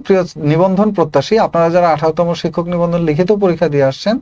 প্রিয় নিবন্ধন প্রত্যাশী, আপনারা যারা 18তম শিক্ষক নিবন্ধন লিখিত পরীক্ষা দিয়ে আসছেন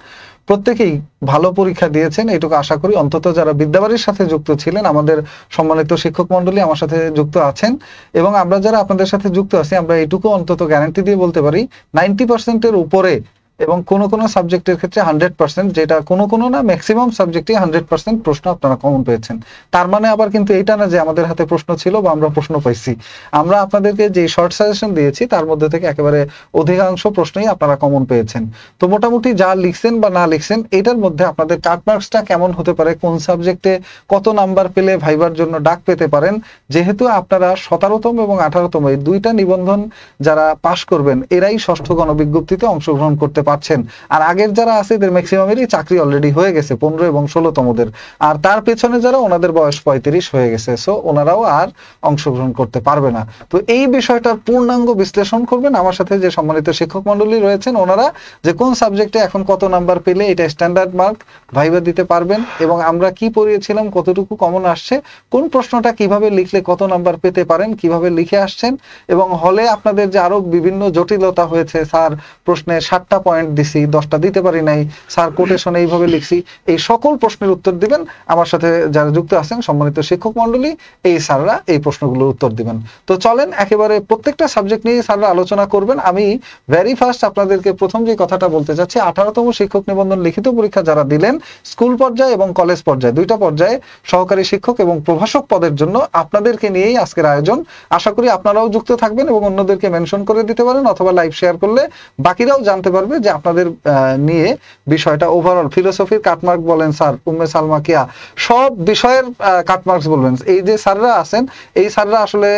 প্রত্যেকেই ভালো পরীক্ষা দিয়েছেন এটুকু আশা করি। অন্তত যারা বিদ্যাবাড়ির সাথে যুক্ত ছিলেন, আমাদের সম্মানিত শিক্ষক মন্ডলী আমার সাথে যুক্ত আছেন, এবং আমরা যারা আপনাদের সাথে যুক্ত আছি, আমরা এটুকু অন্তত গ্যারান্টি দিয়ে বলতে পারি 90%-এর উপরে, এবং কোন কোন সাবজেক্টের ক্ষেত্রে 100%, যেটা কোন না ম্যাক্সিমাম সাবজেক্টে 100% প্রশ্ন আপনারা কমন পেয়েছেন। তার মানে আবার কিন্তু এইটা না যে আমাদের হাতে প্রশ্ন ছিল বা আমরা প্রশ্ন পাইছি। আমরা আপনাদেরকে যে শর্ট সাজেশন দিয়েছি তার মধ্যে থেকে একেবারে অধিকাংশ প্রশ্নই আপনারা কমন পেয়েছেন। তো মোটামুটি যা লিখছেন বা না লিখছেন এটার মধ্যে আপনাদের কাট মার্কসটা কেমন হতে পারে, কোন সাবজেক্টে কত নাম্বার পেলে ভাইবার জন্য ডাক পেতে পারেন, যেহেতু আপনারা 17তম এবং 18তম এই দুইটা নিবন্ধন যারা পাশ করবেন এরাই ষষ্ঠ গণবিজ্ঞপ্তিতে অংশগ্রহণ করতে পারছেন। আর আগের যারা আছে এদের ম্যাক্সিমামেরই চাকরি অলরেডি হয়ে গেছে, 15 এবং 16তমদের। আর তার পেছনে যারা, ওনাদের বয়স 35 হয়ে গেছে, সো ওনারাও আর অংশগ্রহণ করতে পারবে না। তো এই বিষয়টার পূর্ণাঙ্গ বিশ্লেষণ করবেন আমার সাথে যে সম্মানিত শিক্ষক মন্ডলী রয়েছেন, ওনারা যে কোন সাবজেক্টে এখন কত নাম্বার পেলে এটা স্ট্যান্ডার্ড মার্ক ভাইবা দিতে পারবেন, এবং আমরা কি পড়িয়েছিলাম, কতটুকু কমন আসছে, কোন প্রশ্নটা কিভাবে লিখলে কত নাম্বার পেতে পারেন, কিভাবে লিখে আসছেন, এবং হলে আপনাদের যে আরো বিভিন্ন জটিলতা হয়েছে, স্যার প্রশ্নে 7টা পয়েন্ট দিছি 10টা দিতে পারি নাই, স্যার কোটেশনে এইভাবে লিখছি, এই সকল প্রশ্নের উত্তর দিবেন আমার সাথে যারা যুক্ত আছেন সম্মানিত শিক্ষক মন্ডলী, এই স্যাররা এই প্রশ্নগুলোর উত্তর দিবেন। তো চলেন একেবারে প্রত্যেকটা সাবজেক্ট নিয়ে স্যাররা আলোচনা করবেন। আমি ভেরি ফার্স্ট আপনাদেরকে প্রথম যে কথাটা বলতে চাচ্ছি, 18তম শিক্ষক নিবন্ধন লিখিত পরীক্ষা যারা দিলেন স্কুল পর্যায়ে এবং কলেজ পর্যায়ে, দুইটা পর্যায়ে সহকারী শিক্ষক এবং প্রভাষক পদের জন্য আপনাদেরকে নিয়েই আজকের আয়োজন। আশা করি আপনারাও যুক্ত থাকবেন এবং অন্যদেরকে মেনশন করে দিতে পারেন, অথবা লাইভ শেয়ার করলে বাকিরাও জানতে পারবে যে আপনাদের নিয়ে বিষয়টা ওভারঅল ফিলোসফির কাটমার্ক বলেন স্যার, উম্মে সালমা কিয়া, সব বিষয়ের কাটমার্কস বলবেন। এই যে স্যাররা আছেন, এই স্যাররা আসলে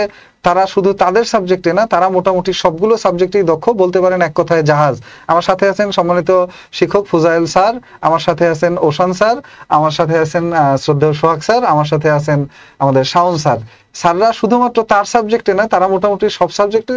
তারা শুধু তাদের সাবজেক্টে না, তারা মোটামুটি সবগুলো সাবজেক্টেই দক্ষ, বলতে পারেন এক কথায় জাহাজ। আমার সাথে আছেন সম্মানিত শিক্ষক ফুজাইল স্যার, আমার সাথে আছেন ওশান স্যার, আমার সাথে আছেন শ্রদ্ধেয় সোহাগ স্যার, আমার সাথে আছেন আমাদের শাওন স্যার। স্যাররা শুধুমাত্র তার সাবজেক্টে না, তারা মোটামুটি সব সাবজেক্টে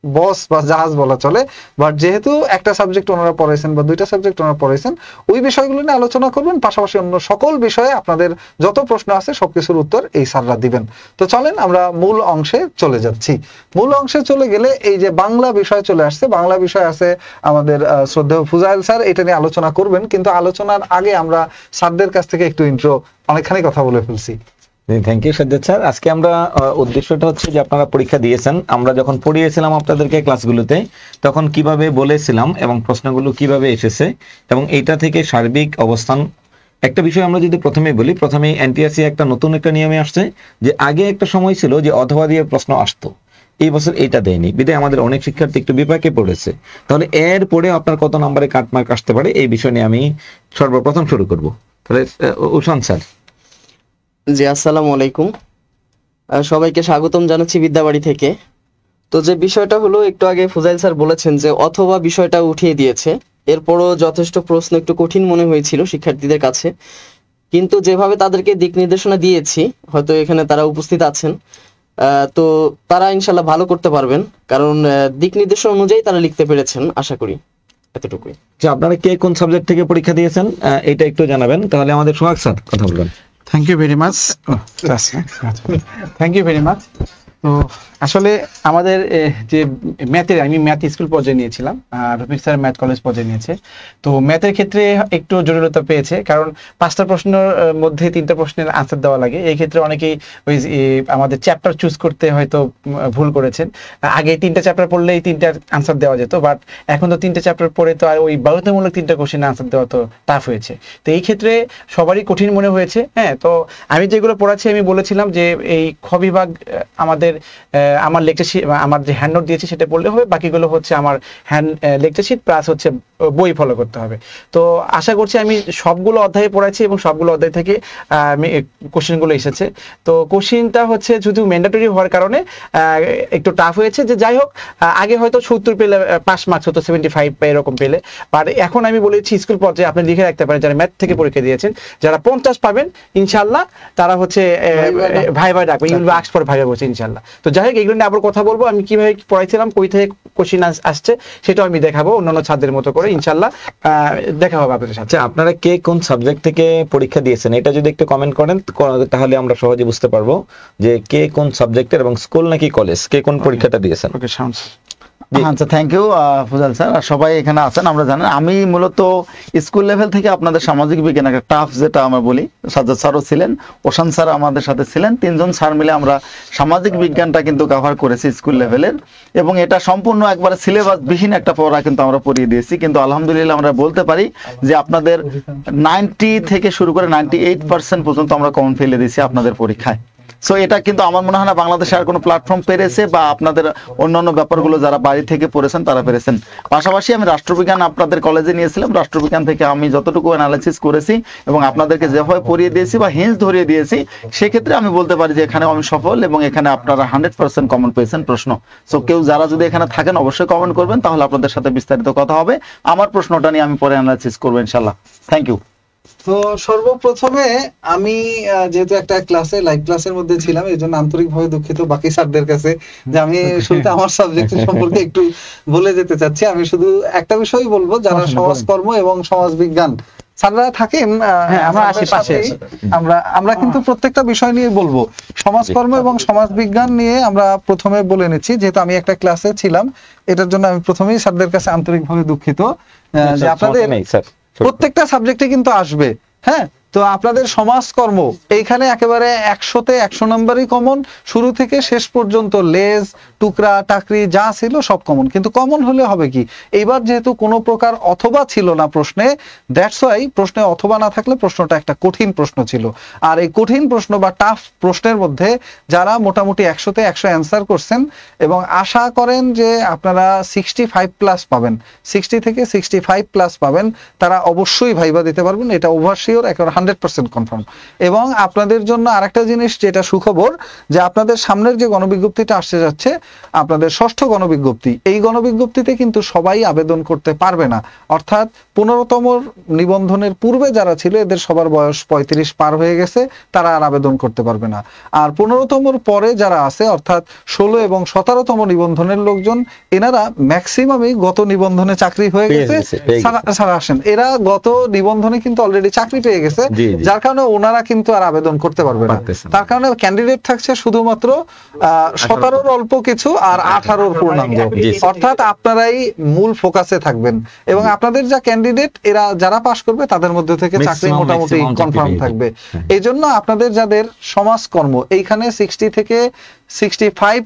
বস বা জাহাজ বলা চলে। বাট যেহেতু একটা সাবজেক্ট ওনারা পড়াইছেন বা দুইটা সাবজেক্ট ওনারা পড়াইছেন, ওই বিষয়গুলো নিয়ে আলোচনা করবেন, পাশাপাশি অন্য সকল বিষয়ে আপনাদের যত প্রশ্ন আছে সবকিছুর উত্তর এই স্যাররা দিবেন। তো চলেন আমরা মূল অংশে চলে যাচ্ছি। মূল অংশে চলে গেলে এই যে বাংলা বিষয় চলে আসছে, বাংলা বিষয় আছে আমাদের শ্রদ্ধেয় ফুজাইল স্যার, এটা নিয়ে আলোচনা করবেন। কিন্তু আলোচনার আগে আমরা স্যারদের কাছ থেকে একটু ইন্ট্রো, অনেকখানি কথা বলে ফেলছি। Thank you Sajjad sir. আজকে আমরা উদ্দেশ্যটা হচ্ছে যে আপনারা পরীক্ষা দিয়েছেন, আমরা যখন পড়িয়েছিলাম আপনাদেরকে ক্লাসগুলোতে তখন কিভাবে বলেছিলাম এবং প্রশ্নগুলো কিভাবে এসেছে, এবং এইটা থেকে সার্বিক অবস্থান। একটা বিষয় আমরা যদি প্রথমেই বলি, প্রথমেই এনটিআরসি একটা নতুন একটা নিয়মে আসছে যে আগে একটা সময় ছিল যে অথবা দিয়ে প্রশ্ন আসতো, এই বছর এটা দেয়নি, বিধায় আমাদের অনেক শিক্ষার্থী একটু বিপাকে পড়েছে। তাহলে এর পরে আপনার কত নম্বরে কাটমার্ক আসতে পারে এই বিষয় নিয়ে আমি সর্বপ্রথম শুরু করব। তাহলে উশান স্যার। জি, আসসালামু আলাইকুম, সবাইকে স্বাগতম জানাচ্ছি বিদ্যাবাড়ি থেকে। তো যে বিষয়টা হলো, একটু আগে ফুজাইল স্যার বলেছেন যে অথবা বিষয়টা উঠিয়ে দিয়েছে, এরপরও যথেষ্ট প্রশ্ন একটু কঠিন মনে হয়েছিল শিক্ষার্থীদের কাছে, কিন্তু যেভাবে তাদেরকে দিক নির্দেশনা দিয়েছি, হয়তো এখানে তারা উপস্থিত আছেন, তো তারা ইনশাল্লাহ ভালো করতে পারবেন, কারণ দিক নির্দেশনা অনুযায়ী তারা লিখতে পেরেছেন, আশা করি এতটুকুই। আপনারা কে কোন সাবজেক্ট থেকে পরীক্ষা দিয়েছেন এটা একটু জানাবেন, তাহলে আমাদের সোহাগ স্যার কথা বলবেন। Thank you very much. Thank you very much. তো আসলে আমাদের যে ম্যাথের, আমি ম্যাথ স্কুল পর্যায়ে নিয়েছিলাম, রফিক স্যার ম্যাথ কলেজ পর্যায়ে নিয়েছে। তো ম্যাথের ক্ষেত্রে একটু জটিলতা পেয়েছে, কারণ 5টা প্রশ্নের মধ্যে 3টা প্রশ্নের আনসার দেওয়া লাগে। এই ক্ষেত্রে অনেকেই ওই আমাদের চ্যাপ্টার চুজ করতে হয়তো ভুল করেছেন। আগে 3টা চ্যাপ্টার পড়লেই 3টার আনসার দেওয়া যেত, বাট এখন তো 3টে চ্যাপ্টার পড়ে তো আর ওই বাধ্যতামূলক 3টা কোশ্চেন আনসার দেওয়া তো টাফ হয়েছে। তো এই ক্ষেত্রে সবারই কঠিন মনে হয়েছে। হ্যাঁ, তো আমি যেগুলো পড়াচ্ছি আমি বলেছিলাম যে এই খ বিভাগ আমাদের আমার লেকচার শিট, আমার যে হ্যান্ড নোট দিয়েছি সেটা পড়লে হবে, বাকিগুলো হচ্ছে আমার লেকচার শিট প্লাস হচ্ছে বই ফলো করতে হবে। তো আশা করছি আমি সবগুলো অধ্যায়ে পড়াচ্ছি এবং সবগুলো অধ্যায় থেকে কোশ্চেনগুলো এসেছে। তো কোশ্চেনটা হচ্ছে শুধু ম্যান্ডেটরি হওয়ার কারণে একটু টাফ হয়েছে, যে যাই হোক আগে হয়তো 70 পেলে পাস মার্কস হতো, 75 বা এরকম পেলে, বাট এখন আমি বলেছি স্কুল পর্যায়ে আপনি লিখে রাখতে পারেন যারা ম্যাথ থেকে পরীক্ষা দিয়েছেন, যারা 50 পাবেন ইনশাল্লাহ তারা হচ্ছে ভাইবা ডাকবে, ইউল আস্ক ফর ভাইবা বলছে ইনশাল্লাহ। তো যাই হোক এগুলো নিয়ে আবার কথা বলবো, আমি কিভাবে পড়াইছিলাম, কই থেকে কোশ্চেন আসছে সেটাও আমি দেখাবো অন্যান্য ছাত্রদের মতো করে, ইনশাল্লাহ দেখা হবে আপনাদের সাথে। আপনারা কে কোন সাবজেক্ট থেকে পরীক্ষা দিয়েছেন এটা যদি একটু কমেন্ট করেন তাহলে আমরা সহজে বুঝতে পারবো যে কে কোন সাবজেক্টের এবং স্কুল নাকি কলেজ কে কোন পরীক্ষাটা দিয়েছেন। ওকে, আচ্ছা, থ্যাংক ইউ ফুজাল স্যার। আর সবাই এখানে আছেন, আমরা জানেন আমি মূলত স্কুল লেভেল থেকে আপনাদের সামাজিক বিজ্ঞান একটা টাফ, যেটা আমরা বলি, সাজ্জাদ স্যারও ছিলেন, ওশান স্যার আমাদের সাথে ছিলেন, 3 জন স্যার মিলে আমরা সামাজিক বিজ্ঞানটা কিন্তু কভার করেছি স্কুল লেভেলের, এবং এটা সম্পূর্ণ একবারে সিলেবাস বিহীন একটা পড়া কিন্তু আমরা পড়িয়ে দিয়েছি। কিন্তু আলহামদুলিল্লাহ আমরা বলতে পারি যে আপনাদের 90 থেকে শুরু করে 98% পর্যন্ত আমরা কমন ফেলে দিয়েছি আপনাদের পরীক্ষায়। সো এটা কিন্তু আমার মনে হয় না বাংলাদেশে আর কোনো প্ল্যাটফর্ম পেরেছে, বা আপনাদের অন্যান্য ব্যাপারগুলো যারা বাড়ি থেকে পড়েছেন তারা পেরেছেন। পাশাপাশি আমি রাষ্ট্রবিজ্ঞান আপনাদের কলেজে নিয়েছিলাম, রাষ্ট্রবিজ্ঞান থেকে আমি যতটুকু অ্যানালাইসিস করেছি এবং আপনাদেরকে যেভাবে পড়িয়ে দিয়েছি বা হিন্স ধরিয়ে দিয়েছি, সেক্ষেত্রে আমি বলতে পারি যে এখানে আমি সফল, এবং এখানে আপনারা 100% কমন পেয়েছেন প্রশ্ন। সো কেউ যারা যদি এখানে থাকেন অবশ্যই কমেন্ট করবেন, তাহলে আপনাদের সাথে বিস্তারিত কথা হবে। আমার প্রশ্নটা নিয়ে আমি পরে অ্যানালাইসিস করবো ইনশাল্লাহ। Thank you. তো সর্বপ্রথমে আমি যেহেতু একটা ক্লাসে লাইভ ক্লাসের মধ্যে ছিলাম, এই জন্য আন্তরিকভাবে দুঃখিত বাকি স্যারদের কাছে যে আমি শুরুতে আমার সাবজেক্ট সম্পর্কে একটু বলে যেতে চাচ্ছি। আমি শুধু একটা বিষয় বলবো, যারা সমাজকর্ম এবং সমাজবিজ্ঞান স্যাররা থাকেন আমরা আমাদের আশেপাশে সাথেই, আমরা কিন্তু প্রত্যেকটা বিষয় নিয়ে বলবো। সমাজকর্ম এবং সমাজবিজ্ঞান নিয়ে আমরা প্রথমে বলে নিচ্ছি, যেহেতু আমি একটা ক্লাসে ছিলাম, এটার জন্য আমি প্রথমেই স্যারদের কাছে আন্তরিকভাবে দুঃখিত যে আপনাদের প্রত্যেকটা সাবজেক্টে কিন্তু আসবে। হ্যাঁ, তো আপনাদের সমাজকর্ম এইখানে একেবারে 100-তে 100 নাম্বারই কমন, শুরু থেকে শেষ পর্যন্ত লেজ টুকরা টাকরি যা ছিল সব কমন। কিন্তু কমন হলে হবে কি, এইবার যেহেতু কোনো প্রকার অথবা ছিল না প্রশ্নে, দ্যাটস ওয়াই প্রশ্নে অথবা না থাকলে প্রশ্নটা একটা কঠিন প্রশ্ন ছিল। আর এই কঠিন প্রশ্ন বা টাফ প্রশ্নের মধ্যে যারা মোটামুটি 100-তে 100 অ্যান্সার করছেন এবং আশা করেন যে আপনারা 65+ পাবেন, 60 থেকে 65+ পাবেন, তারা অবশ্যই ভাইবা দিতে পারবেন, এটা ওভারশিওর, একেবারে 100% কনফার্ম। এবং আপনাদের জন্য আরেকটা জিনিস যেটা সুখবর, যে আপনাদের সামনের যে গণবিজ্ঞপ্তিটা আসতে যাচ্ছে, আপনাদের 6ষ্ঠ গণবিজ্ঞপ্তি, এই গণবিজ্ঞপ্তিতে কিন্তু সবাই আবেদন করতে পারবে না। অর্থাৎ 15তম নিবন্ধনের পূর্বে যারা ছিল, এদের সবার বয়স 35 পার হয়ে গেছে, তারা আর আবেদন করতে পারবে না। আর 15তমর পরে যারা আছে, অর্থাৎ 16 এবং 17তম নিবন্ধনের লোকজন, এনারা ম্যাক্সিমামই গত নিবন্ধনে চাকরি হয়ে গেছে। সারা আসেন, এরা গত নিবন্ধনে কিন্তু অলরেডি চাকরি পেয়ে গেছে, যার কারণে ওনারা কিন্তু আর আবেদন করতে পারবে না। তার কারণে ক্যান্ডিডেট থাকছে শুধুমাত্র 17-র অল্প কিছু আর 18-র পূর্ণাঙ্গ, অর্থাৎ আপনারাই মূল ফোকাসে থাকবেন। এবং আপনাদের যা ক্যান্ডিডেট, এরা যারা পাশ করবে তাদের মধ্যে থেকে চাকরি মোটামুটি কনফার্ম থাকবে। এই জন্য আপনাদের যাদের সমাজকর্ম এইখানে 60 থেকে 65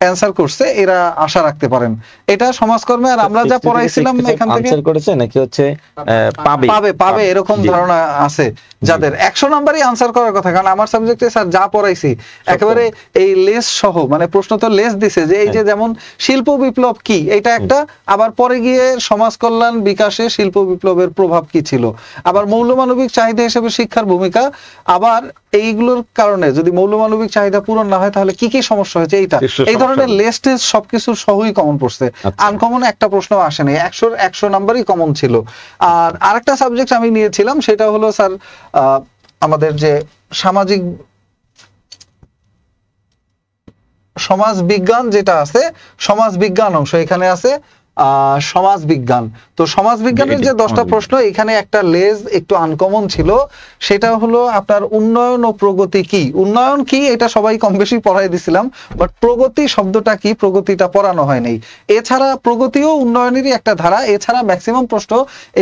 অ্যানসার করছে, এরা আশা রাখতে পারেন। এটা সমাজকর্মে আর আমরা যা পড়াইছিলাম এখান থেকে আনসার করেছে নাকি হচ্ছে পাবে এরকম ধারণা আছে যাদের 100 নাম্বারই আনসার করার কথা। কারণ আমার সাবজেক্টে স্যার যা পড়াইছি একেবারে এই লেস সহ, মানে প্রশ্ন তো লেস দিছে যে এই যে যেমন শিল্প বিপ্লব কি, এটা একটা, আবার পরে গিয়ে সমাজ কল্যাণ বিকাশে শিল্প বিপ্লবের প্রভাব কি ছিল, আবার মৌলমানবিক চাহিদা হিসেবে শিক্ষার ভূমিকা, আবার এইগুলোর কারণে যদি মৌলমানবিক চাহিদা পূরণ না হয় তাহলে কি কি সমস্যা হয়েছে, এইটা এই ধরনের লেস্টে সবকিছু সহই কমন পড়ছে। আনকমন একটা প্রশ্ন আসেনি, 100-র 100 নাম্বারই কমন ছিল। আর আরেকটা সাবজেক্ট আমি নিয়েছিলাম, সেটা হলো স্যার আমাদের যে সমাজ বিজ্ঞান যেটা আছে, সমাজ বিজ্ঞান অংশ এখানে আছে সমাজ বিজ্ঞান। তো সমাজ বিজ্ঞানের যে 10টা প্রশ্ন, এখানে একটা লেজ একটু আনকমন ছিল, সেটা হলো আপনার উন্নয়ন ও প্রগতি কি। উন্নয়ন কি এটা সবাই কম বেশি পড়াই দিছিলাম, বাট প্রগতি শব্দটা কি, প্রগতিটা পড়ানো হয়নি। এছাড়া প্রগতিও উন্নয়নেরই একটা ধারা। এছাড়া ম্যাক্সিমাম প্রশ্ন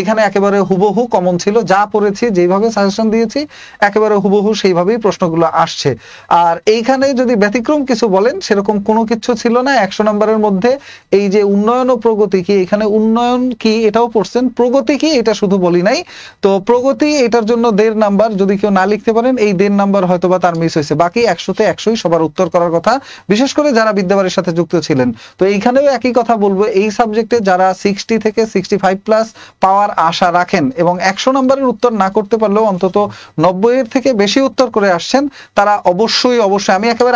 এখানে একেবারে হুবহু কমন ছিল, যা পড়েছি যেভাবে সাজেশন দিয়েছি একেবারে হুবহু সেইভাবেই প্রশ্নগুলো আসছে। আর এইখানে যদি ব্যতিক্রম কিছু বলেন, সেরকম কোনো কিছু ছিল না। 100 নম্বরের মধ্যে এই যে উন্নয়ন ও প্রগতি কি, এখানে উন্নয়ন কি এটাও পড়ছেন, প্রগতি কি এটা শুধু বলি নাই। তো প্রগতি এটার জন্য 1.5 নাম্বার, যদি কেউ না লিখতে পারেন এই 1.5 নাম্বার হয়তো বা তার মিস হয়েছে। বাকি 100-তে 100ই সবার উত্তর করার কথা, বিশেষ করে যারা বিদ্যাবাড়ির সাথে যুক্ত ছিলেন। তো এইখানেও একই কথা বলবো, এই সাবজেক্টে যারা 60 থেকে 65+ পাওয়ার আশা রাখেন এবং 100 নাম্বারের উত্তর না করতে পারলেও অন্তত 90-এর থেকে বেশি উত্তর করে আসছেন, তারা অবশ্যই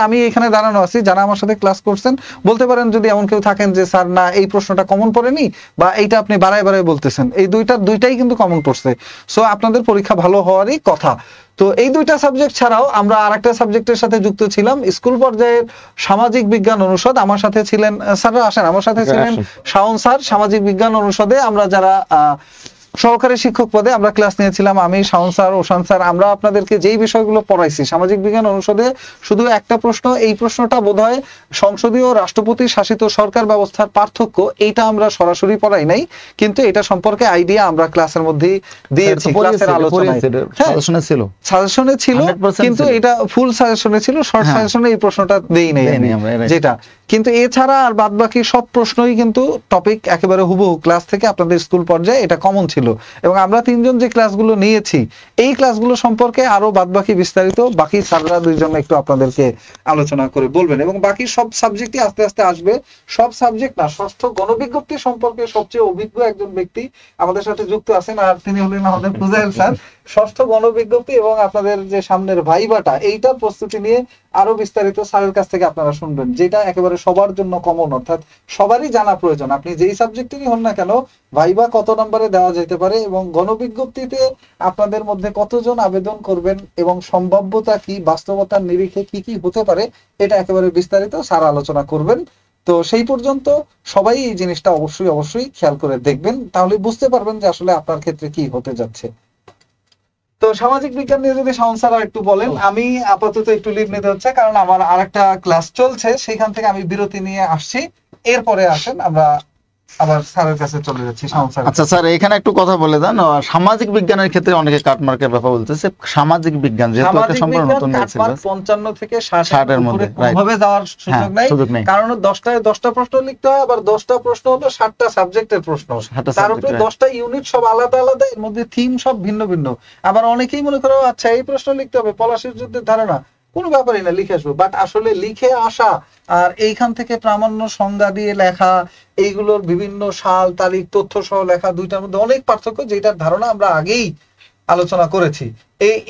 আমি এখানে দাঁড়ানো আছি, যারা আমার সাথে ক্লাস করছেন বলতে পারেন যদি এমন কেউ থাকেন যে স্যার না এই প্রশ্নটা কমন পড়েনি, বা এইটা আপনি বাড়ায় বলতেছেন, এই দুইটাই কিন্তু কমন পড়ছে। সো আপনাদের পরীক্ষা ভালো হওয়ারই কথা। তো এই 2টা সাবজেক্ট ছাড়াও আমরা আরেকটা সাবজেক্টের সাথে যুক্ত ছিলাম, স্কুল পর্যায়ের সামাজিক বিজ্ঞান অনুষদ। আমার সাথে ছিলেন স্যাররা, আসেন আমার সাথে ছিলেন শাওন স্যার। সামাজিক বিজ্ঞান অনুষদে আমরা যারা সহকারী শিক্ষক পদে আমরা ক্লাস নিয়েছিলাম, আমি, শাওন স্যার, ওশান স্যার। আমরা আপনাদেরকে যেই বিষয়গুলো পড়াইছি সামাজিক বিজ্ঞান অনুষদে, শুধু একটা প্রশ্ন, এই প্রশ্নটা বোধহয় সংসদীয় রাষ্ট্রপতি শাসিত সরকার ব্যবস্থার পার্থক্য, এইটা আমরা সরাসরি পড়াই নাই, কিন্তু এটা সম্পর্কে আইডিয়া আমরা ক্লাসের মধ্যেই দিয়েছি, ক্লাসের আলোচনায়। সাজেশনে ছিল, সাজেশনে ছিল, 100% কিন্তু ছিল। এটা ফুল সাজেশনে ছিল, শর্ট হ্যাঁ। সাজেশনে এই প্রশ্নটা দেই নাই আমি, আমরা, right. যেটা। কিন্তু এছাড়া আর বাদ বাকি সব প্রশ্নই কিন্তু টপিক একেবারে হুবহু ক্লাস থেকে আপনাদের স্কুল পর্যায়ে এটা কমন ছিল। এবং আমরা তিনজন যে ক্লাসগুলো নিয়েছি, এই ক্লাসগুলো সম্পর্কে আরো বাদ বাকি বিস্তারিত বাকি স্যাররা দুইজন একটু আপনাদেরকে আলোচনা করে বলবেন। এবং বাকি সব সাবজেক্টই আস্তে আস্তে আসবে। সব সাবজেক্ট না, ষষ্ঠ গণবিজ্ঞপ্তি সম্পর্কে সবচেয়ে অভিজ্ঞ একজন ব্যক্তি আমাদের সাথে যুক্ত আছেন, আর তিনি হলেন আমাদের ফুজাইল স্যার। ষষ্ঠ গণবিজ্ঞপ্তি এবং আপনাদের যে সামনের ভাইবাটা, এইটার প্রস্তুতি নিয়ে আরো বিস্তারিত স্যারের কাছ থেকে আপনারা শুনবেন, যেটা একেবারে সবার জন্য কমন, অর্থাৎ সবারই জানা প্রয়োজন। আপনি যেই সাবজেক্টেরই হন না কেন, ভাইবা কত নম্বরে দেওয়া যেতে পারে এবং গণবিজ্ঞপ্তিতে আপনাদের মধ্যে কতজন আবেদন করবেন এবং সম্ভাব্যতা কি, বাস্তবতার নিরিখে কি কি হতে পারে, এটা একেবারে বিস্তারিত স্যার আলোচনা করবেন। তো সেই পর্যন্ত সবাই এই জিনিসটা অবশ্যই অবশ্যই খেয়াল করে দেখবেন, তাহলে বুঝতে পারবেন যে আসলে আপনার ক্ষেত্রে কি হতে যাচ্ছে। তো সামাজিক বিজ্ঞান নিয়ে যদি শাওন স্যার একটু বলেন। আমি আপাতত একটু লিভ নিতে হচ্ছে, কারণ আমার আরেকটা ক্লাস চলছে, সেখান থেকে আমি বিরতি নিয়ে আসছি। এরপরে আসেন আমরা আবার স্যারের কাছে চলে যাচ্ছি। শাওন স্যার। আচ্ছা স্যার, এখানে একটু কথা বলে দেন। সামাজিক বিজ্ঞানের ক্ষেত্রে অনেকে কাটমার্কের ব্যাপার বলতেছে। সামাজিক বিজ্ঞান যেহেতু একটা সামাজিক সম্পূর্ণ বিজ্ঞান নতুন কাটমার্ক সিলেবাস, 55 থেকে 60 60 এর এর মধ্যে মধ্যে, right. কোনোভাবে যাওয়ার সুযোগ নাই। সুযোগ নেই। কারণ 10টায় 10টা প্রশ্ন লিখতে হয়, আবার 10টা প্রশ্ন হলো 60টা সাবজেক্টের প্রশ্ন, 60টা তার subject, উপরে right. 10টা ইউনিট সব আলাদা আলাদা, এর মধ্যে থিম সব ভিন্ন ভিন্ন। আবার অনেকেই মনে করে আচ্ছা এই প্রশ্ন লিখতে হবে, পলাশীর যুদ্ধের ধারণা, কোনো ব্যাপারই না, লিখে আসবো। বাট আসলে লিখে আসা আর এইখান থেকে প্রামাণ্য সংজ্ঞা দিয়ে লেখা, এইগুলোর বিভিন্ন সাল তারিখ তথ্য সহ লেখা, দুইটার মধ্যে অনেক পার্থক্য, যেটার ধারণা আমরা আগেই আলোচনা করেছি।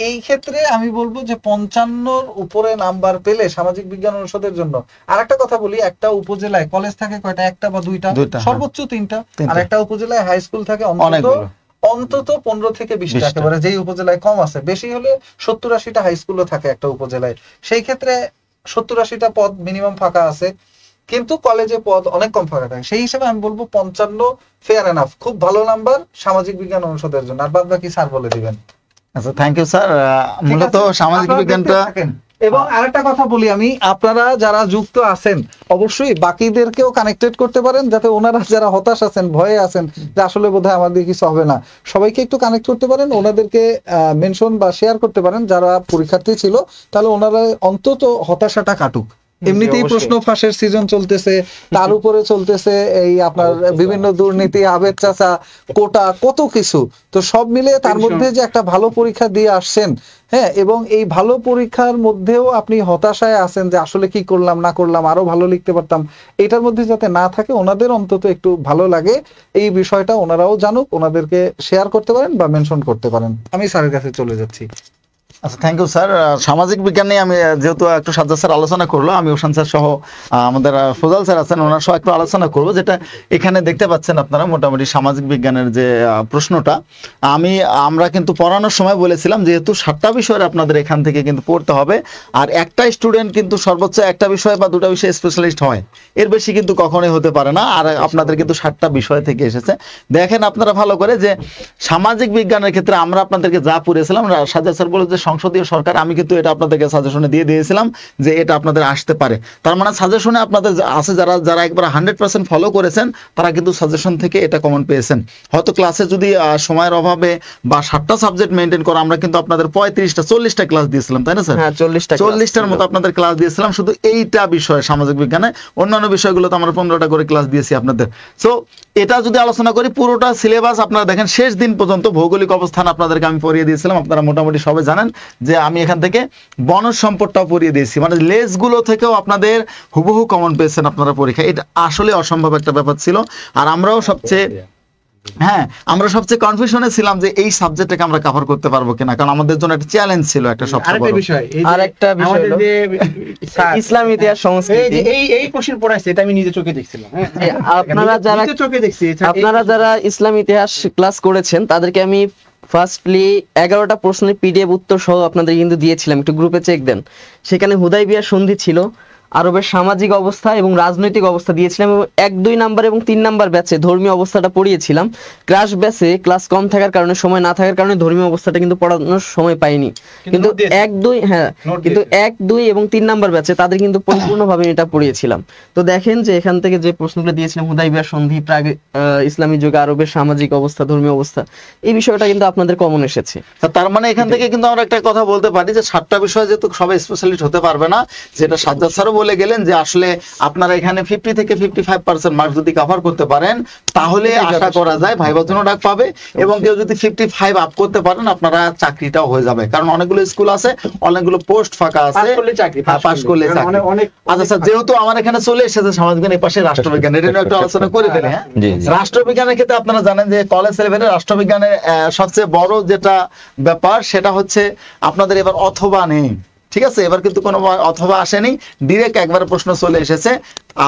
এই ক্ষেত্রে আমি বলবো যে 55-র উপরে নাম্বার পেলে সামাজিক বিজ্ঞান অনুষদের জন্য। আর একটা কথা বলি, একটা উপজেলায় কলেজ থাকে কয়টা? একটা বা দুইটা, দুইটা, সর্বোচ্চ তিনটা। তিনটা। আর একটা উপজেলায় হাই স্কুল থাকে অনেকগুলো। অন্তত 15 থেকে 20টা, 20টা। একেবারে যেই উপজেলায় কম আছে, বেশি হলে 70-80টা হাই স্কুলও থাকে একটা উপজেলায়। সেই ক্ষেত্রে 70-80টা পদ মিনিমাম ফাঁকা আছে, কিন্তু কলেজে পদ অনেক কম ফাঁকা থাকে। সেই হিসেবে আমি বলবো 55 ফেয়ার এনাফ, খুব ভালো নাম্বার সামাজিক বিজ্ঞান অনুষদের জন্য। আর বাদ বাকি স্যার বলে দিবেন। আচ্ছা, থ্যাংক ইউ স্যার। ঠিক মূলত আছে? সামাজিক আপনারা বিজ্ঞানটা দেখতে থাকেন। এবং আরেকটা কথা বলি আমি, আপনারা যারা যুক্ত আছেন অবশ্যই বাকিদেরকেও কানেক্টেড করতে পারেন, যাতে ওনারা যারা হতাশ আছেন, ভয়ে আছেন যে আসলে বোধহয় আমাদের কিছু হবে না, সবাইকে একটু কানেক্ট করতে পারেন, ওনাদেরকে মেনশন বা শেয়ার করতে পারেন যারা পরীক্ষার্থী ছিল, তাহলে ওনারা অন্তত হতাশাটা কাটুক। এমনিতেই অবশ্যই। প্রশ্ন ফাঁসের সিজন চলতেছে, তার উপরে চলতেছে এই আপনার বিভিন্ন দুর্নীতি, আবেদ চাচা, কোটা, কত কিছু। তো সব মিলে তার মধ্যে যে একটা ভালো পরীক্ষা দিয়ে আসছেন, হ্যাঁ, এবং এই ভালো পরীক্ষার মধ্যেও আপনি হতাশায় আছেন যে আসলে কি করলাম না করলাম, আরো ভালো লিখতে পারতাম, এটার মধ্যে যাতে না থাকে, ওনাদের অন্তত একটু ভালো লাগে এই বিষয়টা ওনারাও জানুক, ওনাদেরকে শেয়ার করতে পারেন বা মেনশন করতে পারেন। আমি স্যারের কাছে চলে যাচ্ছি। আচ্ছা, থ্যাংক ইউ স্যার। সামাজিক বিজ্ঞান নিয়ে আমি যেহেতু একটু সাজ্জাদ স্যার আলোচনা করলো, আমি ওশান স্যার সহ আমাদের ফজল স্যার আছেন, ওনার সহ একটু আলোচনা করবো। যেটা এখানে দেখতে পাচ্ছেন আপনারা, মোটামুটি সামাজিক বিজ্ঞানের যে প্রশ্নটা, আমরা কিন্তু পড়ানোর সময় বলেছিলাম যেহেতু 7টা বিষয়ের আপনাদের এখান থেকে কিন্তু পড়তে হবে, আর একটা স্টুডেন্ট কিন্তু সর্বোচ্চ একটা বিষয় বা দুটা বিষয়ে স্পেশালিস্ট হয়, এর বেশি কিন্তু কখনোই হতে পারে না। আর আপনাদের কিন্তু 7টা বিষয় থেকে এসেছে। দেখেন আপনারা ভালো করে যে সামাজিক বিজ্ঞানের ক্ষেত্রে আমরা আপনাদেরকে যা পড়েছিলাম, সাজ্জাদ স্যার বলে যে সংসদীয় সরকার, আমি কিন্তু এটা আপনাদেরকে সাজেশনে দিয়ে দিয়েছিলাম যে এটা আপনাদের আসতে পারে। তার মানে সাজেশনে আপনাদের আছে যারা যারা একবার 100% ফলো করেছেন, তারা কিন্তু সাজেশন থেকে এটা কমন পেয়েছেন। হয়তো ক্লাসে যদি সময়ের অভাবে বা 7টা সাবজেক্ট মেনটেন করা, আমরা কিন্তু আপনাদের 35টা 40টা ক্লাস দিয়েছিলাম, তাই না স্যার? হ্যাঁ, 40টার মতো আপনাদের ক্লাস দিয়েছিলাম শুধু এইটা বিষয় সামাজিক বিজ্ঞানে। অন্যান্য বিষয়গুলোতে আমরা 15টা করে ক্লাস দিয়েছি আপনাদের। সো এটা যদি আলোচনা করি, পুরোটা সিলেবাস আপনারা দেখেন শেষ দিন পর্যন্ত ভৌগোলিক অবস্থান আপনাদেরকে আমি পড়িয়ে দিয়েছিলাম। আপনারা মোটামুটি সবাই জানেন যে আমি এখান থেকে বনজ সম্পদটাও পড়িয়ে দিয়েছি, মানে লেসগুলো থেকেও আপনাদের হুবহু কমন পেয়েছেন আপনারা পরীক্ষা। এটা আসলে অসম্ভব একটা ব্যাপার ছিল। আর আমরাও সবচেয়ে কনফিউশনে ছিলাম যে এই সাবজেক্টটাকে আমরা কভার করতে পারবো কিনা, কারণ আমাদের জন্য একটা চ্যালেঞ্জ ছিল একটা সবচেয়ে আরেকটা বড়। বিষয়, আরেকটা বিষয় আমাদের হলো যে ইসলাম ইতিহাস সংস্কৃতি, এই কোশ্চেন পড়াইছে, এটা আমি নিজে চোখে দেখছিলাম। হ্যাঁ, নিজে চোখে দেখছি। আপনারা যারা ইসলাম ইতিহাস ক্লাস করেছেন তাদেরকে আমি ফার্স্টলি 11টা প্রশ্নের পিডিএফ উত্তর সহ আপনাদের কিন্তু দিয়েছিলাম, একটু গ্রুপে চেক দেন। সেখানে হুদাইবিয়া সন্ধি ছিল, আরবের সামাজিক অবস্থা এবং রাজনৈতিক অবস্থা দিয়েছিলাম, এবং 1, 2 নাম্বার এবং 3 নাম্বার ব্যাচে ধর্মীয় অবস্থাটা পড়িয়েছিলাম। ক্রাশ ব্যাচে ক্লাস কম থাকার কারণে, সময় না থাকার কারণে ধর্মীয় অবস্থাটা কিন্তু পড়ানোর সময় পাইনি। কিন্তু 1, 2 হ্যাঁ, কিন্তু 1, 2 এবং 3 নাম্বার ব্যাচে তাদের কিন্তু পরিপূর্ণভাবে এটা পড়িয়েছিলাম। তো দেখেন যে এখান থেকে যে প্রশ্নগুলো দিয়েছিলাম, হুদাইবিয়া সন্ধি, প্রাগ ইসলামী যুগে আরবের সামাজিক অবস্থা, ধর্মীয় অবস্থা, এই বিষয়টা কিন্তু আপনাদের কমন এসেছে। তার মানে এখান থেকে কিন্তু আমরা একটা কথা বলতে পারি যে 7টা বিষয় যেহেতু সবাই স্পেশালিস্ট হতে পারবে না, যেটা সাজ্জাদ স্যারও বলে গেলেন যে আসলে আপনারা এখানে 50 থেকে 55% মার্কস যদি কভার করতে পারেন তাহলে আশা করা যায় ভাইবার জন্য ডাক পাবে, এবং কেউ যদি 55 আপ করতে পারেন আপনারা চাকরিটাও হয়ে যাবে, কারণ অনেকগুলো স্কুল আছে, অনেকগুলো পোস্ট ফাঁকা আছে, পাস করলে চাকরি। আচ্ছা স্যার, যেহেতু আমার এখানে চলে এসেছে সমাজবিজ্ঞান, এই পাশে রাষ্ট্রবিজ্ঞান, এটা নিয়ে একটু আলোচনা করে ফেলি। হ্যাঁ, রাষ্ট্রবিজ্ঞানের ক্ষেত্রে আপনারা জানেন যে কলেজ লেভেলে রাষ্ট্রবিজ্ঞানের সবচেয়ে বড় যেটা ব্যাপার সেটা হচ্ছে আপনাদের এবার অথবা নেই। ঠিক আছে, এবার কিন্তু কোনো অথবা আসেনি, ডিরেক্ট একবার প্রশ্ন চলে এসেছে।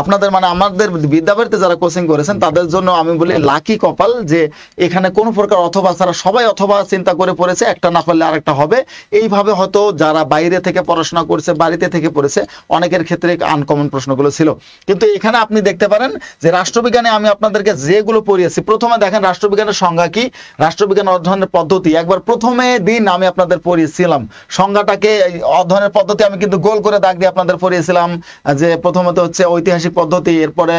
আপনাদের মানে আমাদের বিদ্যাবাড়িতে যারা কোচিং করেছেন তাদের জন্য আমি বলি লাকি কপাল, যে এখানে কোনো প্রকার অথবা ছাড়া সবাই অথবা চিন্তা করে পড়েছে, একটা না পারলে আরেকটা হবে। এইভাবে হয়তো যারা বাইরে থেকে পড়াশোনা করেছে, বাড়িতে থেকে পড়েছে, অনেকের ক্ষেত্রে আনকমন প্রশ্নগুলো ছিল। কিন্তু এখানে আপনি দেখতে পারেন যে রাষ্ট্রবিজ্ঞানে আমি আপনাদেরকে যেগুলো পড়িয়েছি, প্রথমে দেখেন রাষ্ট্রবিজ্ঞানের সংজ্ঞা কি, রাষ্ট্রবিজ্ঞান অধ্যয়নের পদ্ধতি একবার প্রথমে দিন আমি আপনাদের পড়িয়েছিলাম। সংজ্ঞাটাকে অধ্যয়নের পদ্ধতি আমি কিন্তু গোল করে দাগ দিয়ে আপনাদের পড়িয়েছিলাম, যে প্রথমত হচ্ছে ঐতিহাসিক পদ্ধতি, এরপরে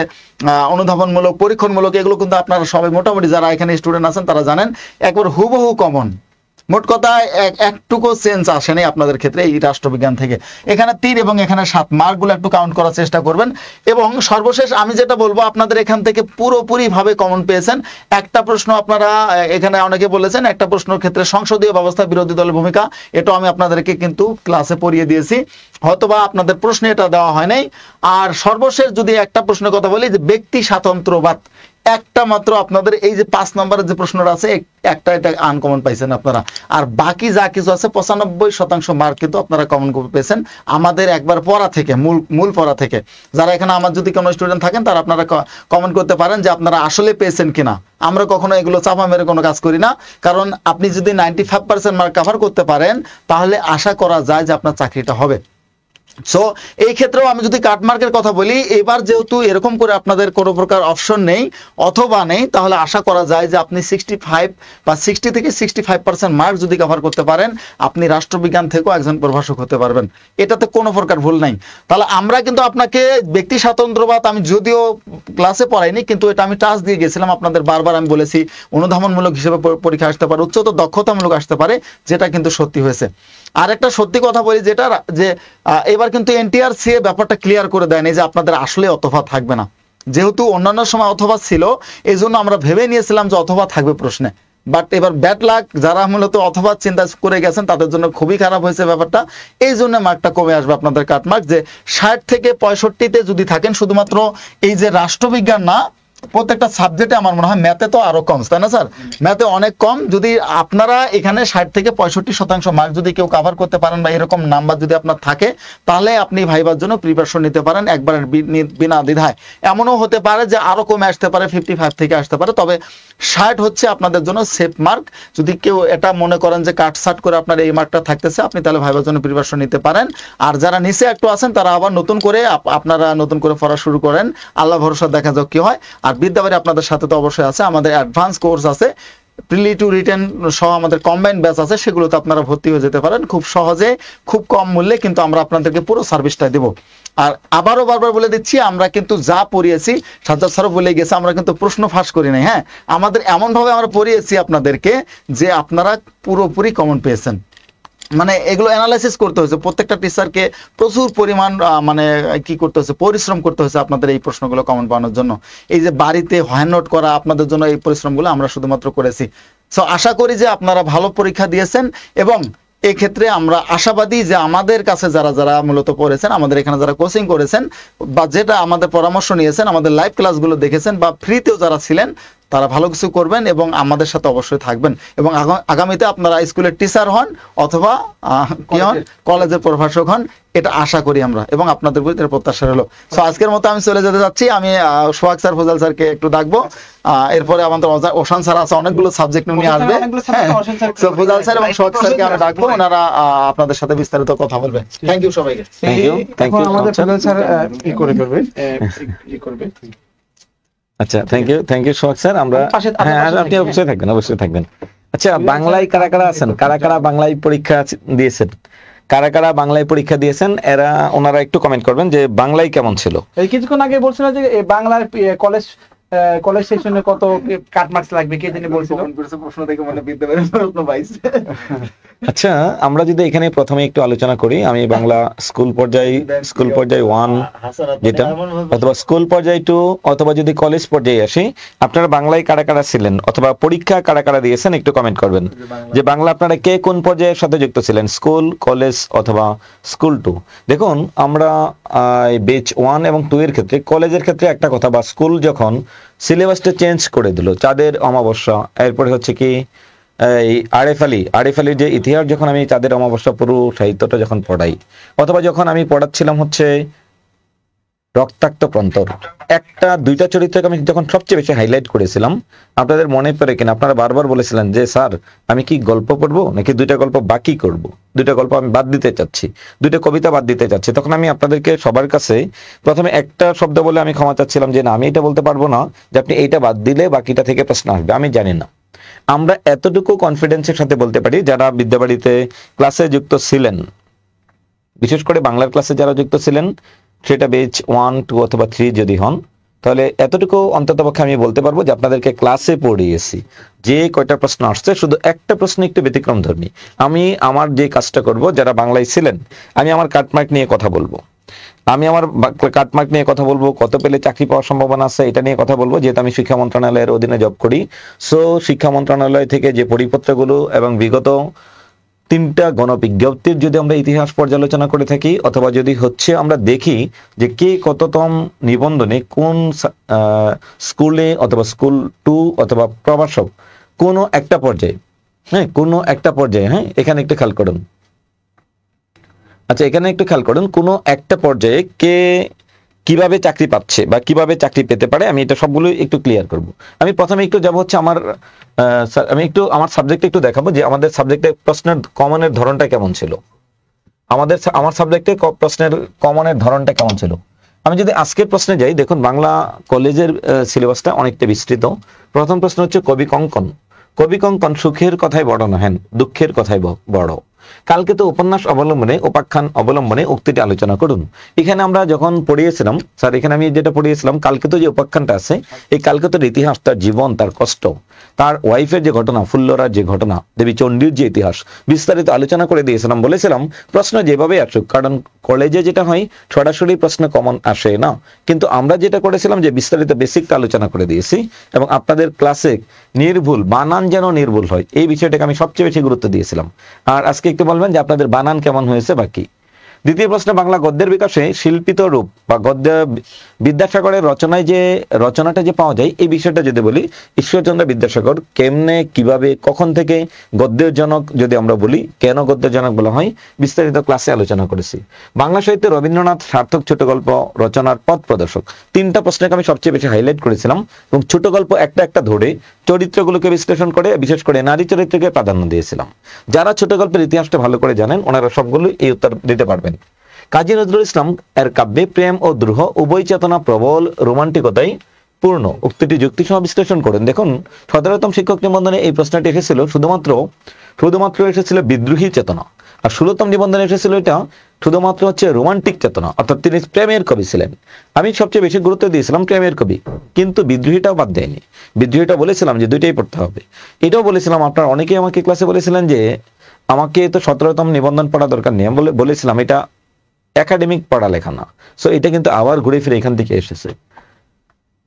অনুধাবনমূলক, পরীক্ষণমূলক, এগুলো কিন্তু আপনারা সবাই মোটামুটি যারা এখানে স্টুডেন্ট আছেন তারা জানেন, একবার হুবহু কমন। মোট কথা একটুকু চেঞ্জ আসেনি আপনাদের ক্ষেত্রে এই রাষ্ট্রবিজ্ঞান থেকে। এখানে 3 এবং এখানে 7 মার্কগুলো একটু কাউন্ট করার চেষ্টা করবেন। এবং সর্বশেষ আমি যেটা বলবো, আপনাদের এখান থেকে পুরোপুরি ভাবে কমন পেয়েছেন। একটা প্রশ্ন আপনারা এখানে অনেকে বলেছেন, একটা প্রশ্নের ক্ষেত্রে সংসদীয় ব্যবস্থা, বিরোধী দলের ভূমিকা, এটা আমি আপনাদেরকে কিন্তু ক্লাসে পড়িয়ে দিয়েছি, হয়তোবা আপনাদের প্রশ্নে এটা দেওয়া হয় নাই। আর সর্বশেষ যদি একটা প্রশ্নের কথা বলি, যে ব্যক্তি স্বাতন্ত্র্যবাদ, একটা মাত্র আপনাদের এই যে 5 নম্বরের যে প্রশ্নটা আছে, একটা এটা আনকমন পাইছেন আপনারা, আর বাকি যা কিছু আছে 95% মার্ক কিন্তু আপনারা কমন পেয়েছেন আমাদের একবার পড়া থেকে, মূল পড়া থেকে। যারা এখানে আমার যদি কোনো স্টুডেন্ট থাকেন তারা আপনারা কমেন্ট করতে পারেন যে আপনারা আসলে পেয়েছেন কিনা। আমরা কখনো এগুলো চাপা মেরে কোনো কাজ করি না, কারণ আপনি যদি 95% মার্ক কভার করতে পারেন তাহলে আশা করা যায় যে আপনার চাকরিটা হবে। সো এই ক্ষেত্রেও আমি যদি কাটমার্কের কথা বলি, এবার যেহেতু এরকম করে আপনাদের কোনো প্রকার অপশন নেই অথবা নেই, তাহলে আশা করা যায় যে আপনি 65 বা 60 থেকে 65% মার্ক যদি কভার করতে পারেন, আপনি রাষ্ট্রবিজ্ঞান থেকেও একজন প্রভাষক হতে পারবেন, এটাতে কোনো প্রকার ভুল নাই। তাহলে আমরা কিন্তু আপনাকে ব্যক্তি স্বাতন্ত্র্যবাদ আমি যদিও ক্লাসে পড়াইনি, কিন্তু এটা আমি টাচ দিয়ে গেছিলাম আপনাদের, বারবার আমি বলেছি অনুধাবনমূলক হিসেবে পরীক্ষা আসতে পারে, উচ্চতর দক্ষতামূলক আসতে পারে, যেটা কিন্তু সত্যি হয়েছে। আর একটা সত্যি কথা বলি, যেটা যে এবার কিন্তু এনটিআরসি ব্যাপারটা ক্লিয়ার করে দেয়নি যে আপনাদের আসলে অথবা থাকবে না। যেহেতু অন্যান্য সময় অথবা ছিল, এই জন্য আমরা ভেবে নিয়েছিলাম যে অথবা থাকবে প্রশ্নে, বাট এবার ব্যাড লাক, যারা মূলত অথবা চিন্তা করে গেছেন তাদের জন্য খুবই খারাপ হয়েছে ব্যাপারটা। এই জন্য মার্কটা কমে আসবে আপনাদের কাটমার্ক, যে 60 থেকে 65-তে যদি থাকেন, শুধুমাত্র এই যে রাষ্ট্রবিজ্ঞান না, প্রত্যেকটা সাবজেক্টে আমার মনে হয়, ম্যাথে তো আরো কম, তাই না স্যার? ম্যাথে অনেক কম। যদি আপনারা এখানে 60 থেকে 65% মার্ক যদি কেউ কভার করতে পারেন বা এরকম নাম্বার যদি আপনার থাকে, তাহলে আপনি ভাইবার জন্য প্রিপারেশন নিতে পারেন একবার বিনা দ্বিধায়। এমনও হতে পারে যে আরো কমে আসতে পারে, 55 থেকে আসতে পারে, তবে 60 হচ্ছে আপনাদের জন্য সেফ মার্ক। যদি কেউ এটা মনে করেন যে কাটসাট করে আপনার এই মার্কটা থাকতেছে, আপনি তাহলে ভাইবার জন্য প্রিপারেশন নিতে পারেন। আর যারা নিচে একটু আছেন তারা আবার নতুন করে আপনারা নতুন করে পড়া শুরু করেন, আল্লাহ ভরসা, দেখা যাক কি হয়। আর বিদ্যাবাড়ি আপনাদের সাথে তো অবশ্যই আছে, আমাদের অ্যাডভান্স কোর্স আছে, প্রিলি টু রিটেন সহ আমাদের কম্বাইন্ড ব্যাচ আছে, সেগুলোতে আপনারা ভর্তি হয়ে যেতে পারেন খুব সহজে, খুব কম মূল্যে, কিন্তু আমরা আপনাদেরকে পুরো সার্ভিসটা দেব। আর আবারও বারবার বলে দিচ্ছি, আমরা কিন্তু যা পড়িয়েছি, সাজ্জাদ স্যারও বলে গেছে, আমরা কিন্তু প্রশ্ন ফাঁস করি নাই। হ্যাঁ, আমাদের এমন ভাবে আমরা পড়িয়েছি আপনাদেরকে যে আপনারা পুরোপুরি কমন পেয়েছেন। মানে এগুলো অ্যানালাইসিস করতে হয়েছে, প্রত্যেকটা টিচারকে প্রচুর পরিমাণ মানে কি করতে হয়েছে, পরিশ্রম করতে হয়েছে আপনাদের এই প্রশ্নগুলো কমন পাওয়ানোর জন্য। এই যে বাড়িতে হ্যান্ড নোট করা, আপনাদের জন্য এই পরিশ্রমগুলো আমরা শুধুমাত্র করেছি। সো আশা করি যে আপনারা ভালো পরীক্ষা দিয়েছেন, এবং এই ক্ষেত্রে আমরা আশাবাদী যে আমাদের কাছে যারা যারা মূলত পড়েছেন, আমাদের এখানে যারা কোচিং করেছেন বা যেটা আমাদের পরামর্শ নিয়েছেন, আমাদের লাইভ ক্লাসগুলো দেখেছেন বা ফ্রিতেও যারা ছিলেন, তারা ভালো কিছু করবেন এবং আমাদের সাথে অবশ্যই থাকবেন, এবং আগামীতে আপনারা স্কুলের টিচার হন অথবা কি হন, কলেজের প্রভাষক হন, এটা আশা করি আমরা, এবং আপনাদের প্রতি প্রত্যাশা হলো। সো আজকের মতো আমি চলে যেতে যাচ্ছি। আমি সোহাগ স্যার, ফজল স্যারকে একটু ডাকবো, এরপরে আমাদের ওশান স্যার আছে, অনেকগুলো সাবজেক্ট নিয়ে আসবে। সো ফজল স্যার এবং সোহাগ স্যারকে আমরা ডাকবো, ওনারা আপনাদের সাথে বিস্তারিত কথা বলবেন। থ্যাংক ইউ সবাইকে। Thank you, thank you. আমাদের ফজল স্যার ই করে ফেলবে। আচ্ছা, থ্যাংক ইউ সোহাগ স্যার। আমরা হ্যাঁ, আপনি অবশ্যই থাকবেন। আচ্ছা, বাংলায় কারা কারা আছেন, কারা বাংলায় পরীক্ষা দিয়েছেন, কারা বাংলায় পরীক্ষা দিয়েছেন, ওনারা একটু কমেন্ট করবেন যে বাংলায় কেমন ছিল। এই কিছুক্ষণ আগে বলছিল যে বাংলার কলেজ সেকশনে কত কাট মার্কস লাগবে, কে জানি বলছিল। প্রশ্ন থেকে মনে বিদ্যালয়ের প্রশ্ন পাইছে। আচ্ছা, আমরা যদি এখানে প্রথমে একটু আলোচনা করি, আমি বাংলা স্কুল পর্যায়ে 1 যেটা, অথবা স্কুল পর্যায়ে 2, অথবা যদি কলেজ পর্যায়ে আসি, আপনারা বাংলায় কারা ছিলেন অথবা পরীক্ষা কারা দিয়েছেন একটু কমেন্ট করবেন যে বাংলা আপনারা কে কোন পর্যায়ের সাথে যুক্ত ছিলেন, স্কুল, কলেজ অথবা স্কুল 2। দেখুন, আমরা বেচ 1 এবং 2 এর ক্ষেত্রে, কলেজের ক্ষেত্রে একটা কথা, বা স্কুল যখন সিলেবাসটা চেঞ্জ করে দিল, চাঁদের অমাবস্যা, এরপরে হচ্ছে কি এই আরেফ আলীর যে ইতিহাস, যখন আমি চাঁদের অমাবস্যা পুরো সাহিত্যটা যখন পড়াই, অথবা যখন আমি পড়াচ্ছিলাম হচ্ছে রক্তাক্ত প্রান্তর, 1-2টা চরিত্রকে আমি যখন সবচেয়ে বেশি হাইলাইট করেছিলাম, আপনাদের মনে পড়ে কিনা, আপনারা বারবার বলেছিলেন যে স্যার আমি কি গল্প পড়বো নাকি 2টা গল্প বাকি করব, 2টা গল্প আমি বাদ দিতে চাচ্ছি, 2টা কবিতা বাদ দিতে চাচ্ছি। তখন আমি আপনাদেরকে সবার কাছে প্রথমে একটা শব্দ বলে আমি ক্ষমা চাচ্ছিলাম যে না, আমি এটা বলতে পারবো না যে আপনি এইটা বাদ দিলে বাকিটা থেকে প্রশ্ন আসবে, আমি জানি না। আমরা এতটুকু কনফিডেন্সের সাথে বলতে পারি, যারা বিদ্যাবাড়িতে ক্লাসে যুক্ত ছিলেন, বিশেষ করে বাংলার ক্লাসে যারা যুক্ত ছিলেন, সেটা বেচ 1, 2 অথবা 3 যদি হন, তাহলে এতটুকু অন্ততপক্ষে আমি বলতে পারবো যে আপনাদেরকে ক্লাসে পড়িয়েছি, যে কয়টা প্রশ্ন আসছে শুধু একটা প্রশ্ন একটু ব্যতিক্রম ধর্মী। আমি আমার যে কাজটা করব, যারা বাংলায় ছিলেন, আমি আমার কাটমার্ক নিয়ে কথা বলবো, কাটমার্ক নিয়ে কথা বলবো, কত পেলে চাকরি পাওয়ার সম্ভাবনা আছে এটা নিয়ে কথা বলবো, যেহেতু আমি শিক্ষা মন্ত্রণালয়ের অধীনে জব করি। সো শিক্ষা মন্ত্রণালয় থেকে যে পরিপত্রগুলো এবং বিগত 3টা গণবিজ্ঞপ্তির যদি আমরা ইতিহাস পর্যালোচনা করে থাকি, অথবা যদি হচ্ছে আমরা দেখি যে কে কততম নিবন্ধনে কোন স্কুলে অথবা স্কুল 2 অথবা প্রভাষক কোনো একটা পর্যায়ে, এখানে একটু খেয়াল করুন। আচ্ছা, এখানে একটু খেয়াল করুন, কোনো একটা পর্যায়ে কে কিভাবে চাকরি পাচ্ছে বা কিভাবে চাকরি পেতে পারে, আমি এটা সবগুলো একটু ক্লিয়ার করব। আমি প্রথমে একটু যাব হচ্ছে আমার সাবজেক্টে একটু দেখাবো যে আমাদের সাবজেক্টে প্রশ্নের কমনের ধরনটা কেমন ছিল, আমার সাবজেক্টে প্রশ্নের কমনের ধরনটা কেমন ছিল। আমি যদি আজকের প্রশ্নে যাই, দেখুন বাংলা কলেজের সিলেবাসটা অনেকটা বিস্তৃত। প্রথম প্রশ্ন হচ্ছে কবি কঙ্কন সুখের কথাই বড় নহেন, দুঃখের কথাই বড়। কালকে তো উপন্যাস অবলম্বনে, উপাখ্যান অবলম্বনে উক্তিটি আলোচনা করুন। এখানে আমরা যখন পড়িয়েছিলাম স্যার, এখানে আমি যেটা পড়িয়েছিলাম, কালকে তো যে উপাখ্যানটা আছে, এই কালকে তোর ইতিহাস, তার জীবন, তার কষ্ট, তার ওয়াইফের যে ঘটনা, ফুল্লরার যে ঘটনা, দেবী চণ্ডীর যে ইতিহাস বিস্তারিত আলোচনা করে দিয়েছিলাম। বলেছিলাম প্রশ্ন যেভাবে আসুক, কারণ কলেজে যেটা হয় সরাসরি প্রশ্ন কমন আসে না, কিন্তু আমরা যেটা করেছিলাম যে বিস্তারিত বেসিকটা আলোচনা করে দিয়েছি, এবং আপনাদের ক্লাসে নির্ভুল, বানান যেন নির্ভুল হয়, এই বিষয়টাকে আমি সবচেয়ে বেশি গুরুত্ব দিয়েছিলাম। আর আজকে একটু বলবেন যে আপনাদের বানান কেমন হয়েছে বাকি। দ্বিতীয় প্রশ্ন, বাংলা গদ্যের বিকাশে শিল্পিত রূপ বা গদ্য বিদ্যাসাগরের রচনায় যে রচনাটা যে পাওয়া যায়, এই বিষয়টা যদি বলি, ঈশ্বরচন্দ্র বিদ্যাসাগর কেমনে, কিভাবে, কখন থেকে গদ্যের জনক যদি আমরা বলি, কেন গদ্যের জনক বলা হয়, বিস্তারিত ক্লাসে আলোচনা করেছি। বাংলা সাহিত্যে রবীন্দ্রনাথ সার্থক ছোট গল্প রচনার পথ প্রদর্শক, 3টা প্রশ্নকে আমি সবচেয়ে বেশি হাইলাইট করেছিলাম, এবং ছোট গল্প একটা ধরে চরিত্রগুলোকে বিশ্লেষণ করে, বিশেষ করে নারী চরিত্রকে প্রাধান্য দিয়েছিলাম। যারা ছোট গল্পের ইতিহাসটা ভালো করে জানেন, ওনারা সবগুলো এই উত্তর দিতে পারবেন। কাজী নজরুল ইসলাম এর কাব্যে প্রেম ও দ্রোহ উভয় চেতনা প্রবল, রোমান্টিকতায় পূর্ণ, উক্তিটি যুক্তিসহ বিশ্লেষণ করেন। দেখুন, 17তম শিক্ষক নিবন্ধনে এই প্রশ্নটি এসেছিল শুধুমাত্র এসেছিল বিদ্রোহী চেতনা, আর 16তম নিবন্ধনে এসেছিল এটা শুধুমাত্র হচ্ছে রোমান্টিক চেতনা, অর্থাৎ তিনি প্রেমের কবি ছিলেন। আমি সবচেয়ে বেশি গুরুত্ব দিয়েছিলাম প্রেমের কবি, কিন্তু বিদ্রোহীটাও বাদ দেয়নি। বিদ্রোহীটা বলেছিলাম যে 2টাই পড়তে হবে। এটাও বলেছিলাম, আপনার অনেকেই আমাকে ক্লাসে বলেছিলেন যে আমাকে তো 17তম নিবন্ধন পড়া দরকার নেই, আমি বলেছিলাম এটা একাডেমিক পড়ালেখা না। সো এটা কিন্তু আবার ঘুরে ফিরে এখান থেকে এসেছে।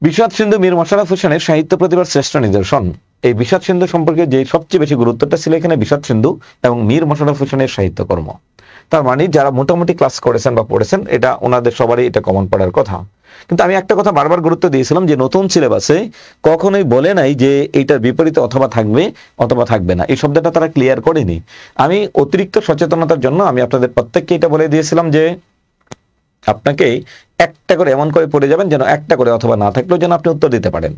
বিষাদ সিন্ধু মীর মশাররফ হোসেনের সাহিত্য প্রতিভার শ্রেষ্ঠ নিদর্শন। এই বিষাদ সিন্ধু সম্পর্কে যে সবচেয়ে বেশি গুরুত্বটা ছিল এখানে বিষাদ সিন্ধু এবং মীর মশাররফ হোসেনের সাহিত্যকর্ম। তার মানে যারা মোটামুটি ক্লাস করেছেন বা পড়েছেন, এটা ওনাদের সবারই এটা কমন পড়ার কথা। কিন্তু আমি একটা কথা বারবার গুরুত্ব দিয়েছিলাম যে নতুন সিলেবাসে কখনোই বলে নাই যে এইটার বিপরীতে অথবা থাকবে অথবা থাকবে না, এই শব্দটা তারা ক্লিয়ার করেনি। আমি অতিরিক্ত সচেতনতার জন্য আমি আপনাদের প্রত্যেককে এটা বলে দিয়েছিলাম যে আপনাকে একটা করে এমন করে পড়ে যাবেন যেন একটা করে অথবা না থাকলেও যেন আপনি উত্তর দিতে পারেন।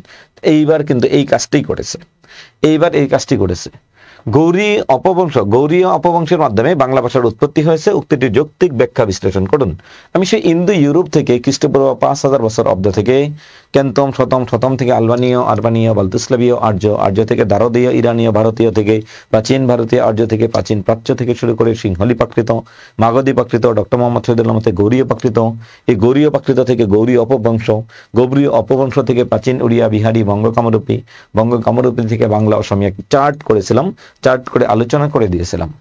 এইবার কিন্তু এই কাজটি করেছে, এইবার এই কাজটি করেছে। গৌরী অপবংশের মাধ্যমে বাংলা ভাষার উৎপত্তি হয়েছে, উক্তিটির যৌক্তিক ব্যাখ্যা বিশ্লেষণ করুন। আমি সেই ইন্দো ইউরোপ থেকে খ্রিস্টপূর্ব 5000 বছর অব্দ থেকে কেন্তম শতম থেকে আরবানীয় বালতুস্লাভীয় আর্য থেকে দারদীয় ইরানীয় ভারতীয় থেকে প্রাচীন ভারতীয় আর্য থেকে প্রাচীন প্রাচ্য থেকে শুরু করে সিংহলি প্রাকৃত, মাগধী প্রাকৃত, ডক্টর মোহাম্মদ শহীদুল্লাহ মতে গৌরীয় প্রাকৃত, এই গৌরীয় প্রাকৃত থেকে গৌরী অপবংশ থেকে প্রাচীন উড়িয়া বিহারী বঙ্গ কামরূপী থেকে বাংলা অসমীয়া চার্ট করেছিলাম, চার্ট করে আলোচনা করে দিয়েছিলাম।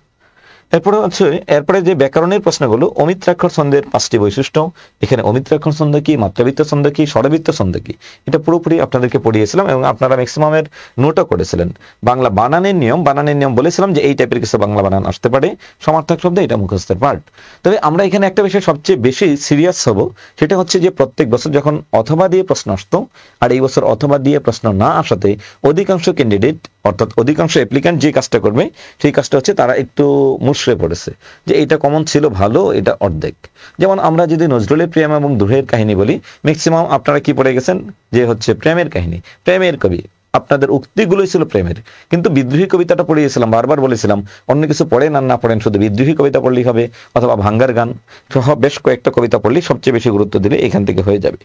এরপরে যে ব্যাকরণের প্রশ্নগুলো, অমিত্রাক্ষর ছন্দের 5টি বৈশিষ্ট্য, এখানে অমিত্রাক্ষর ছন্দ কি, মাত্রাবৃত্ত ছন্দ কি, স্বরবৃত্ত ছন্দ কি, এটা পুরোপুরি আপনাদেরকে পড়িয়েছিলাম এবং আপনারা ম্যাক্সিমামের নোটও করেছিলেন। বাংলা বানানের নিয়ম বলেছিলাম যে এই টাইপের কিছু বাংলা বানান আসতে পারে, সমার্থক শব্দ, এটা মুখস্থের পার্ট। তবে আমরা এখানে একটা বিষয় সবচেয়ে বেশি সিরিয়াস হব, সেটা হচ্ছে যে প্রত্যেক বছর যখন অথবা দিয়ে প্রশ্ন আসতো, আর এই বছর অথবা দিয়ে প্রশ্ন না আসাতে অধিকাংশ ক্যান্ডিডেট অর্থাৎ অধিকাংশ অ্যাপ্লিক্যান্ট যে কাজটা করবে সেই কাজটা হচ্ছে তারা একটু মুশড়ে পড়েছে যে এটা কমন ছিল ভালো, এটা অর্ধেক। যেমন আমরা যদি নজরুলের প্রেম এবং দুহের কাহিনী বলি, ম্যাক্সিমাম আপনারা কি পড়ে গেছেন যে হচ্ছে প্রেমের কাহিনী, প্রেমের কবি, আপনাদের উক্তিগুলোই ছিল প্রেমের। কিন্তু বিদ্রোহী কবিতাটা পড়িয়েছিলাম, বারবার বলেছিলাম অন্য কিছু পড়েন আর না পড়েন, শুধু বিদ্রোহী কবিতা পড়লেই হবে অথবা ভাঙ্গার গান সহ বেশ কয়েকটা কবিতা পড়লেই সবচেয়ে বেশি গুরুত্ব দিলে এখান থেকে হয়ে যাবে।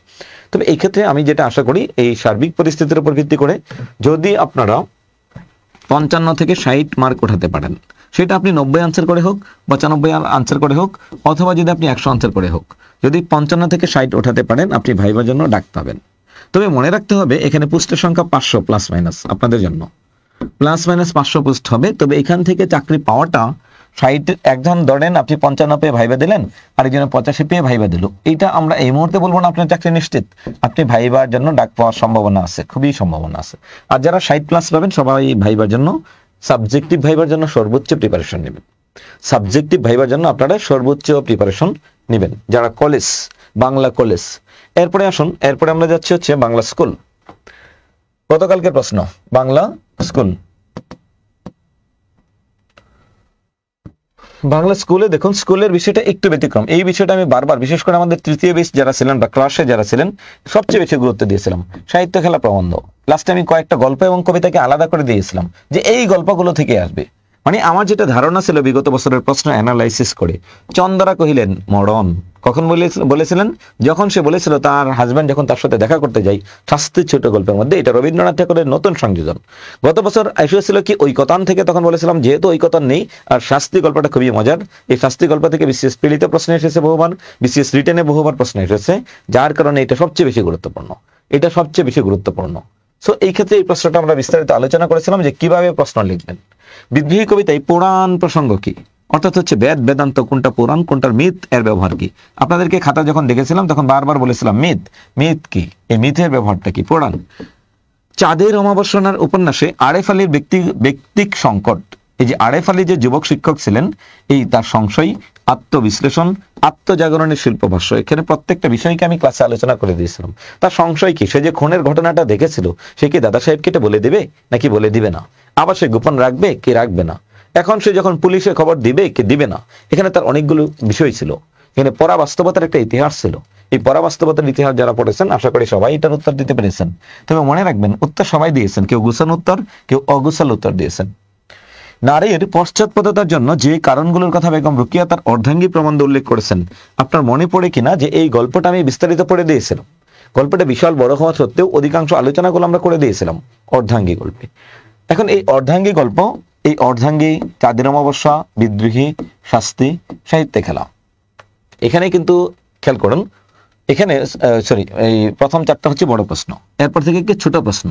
তবে এই ক্ষেত্রে আমি যেটা আশা করি, এই সার্বিক পরিস্থিতির উপর ভিত্তি করে যদি আপনারা 55 থেকে 60 মার্ক উঠাতে পারেন, সেটা আপনি 90 আনসার করে হোক, 95 আনসার করে হোক, অথবা যদি আপনি 100 আনসার করে হোক, যদি 55 থেকে 60 উঠাতে পারেন আপনি ভাইবার জন্য ডাক পাবেন। তবে মনে রাখতে হবে এখানে পোস্টের সংখ্যা 500 প্লাস মাইনাস, আপনাদের জন্য প্লাস মাইনাস 500 পোস্ট হবে। তবে এখান থেকে চাকরি পাওয়াটা 60, একজন ধরেন আপনি 55 পেয়ে ভাইবা দিলেন, আরেকজন 85 পেয়ে ভাইবা দিল, এইটা আমরা এই মুহূর্তে বলবো না আপনার চাকরি নিশ্চিত, আপনি ভাইবার জন্য ডাক পাওয়ার সম্ভাবনা আছে, খুবই সম্ভাবনা আছে। আর যারা 60 প্লাস পাবেন সবাই ভাইবার জন্য, সাবজেক্টিভ ভাইবার জন্য সর্বোচ্চ প্রিপারেশন নেবেন, সাবজেক্টিভ ভাইবার জন্য আপনারা সর্বোচ্চ প্রিপারেশন নেবেন যারা কলেজ, বাংলা কলেজ। এরপরে আসুন, এরপরে আমরা যাচ্ছি হচ্ছে বাংলা স্কুল। গতকালকের প্রশ্ন বাংলা স্কুল, বাংলা স্কুলে দেখুন স্কুলের বিষয়টা একটু ব্যতিক্রম। এই বিষয়টা আমি বারবার, বিশেষ করে আমাদের তৃতীয় বেশ যারা ছিলেন বা ক্লাসে যারা ছিলেন সবচেয়ে বেশি গুরুত্ব দিয়েছিলাম। সাহিত্য, খেলা, প্রবন্ধ, লাস্টে আমি কয়েকটা গল্প এবং কবিতাকে আলাদা করে দিয়েছিলাম যে এই গল্পগুলো থেকে আসবে। মানে আমার যেটা ধারণা ছিল বিগত বছরের প্রশ্ন অ্যানালাইসিস করে, চন্দরা কহিলেন মরণ কখন বলেছিলেন, যখন সে বলেছিল তার হাজব্যান্ড যখন তার সাথে দেখা করতে যাই, শাস্তির ছোট গল্পের মধ্যে, এটা রবীন্দ্রনাথ ঠাকুরের নতুন সংযোজন। গত বছর এসেছিল কি ঐকতান থেকে, তখন বলেছিলাম যেহেতু ঐকতান নেই আর শাস্তি গল্পটা খুবই মজার, এই শাস্তি গল্প থেকে বিশেষ পীড়িত প্রশ্ন এসেছে বহুবার, বিশেষ রিটেনে বহুবার প্রশ্ন এসেছে, যার কারণে এটা সবচেয়ে বেশি গুরুত্বপূর্ণ, এটা সবচেয়ে বেশি গুরুত্বপূর্ণ। সো এই ক্ষেত্রে এই প্রশ্নটা আমরা বিস্তারিত আলোচনা করেছিলাম যে কিভাবে প্রশ্ন লিখবেন। বিদ্রোহী কবিতায় পুরাণ প্রসঙ্গ কি, অর্থাৎ হচ্ছে বেদ বেদান্ত কোনটা পুরাণ কোনটার মিথ, এর ব্যবহার কি। আপনাদেরকে খাতা যখন দেখেছিলাম তখন বারবার বলেছিলাম মিথ কি, এই মিথের ব্যবহারটা কি, পুরাণ। চাঁদের অমাবস্যার উপন্যাসে আরেফ আলীর ব্যক্তিক সংকট, এই যে আরেফ আলী যে যুবক শিক্ষক ছিলেন, এই তার সংশয়, আত্মবিশ্লেষণ, আত্মজাগরণের শিল্পভাষ্য, এখানে প্রত্যেকটা বিষয়কে আমি ক্লাসে আলোচনা করে দিয়েছিলাম। তার সংশয় কি, সে যে খুনের ঘটনাটা দেখেছিল সে কি দাদা সাহেবকে এটা বলে দেবে নাকি বলে দিবে না, আবার সে গোপন রাখবে কি রাখবে না, এখন সে যখন পুলিশে খবর দিবে কি দিবে না, এখানে তার অনেকগুলো বিষয় ছিল। এখানে পরাবাস্তবতার একটা ইতিহাস ছিল। এই পরাবাস্তবতার ইতিহাস যারা পড়েছেন আশা করি সবাই এটার উত্তর দিতে পেরেছেন। তবে মনে রাখবেন উত্তর সবাই দিয়েছেন, কেউ গুছান উত্তর, কেউ অগুছাল উত্তর দিয়েছেন। নারীর পশ্চাৎপদতার জন্য যে কারণগুলোর কথা বেগম রোকেয়া তার অর্ধাঙ্গী প্রবন্ধে উল্লেখ করেছেন, আপনার মনে পড়ে কিনা যে এই গল্পটা আমি বিস্তারিত পড়ে দিয়েছিলাম। গল্পটা বিশাল বড় হওয়া সত্ত্বেও অধিকাংশ আলোচনাগুলো আমরা করে দিয়েছিলাম অর্ধাঙ্গী গল্পে। এখন এই অর্ধাঙ্গী গল্প, এই অর্ধাঙ্গী, চাঁদের অমাবস্যা, বিদ্রোহী, শাস্তি, সাহিত্যে খেলা, এখানে কিন্তু খেয়াল করুন, এখানে এই প্রথম 4টা হচ্ছে বড় প্রশ্ন, এরপর থেকে কি ছোট প্রশ্ন।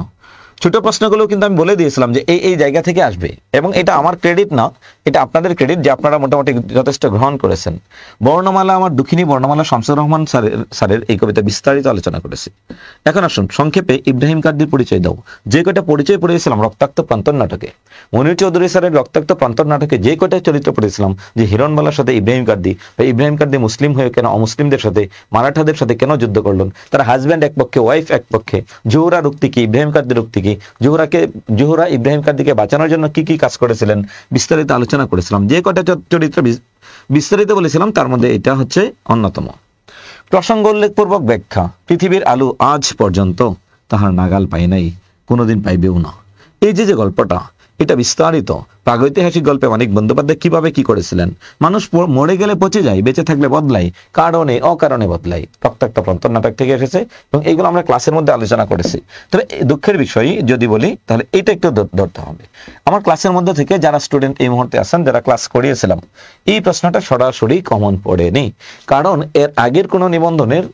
ছোট প্রশ্নগুলো কিন্তু আমি বলে দিয়েছিলাম যে এই জায়গা থেকে আসবে, এবং এটা আমার ক্রেডিট না, এটা আপনাদের ক্রেডিট যে আপনারা মোটামুটি যথেষ্ট গ্রহণ করেছেন। বর্ণমালা, আমার দুঃখিনী বর্ণমালা শামসুর রহমান স্যারের এই কবিতা বিস্তারিত আলোচনা করেছি। এখন আসুন সংক্ষেপে ইব্রাহিম কাদ্রির পরিচয় দাও। যে কয়টা পরিচয় পড়েছিলাম রক্তাক্ত প্রান্তর নাটকে, মনির চৌধুরী স্যারের রক্তাক্ত প্রান্তর নাটকে যে কয়টা চরিত্র পড়েছিলাম, যে হিরণবালার সাথে ইব্রাহিম কাদ্রি, বা ইব্রাহিম কাদ্রি মুসলিম হয়ে কেন অমুসলিমদের সাথে মারাঠাদের সাথে কেন যুদ্ধ করলেন, তার হাজব্যান্ড এক পক্ষে ওয়াইফ এক পক্ষে, জোহরার উক্তি কি, ইব্রাহিম কাদ্রির উক্তি কি, জোহরা ইব্রাহিম কাদ্রিকে বাঁচানোর জন্য কি কি কাজ করেছিলেন, বিস্তারিত আলোচনা করেছিলাম। যে কয়টা চরিত্র বিস্তারিত বলেছিলাম তার মধ্যে এটা হচ্ছে অন্যতম। প্রসঙ্গ উল্লেখপূর্বক ব্যাখ্যা। পৃথিবীর আলো আজ পর্যন্ত তাহার নাগাল পাই নাই, কোনোদিন পাইবেও না। এই যে গল্পটা, এটা বিস্তারিত প্রাগৈতিহাসিক গল্পে মানিক বন্দ্যোপাধ্যায় কিভাবে কি করেছিলেন। মানুষ মরে গেলে পচে যায়, বেঁচে থাকলে বদলাই, কারণে অকারণে বদলাই, রক্তাক্ত প্রান্তর নাটক থেকে এসেছে, এবং এগুলো আমরা ক্লাসের মধ্যে আলোচনা করেছি। তবে দুঃখের বিষয় যদি বলি তাহলে এটা একটু ধরতে হবে। আমার ক্লাসের মধ্যে থেকে যারা স্টুডেন্ট এই মুহূর্তে আছেন, যারা ক্লাস করিয়েছিলাম, এই প্রশ্নটা সরাসরি কমন পড়েনি, কারণ এর আগের কোনো নিবন্ধনের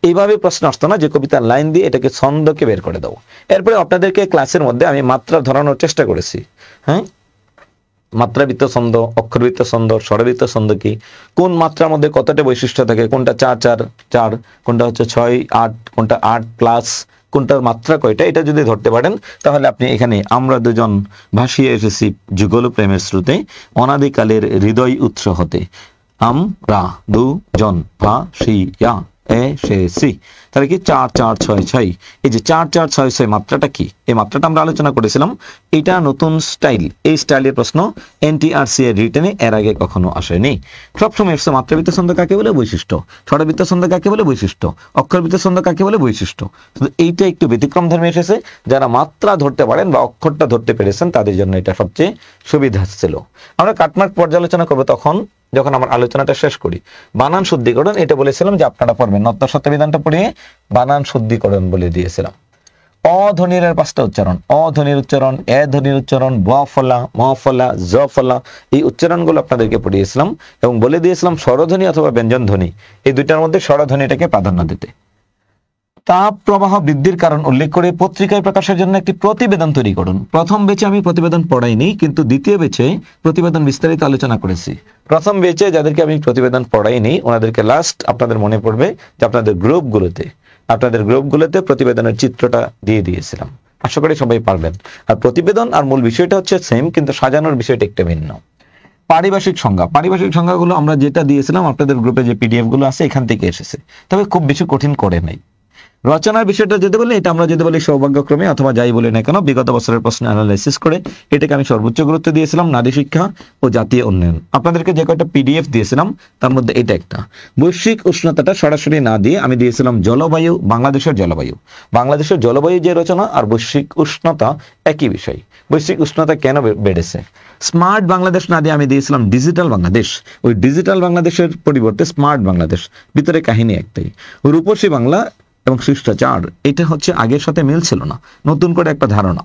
এইভাবে প্রশ্ন আসতো না যে কবিতার লাইন দিয়ে এটাকে ছন্দকে বের করে দাও। এরপরে আপনাদেরকে ক্লাসের মধ্যে আমি মাত্রা ধরানোর চেষ্টা করেছি। হ্যাঁ, মাত্রাবৃত্ত ছন্দ, অক্ষরবৃত্ত ছন্দ, স্বরবৃত্ত ছন্দ কি, কোন মাত্রার মধ্যে কতটা বৈশিষ্ট্য থাকে, কোনটা 4-4-4, কোনটা হচ্ছে 6-8, কোনটা 8+, কোনটার মাত্রা কয়টা, এটা যদি ধরতে পারেন তাহলে আপনি এখানে আমরা দুজন ভাসিয়ে এসেছি যুগল প্রেমের স্রোতে, অনাদিকালের হৃদয় উৎস হতে, আমরা দুজন ভাসিয়া এসেছি। তাহলে কি 4-4-6-6, এই যে 4-4-6-6 মাত্রাটা কি, এই মাত্রাটা আমরা আলোচনা করেছিলাম। এটা নতুন স্টাইল, এই স্টাইলের প্রশ্ন এনটিআরসি এর রিটেনে এর আগে কখনো আসেনি। সবসময় এসছে মাত্রাবৃত্ত ছন্দ কাকে বলে, বৈশিষ্ট্য, স্বরবৃত্ত ছন্দ কাকে বলে, বৈশিষ্ট্য, অক্ষরবৃত্ত ছন্দ কাকে বলে, বৈশিষ্ট্য। এইটা একটু ব্যতিক্রম ধর্মে এসেছে, যারা মাত্রা ধরতে পারেন বা অক্ষরটা ধরতে পেরেছেন তাদের জন্য এটা সবচেয়ে সুবিধা ছিল। আমরা কাটমার্ক পর্যালোচনা করবো তখন যখন আমার আলোচনাটা শেষ করি। বানান শুদ্ধিকরণ, এটা বলেছিলাম যে আপনারা পড়বেন, নত্য সত্য বিধানটা পড়িয়ে বানান শুদ্ধিকরণ বলে দিয়েছিলাম। অধ্বনির 5টা উচ্চারণ, অধ্বনির উচ্চারণ, এ ধ্বনির উচ্চারণ, ব ফলা, ম ফলা, জ ফলা, এই উচ্চারণগুলো আপনাদেরকে পড়িয়েছিলাম এবং বলে দিয়েছিলাম স্বরধ্বনি অথবা ব্যঞ্জন ধ্বনি, এই দুইটার মধ্যে স্বরধ্বনিটাকে প্রাধান্য দিতে। তাপ প্রবাহ বৃদ্ধির কারণ উল্লেখ করে পত্রিকায় প্রকাশের জন্য একটি প্রতিবেদন তৈরি করুন। প্রথম বেচে আমি প্রতিবেদন পড়াইনি, কিন্তু দ্বিতীয় বেচে প্রতিবেদন বিস্তারিত আলোচনা করেছি। প্রথম বেচে যাদেরকে আমি প্রতিবেদন পড়াইনি ওনাদেরকে লাস্ট আপনাদের মনে পড়বে যে আপনাদের গ্রুপগুলোতে প্রতিবেদনের চিত্রটা দিয়ে দিয়েছিলাম। আশা করি সবাই পারবেন। আর প্রতিবেদন আর মূল বিষয়টা হচ্ছে সেম, কিন্তু সাজানোর বিষয়টা একটু ভিন্ন। পারিভাষিক সংজ্ঞাগুলো আমরা যেটা দিয়েছিলাম আপনাদের গ্রুপে যে পিডিএফ গুলো আছে এখান থেকে এসেছে, তবে খুব বেশি কঠিন করে নাই। রচনার বিষয়টা যদি বলি, এটা আমরা যদি বলি সৌভাগ্যক্রমে অথবা যাই বলি না কেন, বিগত বছরের প্রশ্ন অ্যানালাইসিস করে এটাকে আমি সর্বোচ্চ গুরুত্ব দিয়েছিলাম। নারী শিক্ষা ও জাতীয় উন্নয়ন, আপনাদেরকে যে কয়টা পিডিএফ দিয়েছিলাম তার মধ্যে এটা একটা। বৈশ্বিক উষ্ণতাটা সরাসরি না দিয়ে আমি দিয়েছিলাম জলবায়ু, বাংলাদেশের জলবায়ু যে রচনা আর বৈশ্বিক উষ্ণতা একই বিষয়। বৈশ্বিক উষ্ণতা কেন বেড়েছে, স্মার্ট বাংলাদেশ না দিয়ে আমি দিয়েছিলাম ডিজিটাল বাংলাদেশ। ওই ডিজিটাল বাংলাদেশের পরিবর্তে স্মার্ট বাংলাদেশ, ভিতরে কাহিনী একটাই। রূপসী বাংলা এবং শিষ্টাচার, এটা হচ্ছে আগের সাথে মিল ছিল না, নতুন করে একটা ধারণা।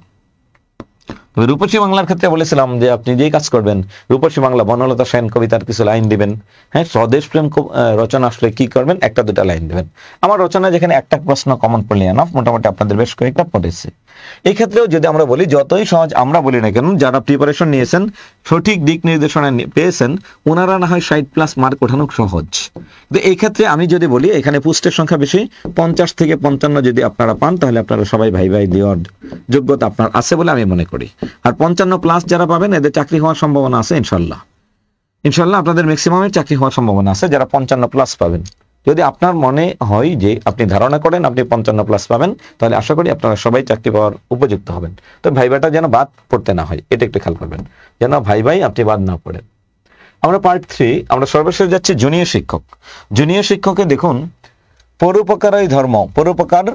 তবে রূপসী বাংলার ক্ষেত্রে বলেছিলাম যে আপনি যেই কাজ করবেন, রূপসী বাংলা বনলতা সেন কবিতার কিছু লাইন দিবেন। হ্যাঁ, স্বদেশ প্রেম রচনা আসলে কি করবেন, 1-2 লাইন দিবেন। আমার রচনা যেখানে একটা প্রশ্ন কমন পড়লে এনাফ, মোটামুটি আপনাদের বেশ কয়েকটা পড়েছে। এই ক্ষেত্রেও যদি আমরা বলি, যতই সহজ আমরা বলি না কেন, যারা প্রিপারেশন নিয়েছেন, সঠিক দিক নির্দেশনা পেয়েছেন, ওনারা না হয় 60+ মার্ক ওঠানো সহজ। কিন্তু এই ক্ষেত্রে আমি যদি বলি, এখানে পুষ্টের সংখ্যা বেশি, 50 থেকে 55 যদি আপনারা পান তাহলে আপনারা সবাই ভাই দেওয়ার যোগ্যতা আপনার আছে বলে আমি মনে করি। আর 55+ যারা পাবেন এদের চাকরি হওয়ার সম্ভাবনা আছে ইনশাল্লাহ আপনাদের ম্যাক্সিমামের চাকরি হওয়ার সম্ভাবনা আছে যারা 55+ পাবেন। যদি আপনার মনে হয় যে আপনি ধারণা করেন আপনি 55+ পাবেন, তাহলে আশা করি আপনারা সবাই চাকরি পাওয়ার উপযুক্ত হবেন। তো ভাইবাটা যেন বাদ পড়তে না হয়, এটা একটু খেয়াল করবেন, যেন ভাই আপনি বাদ না পড়েন। আমরা পার্ট 3, আমরা সর্বশেষ যাচ্ছি জুনিয়র শিক্ষকে। দেখুন, পরোপকারই ধর্ম, পরোপকার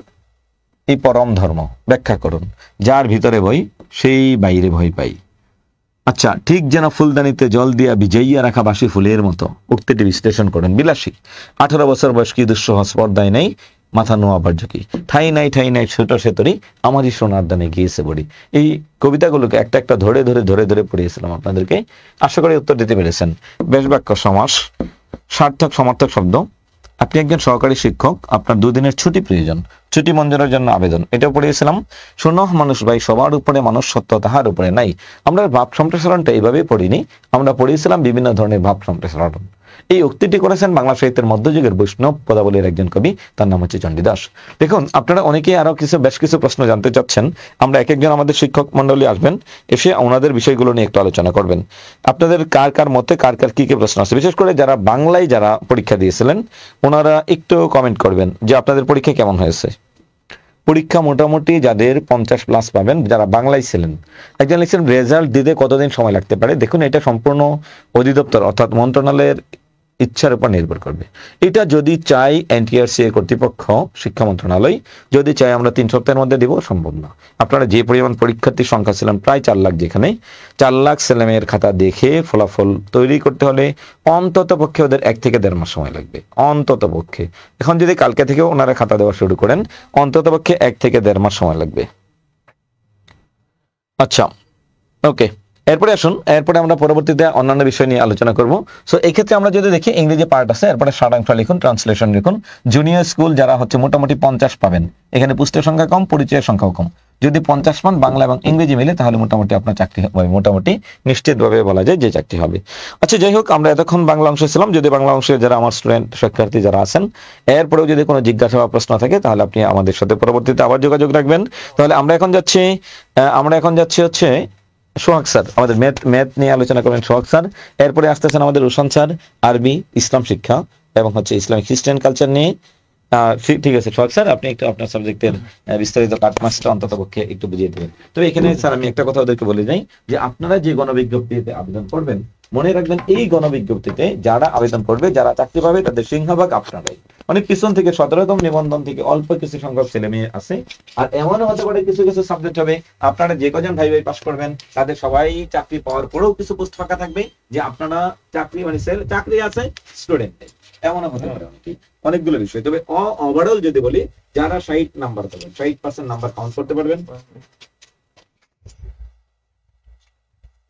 এই পরম ধর্ম, ব্যাখ্যা করুন। যার ভিতরে ভয় সেই বাইরে ভয় পাই। আচ্ছা, ঠিক যেন ফুলদানিতে জল দিয়া ভিজাইয়া রাখা বাসি ফুলের মতো। উক্তিটি বিশ্লেষণ করেন। বিলাসী, 18 বছর বয়স কি দুঃসহ স্পর্ধায় নেই, মাথা নোয়া বার্যকি, ঠাই নাই ছোট সেতরি, আমারই সোনার দানে গিয়েছে বড়ি। এই কবিতাগুলোকে একটা ধরে পড়িয়েছিলাম আপনাদেরকে। আশা করি উত্তর দিতে পেরেছেন। বেশ বাক্য সমাস, সার্থক সমার্থক শব্দ, আপনি একজন সহকারী শিক্ষক, আপনার 2 দিনের ছুটি প্রয়োজন, ছুটি মঞ্জুরের জন্য আবেদন, এটাও পড়িয়েছিলাম। শোনো মানুষ ভাই, সবার উপরে মানুষ, সত্য তাহার উপরে নাই। আমরা ভাব সম্প্রসারণটা এইভাবেই পড়িনি, আমরা পড়িয়েছিলাম বিভিন্ন ধরনের ভাব সম্প্রসারণ। এই উক্তিটি করেছেন বাংলা সাহিত্যের মধ্যযুগের বৈষ্ণব পদাবলীর একজন কবি, তার নাম হচ্ছে চণ্ডীদাস। দেখুন, আপনারা অনেকেই আরো বেশ কিছু প্রশ্ন জানতে চাচ্ছেন। আমরা এক একজন আমাদের শিক্ষক মন্ডলী আসবেন, এসে ওনাদের বিষয়গুলো নিয়ে একটু আলোচনা করবেন। আপনাদের কার কার মতে কার কার কি কি প্রশ্ন আছে, বিশেষ করে যারা বাংলায় যারা পরীক্ষা দিয়েছিলেন ওনারা একটু কমেন্ট করবেন যে আপনাদের পরীক্ষা কেমন হয়েছে। পরীক্ষা মোটামুটি যাদের 50+ পাবেন, যারা বাংলায় ছিলেন। একজন লিখছেন রেজাল্ট দিতে কতদিন সময় লাগতে পারে। দেখুন, এটা সম্পূর্ণ অধিদপ্তর অর্থাৎ মন্ত্রণালয়ের ইচ্ছার উপর নির্ভর করবে। এটা যদি চাই এনটিআরসি এর কর্তৃপক্ষ, শিক্ষা মন্ত্রণালয় যদি চাই আমরা 3 সপ্তাহের মধ্যে দিব, সম্ভব না। আপনারা যে পরিমাণ পরীক্ষার্থীর সংখ্যা ছিলেন প্রায় 4 লাখ, যেখানে 4 লাখ ছেলেমেয়ের খাতা দেখে ফলাফল তৈরি করতে হলে অন্তত পক্ষে ওদের 1 থেকে 1.5 মাস সময় লাগবে, অন্তত পক্ষে। এখন যদি কালকে থেকে ওনারা খাতা দেওয়া শুরু করেন, অন্তত পক্ষে 1 থেকে 1.5 মাস সময় লাগবে। আচ্ছা, ওকে, এরপরে আসুন, এরপরে আমরা পরবর্তীতে অন্যান্য বিষয় নিয়ে আলোচনা করব। সো এই ক্ষেত্রে আমরা যদি দেখি ইংরেজি পার্ট আছে, এরপরে সারাংশ লিখুন, ট্রান্সলেশন লিখুন। জুনিয়র স্কুল যারা হচ্ছে মোটামুটি 50 পাবেন, এখানে পুস্তের সংখ্যা কম, পরিচয়ের সংখ্যাও কম। যদি 50 পান বাংলা এবং ইংরেজি মিলে, তাহলে মোটামুটি আপনার চাকরি হবে, মোটামুটি নিশ্চিতভাবে বলা যায় যে চাকরি হবে। আচ্ছা, যাই হোক, আমরা এতক্ষণ বাংলা অংশে ছিলাম। যদি বাংলা অংশে যারা আমার স্টুডেন্ট শিক্ষার্থী যারা আছেন, এরপরেও যদি কোনো জিজ্ঞাসা বা প্রশ্ন থাকে, তাহলে আপনি আমাদের সাথে পরবর্তীতে আবার যোগাযোগ রাখবেন। তাহলে আমরা এখন যাচ্ছি হচ্ছে সোহাগ স্যার, আমাদের ম্যাথ নিয়ে আলোচনা করবেন সোহাগ স্যার। এরপরে আসতেছেন আমাদের রোশন স্যার, আরবি, ইসলাম শিক্ষা এবং হচ্ছে ইসলামিক খ্রিস্টান কালচার নিয়ে। ঠিক আছে সোহাগ স্যার, আপনি একটু আপনার সাবজেক্টের বিস্তারিত কাটমাসটা অন্তত পক্ষে একটু বুঝিয়ে দেবেন। তবে এখানে স্যার আমি একটা কথা ওদেরকে বলে যাই যে আপনারা যে গণবিজ্ঞপ্তিতে আবেদন করবেন, মনে রাখবেন এই গণবিজ্ঞপ্তিতে যারা আবেদন করবে, যারা চাকরি পাবে, তাদের সিংহভাগ আপনারাই। অনেক পিছন থেকে 17তম নিবন্ধন থেকে অল্প কিছু সংখ্যক ছেলে মেয়ে আছে। আর এমনও হতে পারে কিছু কিছু সাবজেক্ট হবে আপনারা যে কজন ভাই পাস করবেন, তাদের সবাই চাকরি পাওয়ার পরেও কিছু পোস্ট ফাঁকা থাকবে যে আপনারা চাকরি মানে চাকরি আছে স্টুডেন্ট, এমনও হতে পারে অনেকগুলো বিষয়। তবে ওভারঅল যদি বলি, যারা 60 নাম্বার পাবেন, 60% নাম্বার কাউন্ট করতে পারবেন,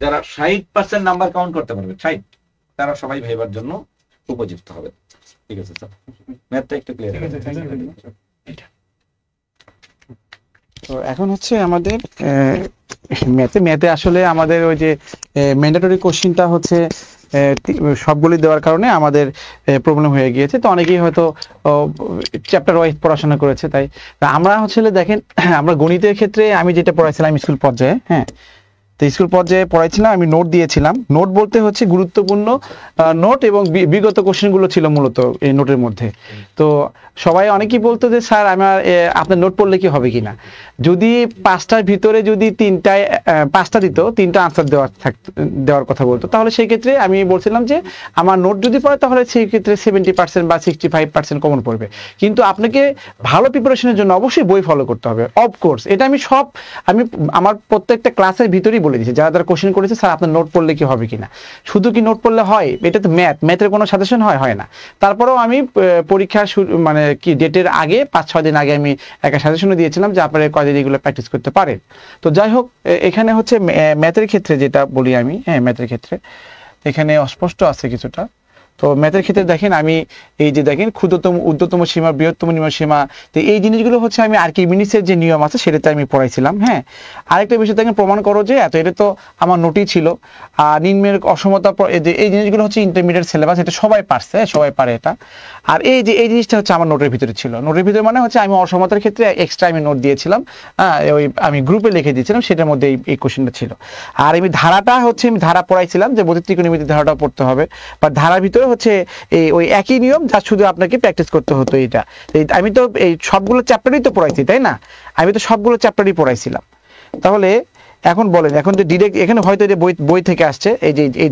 যারা 60% নাম্বার কাউন্ট করতে পারবেন, 60, তারা সবাই ভাইবার জন্য উপযুক্ত হবে। ঠিক আছে স্যার, ম্যাথটা একটু ক্লিয়ার হয়ে গেছে। তো এখন হচ্ছে আমাদের ম্যাথে আসলে আমাদের ওই যে ম্যান্ডেটরি কোশ্চেনটা হচ্ছে সবগুলি দেওয়ার কারণে আমাদের প্রবলেম হয়ে গিয়েছে। তো অনেকেই হয়তো চ্যাপ্টার ওয়াইজ পড়াশোনা করেছে। তাই আমরা হচ্ছে দেখেন, আমরা গণিতের ক্ষেত্রে আমি যেটা পড়াইছিলাম স্কুল পর্যায়ে, হ্যাঁ, তো স্কুল পর্যায়ে পড়াইছিলাম, আমি নোট দিয়েছিলাম। নোট বলতে হচ্ছে গুরুত্বপূর্ণ নোট এবং বিগত কোশ্চেনগুলো ছিল মূলত এই নোটের মধ্যে। তো সবাই অনেকেই বলতো যে স্যার আমার আপনার নোট পড়লে কি হবে কিনা, যদি 5টার ভিতরে যদি 5টা দিত, 3টা আনসার দেওয়ার কথা বলতো, তাহলে সেই ক্ষেত্রে আমি বলছিলাম যে আমার নোট যদি পড়ে তাহলে সেই ক্ষেত্রে 70% বা 65% কমন পড়বে। কিন্তু আপনাকে ভালো প্রিপারেশনের জন্য অবশ্যই বই ফলো করতে হবে, অফকোর্স। এটা আমি আমার প্রত্যেকটা ক্লাসের ভিতরেই বলে দিয়েছি, যারা কোশ্চেন করেছে স্যার আপনার নোট পড়লে কি হবে কিনা। শুধু কি নোট পড়লে হয়? এটা তো ম্যাথের কোনো সাজেশন হয় না। তারপরেও আমি পরীক্ষার মানে কি ডেটের আগে 5-6 দিন আগে আমি একটা সাজেশনও দিয়েছিলাম যে আপনারা কয়দিন এগুলো প্র্যাকটিস করতে পারেন। তো যাই হোক, এখানে হচ্ছে ম্যাথের ক্ষেত্রে যেটা বলি আমি, হ্যাঁ, ম্যাথের ক্ষেত্রে এখানে অস্পষ্ট আছে কিছুটা। তো ম্যাথের ক্ষেত্রে দেখেন, আমি এই যে দেখেন ক্ষুদ্রতম, ঊর্ধ্বতম সীমা, বৃহত্তম নিম্ন সীমা, তো এই জিনিসগুলো হচ্ছে আমি আর্কিমিডিসের যে নিয়ম আছে সেটাতে আমি পড়াইছিলাম। হ্যাঁ, আরেকটা বিষয় দেখেন, প্রমাণ করো যে এটা তো আমার নোটই ছিল। আর নিম্নের অসমতা, এই জিনিসগুলো হচ্ছে ইন্টারমিডিয়েট সিলেবাস, এটা সবাই পারছে, সবাই পারে এটা। আর এই জিনিসটা হচ্ছে আমার নোটের ভিতরে ছিল। নোটের ভিতরে মানে হচ্ছে আমি অসমতার ক্ষেত্রে এক্সট্রা আমি নোট দিয়েছিলাম, ওই আমি গ্রুপে লিখে দিয়েছিলাম, সেটার মধ্যে এই কোশ্চেনটা ছিল। আর আমি ধারাটা হচ্ছে আমি ধারা পড়াইছিলাম যে বৈদ্যুতিক ত্রিকোণমিতির ধারাটা পড়তে হবে, বা ধারার ভিতরে হচ্ছে ওই একই নিয়ম, যা শুধু আপনাকে প্র্যাকটিস করতে হতো। এটা আমি তো এই সবগুলো চ্যাপ্টারই তো পড়াইছি, তাই না? আমি তো সবগুলো চ্যাপ্টারই পড়াইছিলাম। তাহলে এখন বলেন, এখন যে ডিরেক্ট এখানে হয়তো যে বই থেকে আসছে এই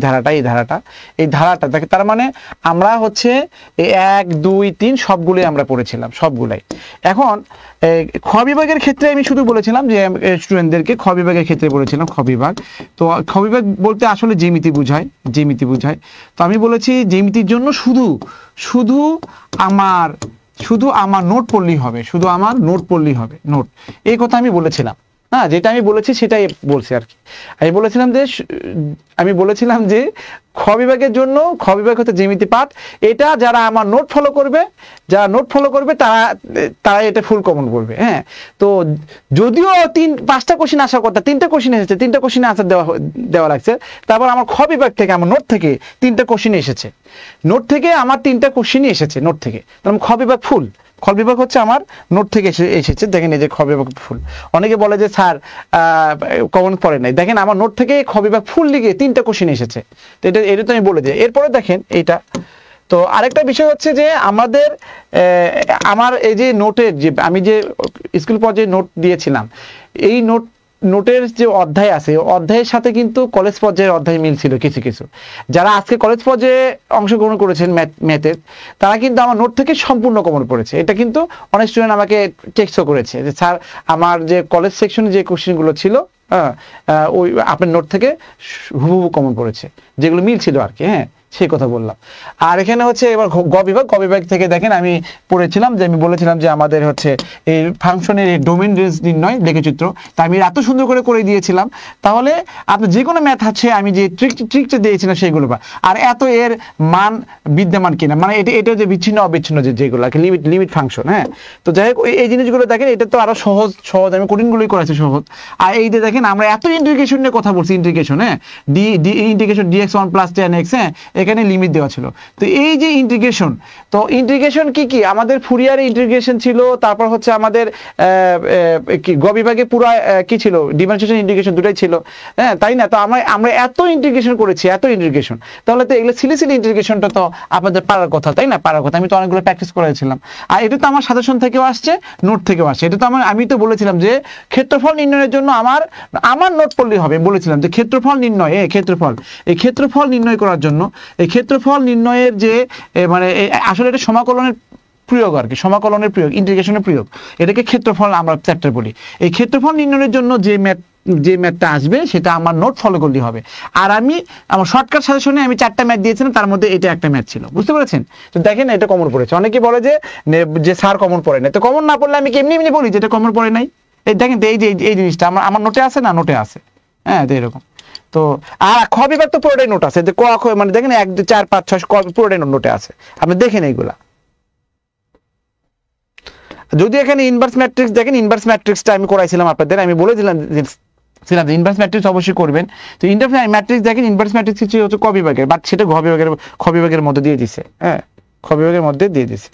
ধারাটা দেখে, তার মানে আমরা হচ্ছে 1, 2, 3 সবগুলোই আমরা পড়েছিলাম, সবগুলাই। এখন খ বিভাগের ক্ষেত্রে আমি শুধু বলেছিলাম যে স্টুডেন্টদেরকে খ বিভাগের ক্ষেত্রে বলেছিলাম খ বিভাগ। তো খ বিভাগ বলতে আসলে জ্যামিতি বোঝায়। তো আমি বলেছি জ্যামিতির জন্য শুধু আমার নোট পড়লেই হবে, নোট। এই কথা আমি বলেছিলাম। হ্যাঁ, যেটা আমি বলেছি সেটাই বলছি আর কি। আমি বলেছিলাম যে খ বিভাগের জন্য খ বিভাগ হচ্ছে জ্যামিতি পাঠ, এটা যারা আমার নোট ফলো করবে, তারা তারা এটা ফুল কমন করবে। হ্যাঁ, তো যদিও 5টা কোশ্চেন আসার কথা, 3টা কোশ্চেন এসেছে, 3টা কোশ্চেন আনসার দেওয়া লাগছে, তারপর আমার খ বিভাগ থেকে, আমার নোট থেকে 3টা কোশ্চেন এসেছে, নোট থেকে আমার 3টা কোশ্চেনই এসেছে নোট থেকে, তাহলে খ বিভাগ ফুল। খ বিভাগ হচ্ছে আমার নোট থেকে এসেছে, দেখেন এই যে খ বিভাগ ফুল। অনেকে বলে যে স্যার কমন পড়ে নাই, দেখেন আমার নোট থেকে খ বিভাগ ফুল লিখে 3টা কোশ্চেন এসেছে। তো এটা তো আমি বলে দিই। এরপরে দেখেন এইটা, তো আরেকটা বিষয় হচ্ছে যে আমাদের আমার এই যে নোটের যে আমি যে স্কুল পর্যায়ে নোট দিয়েছিলাম, এই নোটের যে অধ্যায় আছে, অধ্যায়ের সাথে কিন্তু কলেজ পর্যায়ের অধ্যায় মিল ছিল কিছু কিছু। যারা আজকে কলেজ পর্যায়ে অংশগ্রহণ করেছেন ম্যাথের, তারা কিন্তু আমার নোট থেকে সম্পূর্ণ কমন পড়েছে। এটা কিন্তু অনেক স্টুডেন্ট আমাকে টেক্সটও করেছে যে স্যার আমার যে কলেজ সেকশনে যে কোশ্চেনগুলো ছিল ওই আপনার নোট থেকে হুবহু কমন পড়েছে, যেগুলো মিল ছিল আর কি। হ্যাঁ, সেই কথা বললাম। আর এখানে হচ্ছে এবার গ বিভাগ থেকে দেখেন আমি পড়েছিলাম যে আমি বলেছিলাম যে আমাদের হচ্ছে এই ফাংশনের এই ডোমেইন রেঞ্জ নির্ণয় লেখচিত্র, তা আমি এত সুন্দর করে দিয়েছিলাম। তাহলে আপনি যে কোনো ম্যাথ আছে আমি যে ট্রিকটা দিয়েছিলাম সেইগুলো বা আর এত এর মান বিদ্যমান কিনা, মানে এটা যে বিচ্ছিন্ন অবিচ্ছিন্ন যেগুলো লিমিট ফাংশন। হ্যাঁ, তো যাই হোক এই জিনিসগুলো দেখেন, এটা তো আরো সহজ, আমি কঠিনগুলোই করেছি সহজ। আর এই যে দেখেন আমরা এত ইন্টিগ্রেশন নিয়ে কথা বলছি, ইন্টিগ্রেশন, হ্যাঁ, ইন্টিগ্রেশন dx1 + 10x, হ্যাঁ, এখানে লিমিট দেওয়া ছিল। তো এই যে ইন্টিগ্রেশন, তো ইন্টিগ্রেশন কি আমাদের ফুরিয়ার ইন্টিগ্রেশন ছিল, তারপর হচ্ছে আমাদের কি গ বিভাগে পুরো কি ছিল ডিফারেন্সিয়েশন ইন্টিগ্রেশন দুটাই ছিল। হ্যাঁ, তাই না? তো আমরা এত ইন্টিগ্রেশন করেছি, এত ইন্টিগ্রেশন, তাহলে তো এগুলো সিলি ইন্টিগ্রেশনটা তো আপনাদের পারার কথা, তাই না? পারার কথা। আমি তো অনেকগুলো প্র্যাকটিস করেছিলাম। আর এটা তো আমার সাজেশন থেকেও আসছে, নোট থেকেও আসছে। এটা তো আমি তো বলেছিলাম যে ক্ষেত্রফল নির্ণয়ের জন্য আমার নোট পড়লেই হবে। বলেছিলাম যে ক্ষেত্রফল নির্ণয়, এই ক্ষেত্রফল নির্ণয় করার জন্য, এই ক্ষেত্রফল নির্ণয়ের যে মানে আসলে এটা সমাকলনের প্রয়োগ আর কি, সমাকলনের প্রয়োগ, ইন্টিগ্রেশনের প্রয়োগ, এটাকে ক্ষেত্রফল আমরা চ্যাপ্টার বলি। এই ক্ষেত্রফল নির্ণয়ের জন্য যে ম্যাথটা আসবে সেটা আমার নোট ফলো করলেই হবে। আর আমার শর্টকাট সাজেশনে আমি 4টা ম্যাথ দিয়েছিলাম, তার মধ্যে এটা একটা ম্যাথ ছিল, বুঝতে পেরেছেন? তো দেখেন এটা কমন পড়েছে। অনেকে বলে যে স্যার কমন পড়ে নাই, তো কমন না পড়লে আমি এমনি বলি যে এটা কমন পড়ে নাই। এই দেখেন এই যে এই জিনিসটা আমার নোটে আছে না, নোটে আছে। হ্যাঁ, তো এরকম। তো আর খ বিভাগ তো পুরোটাই নোট আছে, মানে দেখেন 1 2 4 5 6 পুরোটাই নোটে আছে, আপনি দেখেন এইগুলা। যদি এখানে ইনভার্স ম্যাট্রিক্স দেখেন, ইনভার্স ম্যাট্রিক্সটা আমি করাইছিলাম আপনাদের, আমি বলেছিলাম ইনভার্স ম্যাট্রিক্স অবশ্যই করবেন। তো ইনভার্স ম্যাট্রিক্স দেখেন, ইনভার্স ম্যাট্রিক্স হচ্ছে ক বিভাগের, বাট সেটা খ বিভাগের মধ্যে দিয়ে দিছে। হ্যাঁ, খ বিভাগের মধ্যে দিয়ে দিছে।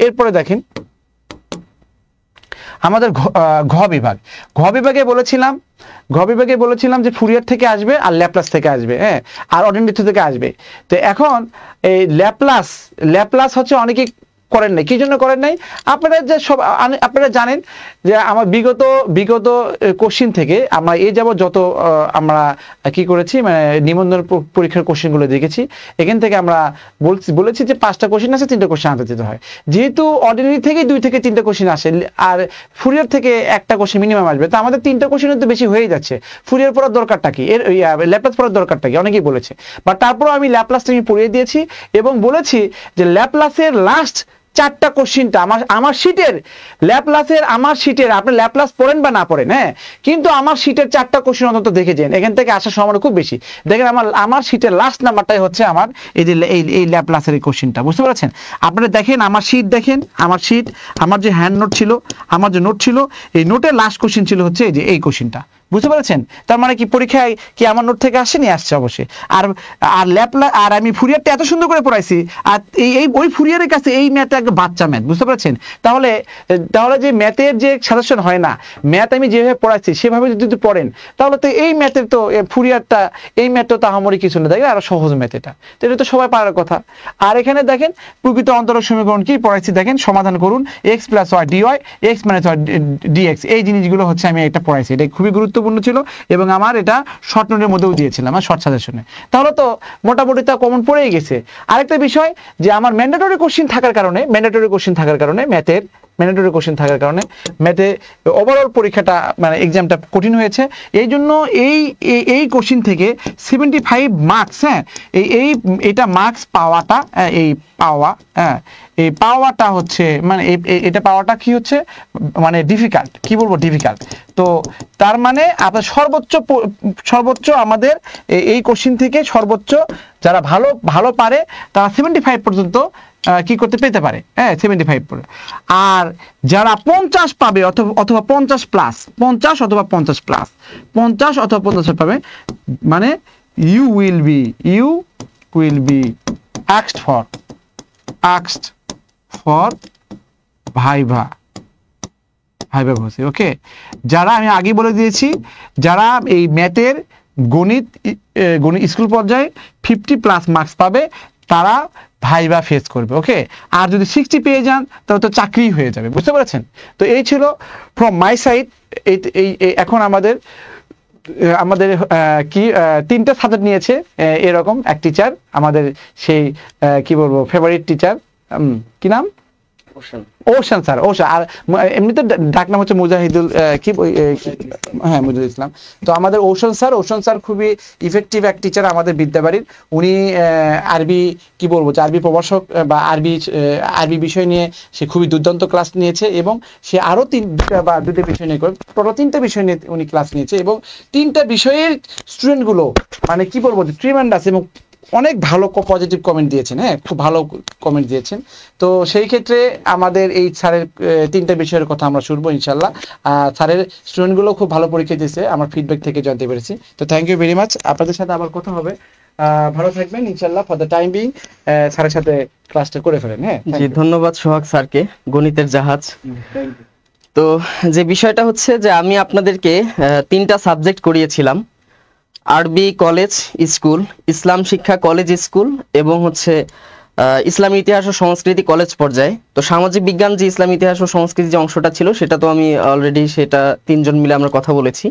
এরপরে দেখেন আমাদের ঘ বিভাগে বলেছিলাম যে ফুরিয়ার থেকে আসবে আর ল্যাপ্লাস থেকে আসবে, হ্যাঁ, আর অর্ডিনারি থেকে আসবে। তো এখন এই ল্যাপ্লাস হচ্ছে অনেকে করেন নাই। কি জন্য করেন নাই? আপনারা জানেন যে আমার বিগত কোশ্চিন থেকে আমরা যাবত যত আমরা কি করেছি, মানে নিবন্ধন পরীক্ষার কোশ্চিনগুলো দেখেছি, এখান থেকে আমরা বলেছি যে 5টা কোশ্চিন আছে, 3টা কোশ্চিন আনসার দিতে হয়। যেহেতু অর্ডিনারি থেকে 2 থেকে 3টা কোশ্চিন আসে আর ফুরিয়ার থেকে একটা কোশ্চিন মিনিমাম আসবে, তো আমাদের 3টা কোশ্চিনের তো বেশি হয়ে যাচ্ছে, ফুরিয়ার পড়ার দরকারটা কি, ল্যাপ্লাস পড়ার দরকারটা কি, অনেকেই বলেছে। বাট তারপর আমি ল্যাপ্লাসটা পড়িয়ে দিয়েছি এবং বলেছি যে ল্যাপ্লাসের লাস্ট 4টা কোশ্চিনটা আমার শীটের আপনি ল্যাপ্লাস পড়েন বা না পড়েন, হ্যাঁ, কিন্তু আমার শীটের 4টা কোশ্চিন অন্তত দেখে যান। এখান থেকে আসার সম্ভাবনা খুব বেশি। দেখেন আমার শীটের লাস্ট নাম্বারটাই হচ্ছে আমার এই যে এই ল্যাপ্লাসের এই কোশ্চিনটা, বুঝতে পারছেন? আপনারা দেখেন আমার শীট, দেখেন আমার যে হ্যান্ড নোট ছিল, আমার যে নোট ছিল, এই নোটের লাস্ট কোশ্চিন ছিল হচ্ছে এই যে এই কোশ্চিনটা, বুঝতে পেরেছেন? তার মানে কি পরীক্ষায় কি আমার নোট থেকে আসেনি? আসছে অবশ্যই। আর আমি ফুরিয়ারটা এত সুন্দর করে পড়াইছি, আর ওই ফুরিয়ারের কাছে এই ম্যাথটা একটা বাচ্চা ম্যাথ, বুঝতে পারছেন? তাহলে যে ম্যাথের যে সাজেশন হয় না, ম্যাথ আমি যেভাবে পড়াইছি সেভাবে যদি পড়েন, তাহলে তো এই ম্যাথের তো ফুরিয়ারটা, এই ম্যাথটা তো আহামরি কিছু না, দেখেন আরো সহজ ম্যাথ এটা। তো এটা তো সবাই পারার কথা। আর এখানে দেখেন প্রকৃত অন্তরক সমীকরণ কি পড়াইছি, দেখেন সমাধান করুন x + y dy x - y dx, এই জিনিসগুলো হচ্ছে আমি এটা পড়াইছি। এটা খুবই গুরুত্বপূর্ণ ছিল এবং আমার এটা শর্ট নোটের মধ্যেও দিয়েছিলাম, আমার শর্ট সাজেশনে। তাহলে তো মোটামুটি তা কমন পড়েই গেছে। আরেকটা বিষয় যে আমার ম্যান্ডেটরি কোশ্চিন থাকার কারণে ম্যাথের ম্যান্ডেটরি কোশ্চেন থাকার কারণে ম্যাথে ওভারঅল পরীক্ষাটা মানে এক্সামটা কঠিন হয়েছে। এই জন্য এই কোশ্চেন থেকে 75 মার্কস, হ্যাঁ এটা মার্কস পাওয়াটা এই পাওয়াটা হচ্ছে মানে এটা পাওয়াটা কি হচ্ছে মানে ডিফিকাল্ট, কি বলবো ডিফিকাল্ট। তো তার মানে আপনার সর্বোচ্চ আমাদের এই কোশ্চেন থেকে সর্বোচ্চ যারা ভালো পারে তারা 75 পর্যন্ত কি করতে পেতে পারে, হ্যাঁ 75 পরে। আর যারা 50 পাবে অথবা 50 প্লাস 50 অথবা 50 প্লাস 50 অথবা 50 পাবে মানে you will be asked for viva বসে। ওকে, যারা আমি আগে বলে দিয়েছি যারা এই ম্যাথের গণিত স্কুল পর্যায়ে 50 প্লাস মার্কস পাবে তারা ভাইভা ফেস করবে। ওকে, আর যদি 60 পেয়ে যান তাহলে তো চাকরি হয়ে যাবে, বুঝতে পেরেছেন? তো এই ছিল ফ্রম মাই সাইড। এখন আমাদের কি 3টা সাবজেক্ট নিয়েছে এরকম এক টিচার, আমাদের সেই কি বলবো ফেভারিট টিচার, কি নাম? Ocean sir. আর এমনিতে ডাক নাম হচ্ছে মুজাহিদুল মুজাহিদুল ইসলাম। তো আমাদের ওশান স্যার খুবই ইফেক্টিভ এক টিচার আমাদের বিদ্যাবাড়ির। উনি আরবি কি বলবো যে আরবি প্রভাষক বা আরবি বিষয় নিয়ে সে খুবই দুর্দান্ত ক্লাস নিয়েছে এবং সে আরো 2টা বিষয় নিয়ে টোটাল 3টা বিষয় নিয়ে উনি ক্লাস নিয়েছে এবং 3টা বিষয়ের স্টুডেন্টগুলো মানে কি বলবো যে ট্রিমেন্ডাস এবং অনেক ভালো পজিটিভ কমেন্ট দিয়েছেন, হ্যাঁ খুব ভালো কমেন্ট দিয়েছেন। তো সেই ক্ষেত্রে আমাদের এই স্যারের 3টা বিষয়ের কথা আমরা শুনবো ইনশাল্লাহ। স্যারের স্টুডেন্টগুলো খুব ভালো পরীক্ষা দিয়েছে আমার ফিডব্যাক থেকে জানতে পেরেছি। তো থ্যাংক ইউ ভেরি মাচ, আপনাদের সাথে আবার কথা হবে। ভালো থাকবেন ইনশাল্লাহ। ফর দ্য টাইম বিং স্যারের সাথে ক্লাসটা করে ফেলেন। হ্যাঁ জি, ধন্যবাদ সোহাগ স্যারকে, গণিতের জাহাজ। তো যে বিষয়টা হচ্ছে যে আমি আপনাদেরকে 3টা সাবজেক্ট করিয়েছিলাম, আরবি কলেজ স্কুল, ইসলাম শিক্ষা কলেজ স্কুল এবং হচ্ছে ইসলামী ইতিহাস ও সংস্কৃতি কলেজ পর্যায়ে। তো সামাজিক বিজ্ঞান যে ইসলামী ইতিহাস ও সংস্কৃতি যে অংশটা ছিল সেটা তো আমি অলরেডি সেটা 3জন মিলে আমরা কথা বলেছি।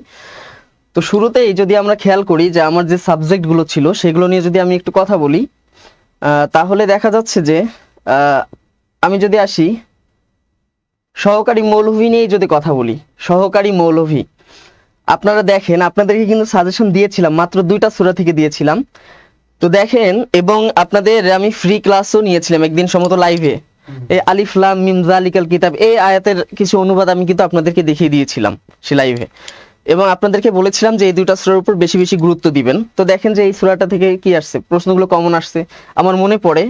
তো শুরুতেই যদি আমরা খেয়াল করি যে আমার যে সাবজেক্টগুলো ছিল সেগুলো নিয়ে যদি আমি একটু কথা বলি তাহলে দেখা যাচ্ছে যে আমি যদি আসি সহকারী মৌলভী নিয়ে যদি কথা বলি, সহকারী মৌলভী আপনারা দেখেন আপনাদেরকে কিন্তু সাজেশন দিয়েছিলাম, মাত্র 2টা সূরা থেকে দিয়েছিলাম। তো দেখেন এবং আপনাদের আমি ফ্রি ক্লাসও নিয়েছিলাম একদিন সম্ভবত লাইভে, এই আলিফ লাম মিম যালিকাল কিতাব এই আয়াতের কিছু অনুবাদ আমি কিন্তু আপনাদেরকে দেখিয়ে দিয়েছিলাম সে লাইভে এবং আপনাদেরকে বলেছিলাম যে এই 2টা সূরার উপর বেশি বেশি গুরুত্ব দিবেন। তো দেখেন যে এই সূরাটা থেকে কি আসছে, প্রশ্নগুলো কমন আসছে। আমার মনে পড়ে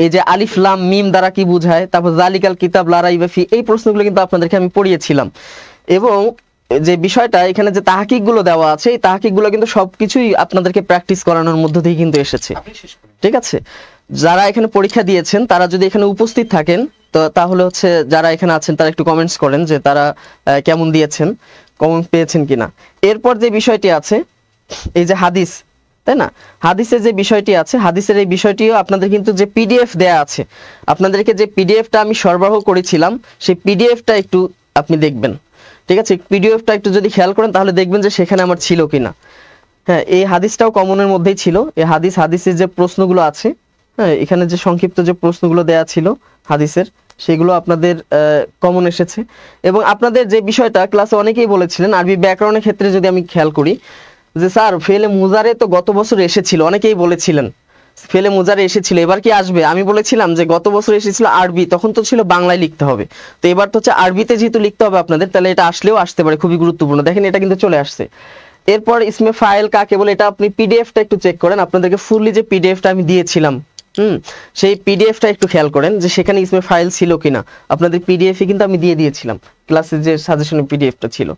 এই যে আলিফ লাম মিম দ্বারা কি বোঝায়, তারপর যালিকাল কিতাব লা রাইবা ফি, এই প্রশ্নগুলো কিন্তু আপনাদেরকে আমি পড়িয়েছিলাম। এবং যে বিষয়টা এখানে যে তাহকিক গুলো দেওয়া আছে এই তাহকিক গুলো কিন্তু সবকিছুই আপনাদেরকে প্র্যাকটিস করানোর মধ্য দিয়ে কিন্তু এসেছে, ঠিক আছে? যারা এখানে পরীক্ষা দিয়েছেন তারা যদি এখানে উপস্থিত থাকেন তো তাহলে হচ্ছে যারা এখানে আছেন তারা একটু কমেন্টস করেন যে তারা কেমন দিয়েছেন, কমেন্ট পেয়েছেন কিনা। এরপর যে বিষয়টি আছে এই যে হাদিস, তাই না, হাদিসের যে বিষয়টি আছে হাদিসের এই বিষয়টিও আপনাদের কিন্তু যে পিডিএফ দেয়া আছে, আপনাদেরকে যে পিডিএফটা আমি সরবরাহ করেছিলাম সেই পিডিএফটা একটু আপনি দেখবেন, ঠিক আছে? পিডিএফটা একটু যদি খেয়াল করেন তাহলে দেখবেন যে সেখানে আমার ছিল কিনা। হ্যাঁ, এই হাদিসটাও কমনের মধ্যেই ছিল। এই হাদিসের যে প্রশ্নগুলো আছে, হ্যাঁ এখানে যে সংক্ষিপ্ত যে প্রশ্নগুলো দেয়া ছিল হাদিসের সেগুলো আপনাদের কমন এসেছে। এবং আপনাদের যে বিষয়টা ক্লাসে অনেকেই বলেছিলেন আরবি ব্যাকরণের ক্ষেত্রে যদি আমি খেয়াল করি যে স্যার ফেলে মুজারে তো গত বছর এসেছিল, অনেকেই বলেছিলেন ফেলে মুজারে এসেছিল, এবার কি আসবে? আমি বলেছিলাম যে গত বছর এসেছিল আরবি, তখন তো ছিল বাংলায় লিখতে হবে, তো এবার তো হচ্ছে আরবিতে যেহেতু লিখতে হবে আপনাদের, তাহলে এটা আসলেও আসতে পারে, খুবই গুরুত্বপূর্ণ। দেখেন এটা কিন্তু চলে আসছে। এরপর ইসমে ফাইল কাকে বলে এটা আপনি পিডিএফটা একটু চেক করেন, আপনাদেরকে ফুললি যে পিডিএফটা আমি দিয়েছিলাম সেই পিডিএফটা একটু খেয়াল করেন যে সেখানে ইসমে ফাইল ছিল কিনা। আপনাদের পিডিএফে কিন্তু আমি দিয়ে দিয়েছিলাম ক্লাসের যে সাজেশনের পিডিএফটা ছিল।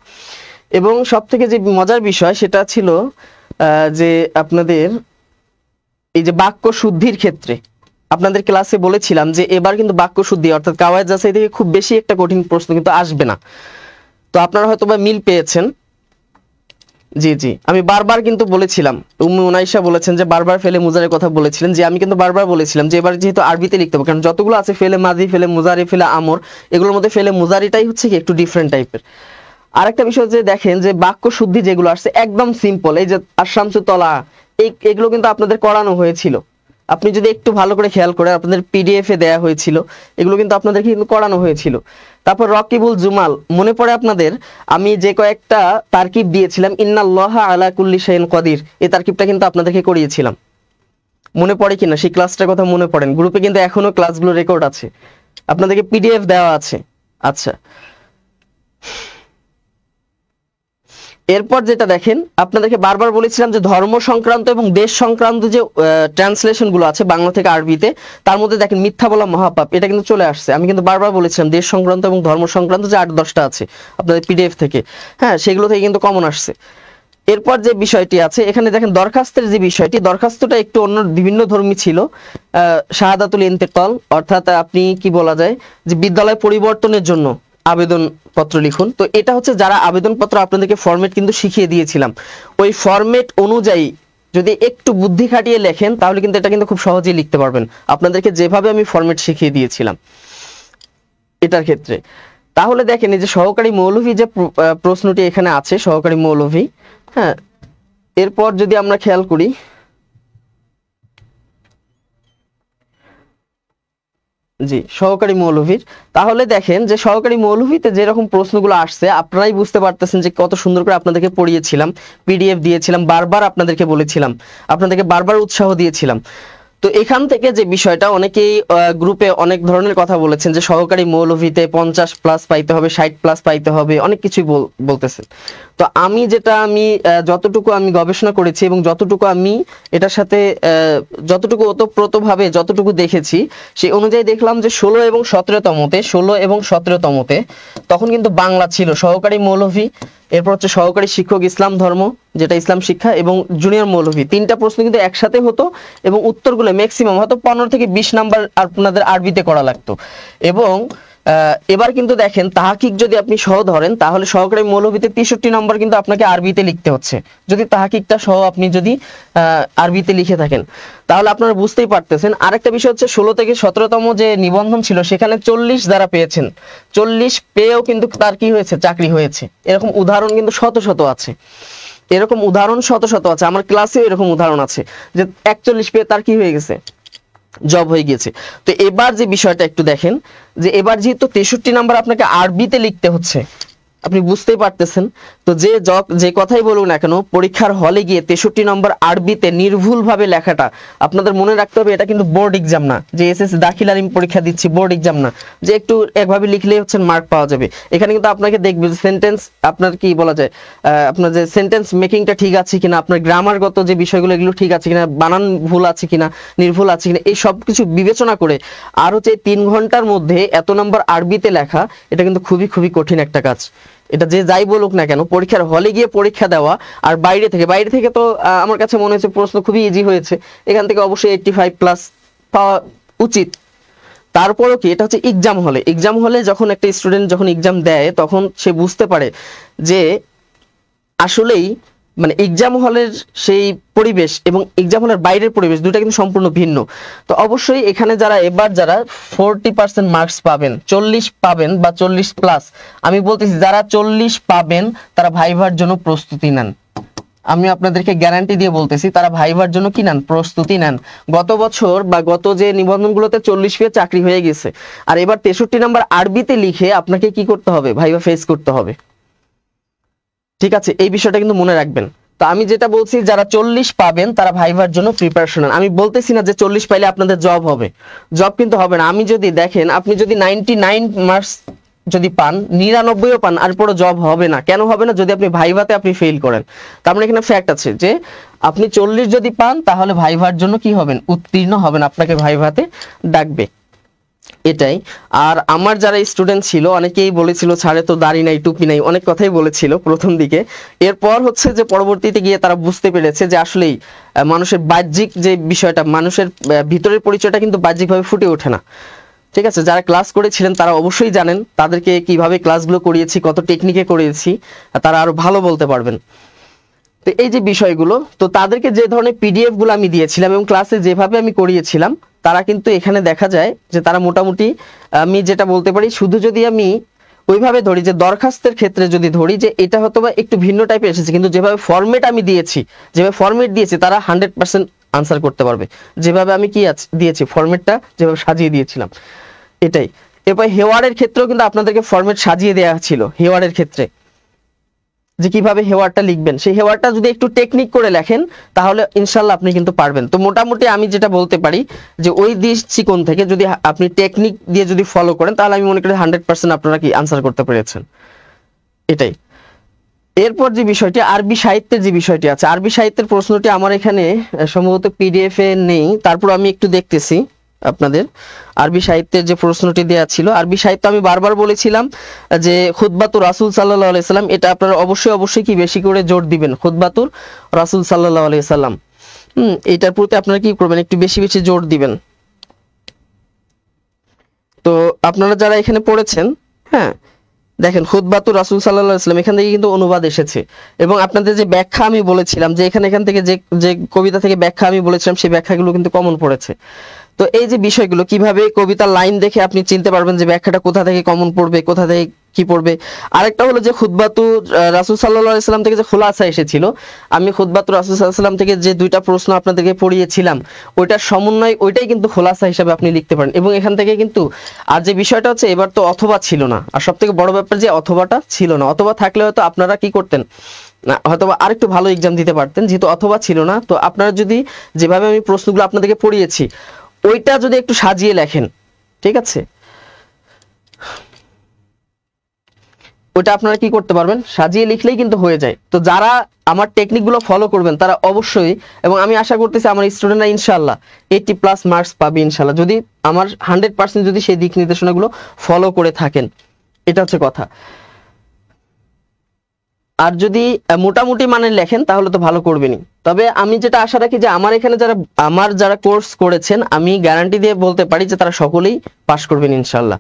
এবং সব থেকে যে মজার বিষয় সেটা ছিল যে আপনাদের এই যে বাক্য শুদ্ধির ক্ষেত্রে আপনাদের ক্লাসে বলেছিলাম যে এবার কিন্তু বাক্য শুদ্ধি অর্থাৎ কাওয়ায়েদ যাচাই থেকে খুব বেশি একটা কঠিন প্রশ্ন কিন্তু আসবে না। তো আপনারা হয়তো বা মিল পেয়েছেন। জি জি, আমি বারবার কিন্তু বলেছিলাম, উম্মে উনাইশা বলেছেন যে বারবার ফেলে মুজারের কথা বলেছিলেন, যে আমি কিন্তু বারবার বলেছিলাম যে এবার যেহেতু আরবিতে লিখতে হবে, কারণ যতগুলো আছে ফেলে মাজি, ফেলে মুজারি, ফেলে আমর, এগুলোর মধ্যে ফেলে মুজারিটাই হচ্ছে কি একটু ডিফারেন্ট টাইপের। আরেকটা বিষয় যে দেখেন যে বাক্য শুদ্ধি যেগুলো আসছে একদম সিম্পল, এই যে আশামসু তলা এগুলো কিন্তু আপনাদের করানো হয়েছিল, আপনি যদি একটু ভালো করে খেয়াল করেন, আপনাদের পিডিএফ এ দেয়া হয়েছিল, এগুলো কিন্তু আপনাদেরকে কিন্তু করানো হয়েছিল। তারপর রকিবুল জুমাল, মনে পড়ে আপনাদের আমি যে কয়েকটা তারকিব দিয়েছিলাম, ইন্নাল্লাহা আলা কুল্লি শাইইন কদির, এই তারকিবটা কিন্তু আপনাদেরকে করিয়েছিলাম, মনে পড়ে কিনা? সেই ক্লাসটার কথা মনে পড়েন? গ্রুপে কিন্তু এখনো ক্লাসগুলো রেকর্ড আছে, আপনাদেরকে পিডিএফ দেওয়া আছে। আচ্ছা, এরপর যেটা দেখেন, আপনাদেরকে বারবার বলেছিলাম যে ধর্ম সংক্রান্ত এবং দেশ সংক্রান্ত যে ট্রান্সলেশন গুলো আছে বাংলা থেকে আরবিতে, তার মধ্যে দেখেন মিথ্যা বলা মহাপাপ, এটা কিন্তু চলে আসছে। আমি কিন্তু বারবার বলেছিলাম দেশ সংক্রান্ত এবং ধর্ম সংক্রান্ত যে 8-10টা আছে আপনাদের পিডিএফ থেকে, হ্যাঁ, সেগুলো থেকে কিন্তু কমন আসছে। এরপর যে বিষয়টি আছে এখানে দেখেন, দরখাস্তের যে বিষয়টি, দরখাস্তটা একটু অন্য বিভিন্ন ধর্মী ছিল। শাহাদাতুল ইন্তেকাল, অর্থাৎ আপনি কি বলা যায় যে বিদ্যালয় পরিবর্তনের জন্য আবেদন পত্র লিখুন। তো এটা হচ্ছে যারা আবেদন পত্র আপনাদেরকে ফরম্যাট কিন্তু শিখিয়ে দিয়েছিলাম, ওই ফরম্যাট অনুযায়ী যদি একটু বুদ্ধি খাটিয়ে লেখেন তাহলে কিন্তু এটা কিন্তু খুব সহজেই লিখতে পারবেন, আপনাদেরকে যেভাবে আমি ফরম্যাট শিখিয়ে দিয়েছিলাম এটার ক্ষেত্রে। তাহলে দেখেন এই যে সহকারী মৌলভী যে প্রশ্নটি এখানে আছে, সহকারী মৌলভী, হ্যাঁ, এরপর যদি আমরা খেয়াল করি, জি সহকারী মৌলভীর, তাহলে দেখেন যে সহকারী মৌলভীতে যেরকম প্রশ্নগুলো আসছে আপনারাই বুঝতে পারতেছেন যে কত সুন্দর করে আপনাদেরকে পড়িয়েছিলাম, পিডিএফ দিয়েছিলাম, বারবার আপনাদেরকে বলেছিলাম, আপনাদেরকে বারবার উৎসাহ দিয়েছিলাম। তো এখান থেকে যে বিষয়টা, অনেকেই গ্রুপে অনেক ধরনের কথা বলেছেন যে সহকারী মৌলভীতে 50+ পাইতে হবে, 60+ পাইতে হবে, অনেক কিছুই বলতেছেন। তো আমি যতটুকু আমি গবেষণা করেছি এবং যতটুকু আমি এটার সাথে যতটুকু ওতপ্রোতভাবে যতটুকু দেখেছি, সেই অনুযায়ী দেখলাম যে 16 এবং 17তমতে তখন কিন্তু বাংলা ছিল সহকারী মৌলভী, এরপর হচ্ছে সহকারী শিক্ষক ইসলাম ধর্ম, যেটা ইসলাম শিক্ষা, এবং জুনিয়র মৌলভী, 3টা প্রশ্ন কিন্তু একসাথে হতো এবং উত্তরগুলো ম্যাক্সিমাম হয়তো 15 থেকে 20 নাম্বার আপনাদের আরবিতে করা লাগতো। এবং এবার কিন্তু দেখেন তাহাকিক যদি আপনি সহ ধরেন তাহলে সহকারী মৌলভীতে 63 নম্বর কিন্তু আপনাকে আরবিতে লিখতে হচ্ছে, যদি তাহাকিকটা সহ আপনি যদি আরবিতে লিখে থাকেন। তাহলে আপনারা বুঝতেই পারতেছেন। আরেকটা বিষয় হচ্ছে 16 থেকে 17তম যে নিবন্ধন ছিল সেখানে 40 যারা পেয়েছেন, 40 পেয়েও কিন্তু তার কি হয়েছে, চাকরি হয়েছে। এরকম উদাহরণ কিন্তু শত শত আছে, আমার ক্লাসেও এরকম উদাহরণ আছে যে 41 পেয়ে তার কি হয়ে গেছে, জব হয়ে গিয়েছে। তো এবার যে বিষয়টা একটু দেখেন, যে এবার যেহেতু 63 নাম্বার আপনাকে আরবিতে লিখতে হচ্ছে, আপনি বুঝতেই পারতেছেন। তো যে কথাই বলুন না কেন, পরীক্ষার হলে গিয়ে 63 নম্বর আরবিতে নির্ভুলভাবে লেখাটা আপনাদের মনে রাখতে হবে। এটা কিন্তু বোর্ড এক্সাম না, যে এসএসসি দাখিল আলিম পরীক্ষা দিচ্ছি, বোর্ড এক্সাম না যে একটু একভাবে লিখলেই হচ্ছে মার্ক পাওয়া যাবে। এখানে কিন্তু আপনাকে দেখবে সেন্টেন্স, আপনার কি বলা যায়, আপনার যে সেন্টেন্স মেকিংটা ঠিক আছে কিনা, আপনার গ্রামারগত যে বিষয়গুলো এগুলো ঠিক আছে কিনা, বানান ভুল আছে কিনা, নির্ভুল আছে কিনা, এই সব কিছু বিবেচনা করে আর হচ্ছে 3 ঘন্টার মধ্যে এত নম্বর আরবিতে লেখা, এটা কিন্তু খুবই খুবই কঠিন একটা কাজ। এটা যে যাই বলুক না কেন, পরীক্ষার হলে গিয়ে পরীক্ষা দেওয়া আর বাইরে থেকে তো আমার কাছে মনে হয়েছে প্রশ্ন খুবই ইজি হয়েছে, এখান থেকে অবশ্যই 85+ পাওয়া উচিত। তারপরও কি, এটা হচ্ছে এক্সাম হলে যখন একটা স্টুডেন্ট যখন এক্সাম দেয় তখন সে বুঝতে পারে যে আসলেই মানে এক্সাম হলের সেই পরিবেশ এবং এক্সাম হলের বাইরের পরিবেশ দুটো কিন্তু সম্পূর্ণ ভিন্ন। তো অবশ্যই এখানে যারা 40% মার্কস পাবেন, 40 পাবেন বা 40+, আমি বলতেছি যারা 40 পাবেন তারা ভাইভার জন্য প্রস্তুতি নেন। আমি আপনাদেরকে গ্যারান্টি দিয়ে বলতেছি, তারা ভাইভার জন্য কি নেন, প্রস্তুতি নেন। গত বছর বা গত যে নিবন্ধনগুলোতে 40 পেয়ে চাকরি হয়ে গেছে, আর এবার 63 নাম্বার আরবিতে লিখে আপনাকে কি করতে হবে, ভাইভা ফেস করতে হবে। ঠিক আছে, এই বিষয়টা কিন্তু মনে রাখবেন। তো আমি যেটা বলছি, যারা 40 পাবেন তারা ভাইভার জন্য প্রিপারেশন নেন। আমি বলতেছি না যে 40 পাইলে আপনাদের জব হবে, জব কিন্তু হবে না। আমি যদি দেখেন, আপনি যদি 99 মার্কস যদি পান, 99ও পান, আর পরে জব হবে না। কেন হবে না? যদি আপনি ভাইভাতে আপনি ফেল করেন। তার মানে এখানে ফ্যাক্ট আছে যে আপনি 40 যদি পান তাহলে ভাইভার জন্য কি হবেন, উত্তীর্ণ হবেন, আপনাকে ভাইভাতে ডাকবে, এটাই। আর আমার যারা স্টুডেন্ট ছিল অনেকেই বলেছিল ছাড়ে তো দাড়ি নাই, টুপি নাই, অনেক কথাই বলেছিল প্রথম দিকে। এরপর হচ্ছে যে পরবর্তীতে গিয়ে তারা বুঝতে পেরেছে যে আসলেই মানুষের বাহ্যিক যে বিষয়টা, মানুষের ভিতরের পরিচয়টা কিন্তু বাহ্যিকভাবে ফুটে ওঠে না। ঠিক আছে, যারা ক্লাস করেছিলেন তারা অবশ্যই জানেন তাদেরকে কিভাবে ক্লাসগুলো করিয়েছি, কত টেকনিকে করিয়েছি, তারা আরো ভালো বলতে পারবেন। তো এই যে বিষয়গুলো, তো তাদেরকে যে ধরনের পিডিএফ গুলো আমি দিয়েছিলাম এবং ক্লাসে যেভাবে আমি করিয়েছিলাম, তারা কিন্তু এখানে দেখা যায় যে তারা মোটামুটি, আমি যেটা বলতে পারি, শুধু যদি আমি ওইভাবে ধরি যে দরখাস্তের ক্ষেত্রে যদি ধরি যে এটা হয়তো বা একটু ভিন্ন টাইপের এসেছে, কিন্তু যেভাবে ফরম্যাট আমি দিয়েছি, যেভাবে ফরম্যাট দিয়েছি, তারা 100% আনসার করতে পারবে, যেভাবে আমি কি দিয়েছি ফরম্যাটটা যেভাবে সাজিয়ে দিয়েছিলাম এটাই। এরপর হেওয়ার্ডের ক্ষেত্রেও কিন্তু আপনাদেরকে ফরম্যাট সাজিয়ে দেওয়া ছিল হেওয়ার্ডের ক্ষেত্রে, যে কিভাবে হেওয়ার্ডটা লিখবেন। সেই হেওয়ার্ডটা যদি একটু টেকনিক করে লেখেন তাহলে ইনশাল্লাহ আপনি কিন্তু পারবেন। তো মোটামুটি আমি যেটা বলতে পারি যে ওই দৃষ্টিকোণ থেকে যদি আপনি টেকনিক দিয়ে যদি ফলো করেন তাহলে আমি মনে করি 100% আপনারা কি আনসার করতে পেরেছেন, এটাই। এরপর যে বিষয়টি আরবি সাহিত্যের যে বিষয়টি আছে, আরবি সাহিত্যের প্রশ্নটি আমার এখানে সম্ভবত পিডিএফ এ নেই, তারপর আমি একটু দেখতেছি আপনাদের আরবি সাহিত্যের যে প্রশ্নটি দেওয়া ছিল। আরবি সাহিত্য আমি বারবার বলেছিলাম যে খুতবাতুর রাসূল সাল্লাল্লাহু আলাইহি সাল্লাম, এটা আপনারা অবশ্যই কি বেশি করে জোর দিবেন, খুতবাতুর রাসূল সাল্লাল্লাহু আলাইহি সাল্লাম। এটার প্রতি আপনারা কি করবেন, একটু বেশি বেশি জোর দিবেন। তো আপনারা যারা এখানে পড়েছেন, হ্যাঁ দেখেন খুতবাতুর রাসূল সাল্লাল্লাহু আলাইহি সাল্লাম এখান থেকে কিন্তু অনুবাদ এসেছে, এবং আপনাদের যে ব্যাখ্যা আমি বলেছিলাম যে এখান থেকে যে কবিতা থেকে ব্যাখ্যা আমি বলেছিলাম সেই ব্যাখ্যাগুলো কিন্তু কমন পড়েছে। তো এই যে বিষয়গুলো কিভাবে কবিতার লাইন দেখে আপনি চিনতে পারবেন যে ব্যাখ্যাটা কোথা থেকে কমন পড়বে, কোথা থেকে কি পড়বে। আরেকটা হলো যে খুতবাতুর রাসূল সাল্লাল্লাহু আলাইহি সাল্লাম থেকে যে খুলাসা এসেছিল, আমি খুতবাতুর রাসূল সাল্লাল্লাহু আলাইহি সাল্লাম থেকে যে দুইটা প্রশ্ন আপনাদেরকে পড়িয়েছিলাম ওইটার সমন্বয়, ওইটাই কিন্তু খুলাসা হিসেবে আপনি লিখতে পারেন। এবং এখান থেকে কিন্তু আর যে বিষয়টা হচ্ছে এবার তো অথবা ছিল না, আর সবথেকে বড় ব্যাপার যে অথবাটা ছিল না। অথবা থাকলে হয়তো আপনারা কি করতেন না, হয়তো আরেকটু ভালো এক্সাম দিতে পারতেন, যেহেতু অথবা ছিল না। তো আপনারা যদি যেভাবে আমি প্রশ্নগুলো আপনাদেরকে পড়িয়েছি ওইটা যদি একটু সাজিয়ে লেখেন, ঠিক আছে, ওটা আপনারা কি করতে পারবেন, সাজিয়ে লিখলেই কিন্তু হয়ে যায়। তো যারা আমার টেকনিকগুলো ফলো করবেন তারা অবশ্যই, এবং আমি আশা করতেছি আমার স্টুডেন্টরা ইনশাআল্লাহ 80+ মার্কস পাবে ইনশাআল্লাহ, যদি আমার 100% যদি সেই দিক নির্দেশনাগুলো ফলো করে থাকেন, এটা হচ্ছে কথা। আর যদি মোটামুটি মানের লেখেন তাহলে তো ভালো করবেনই। তবে আমি যেটা আশা রাখি যে আমার এখানে যারা কোর্স করেছেন আমি গ্যারান্টি দিয়ে বলতে পারি যে তারা সকলেই পাশ করবেন ইনশাআল্লাহ।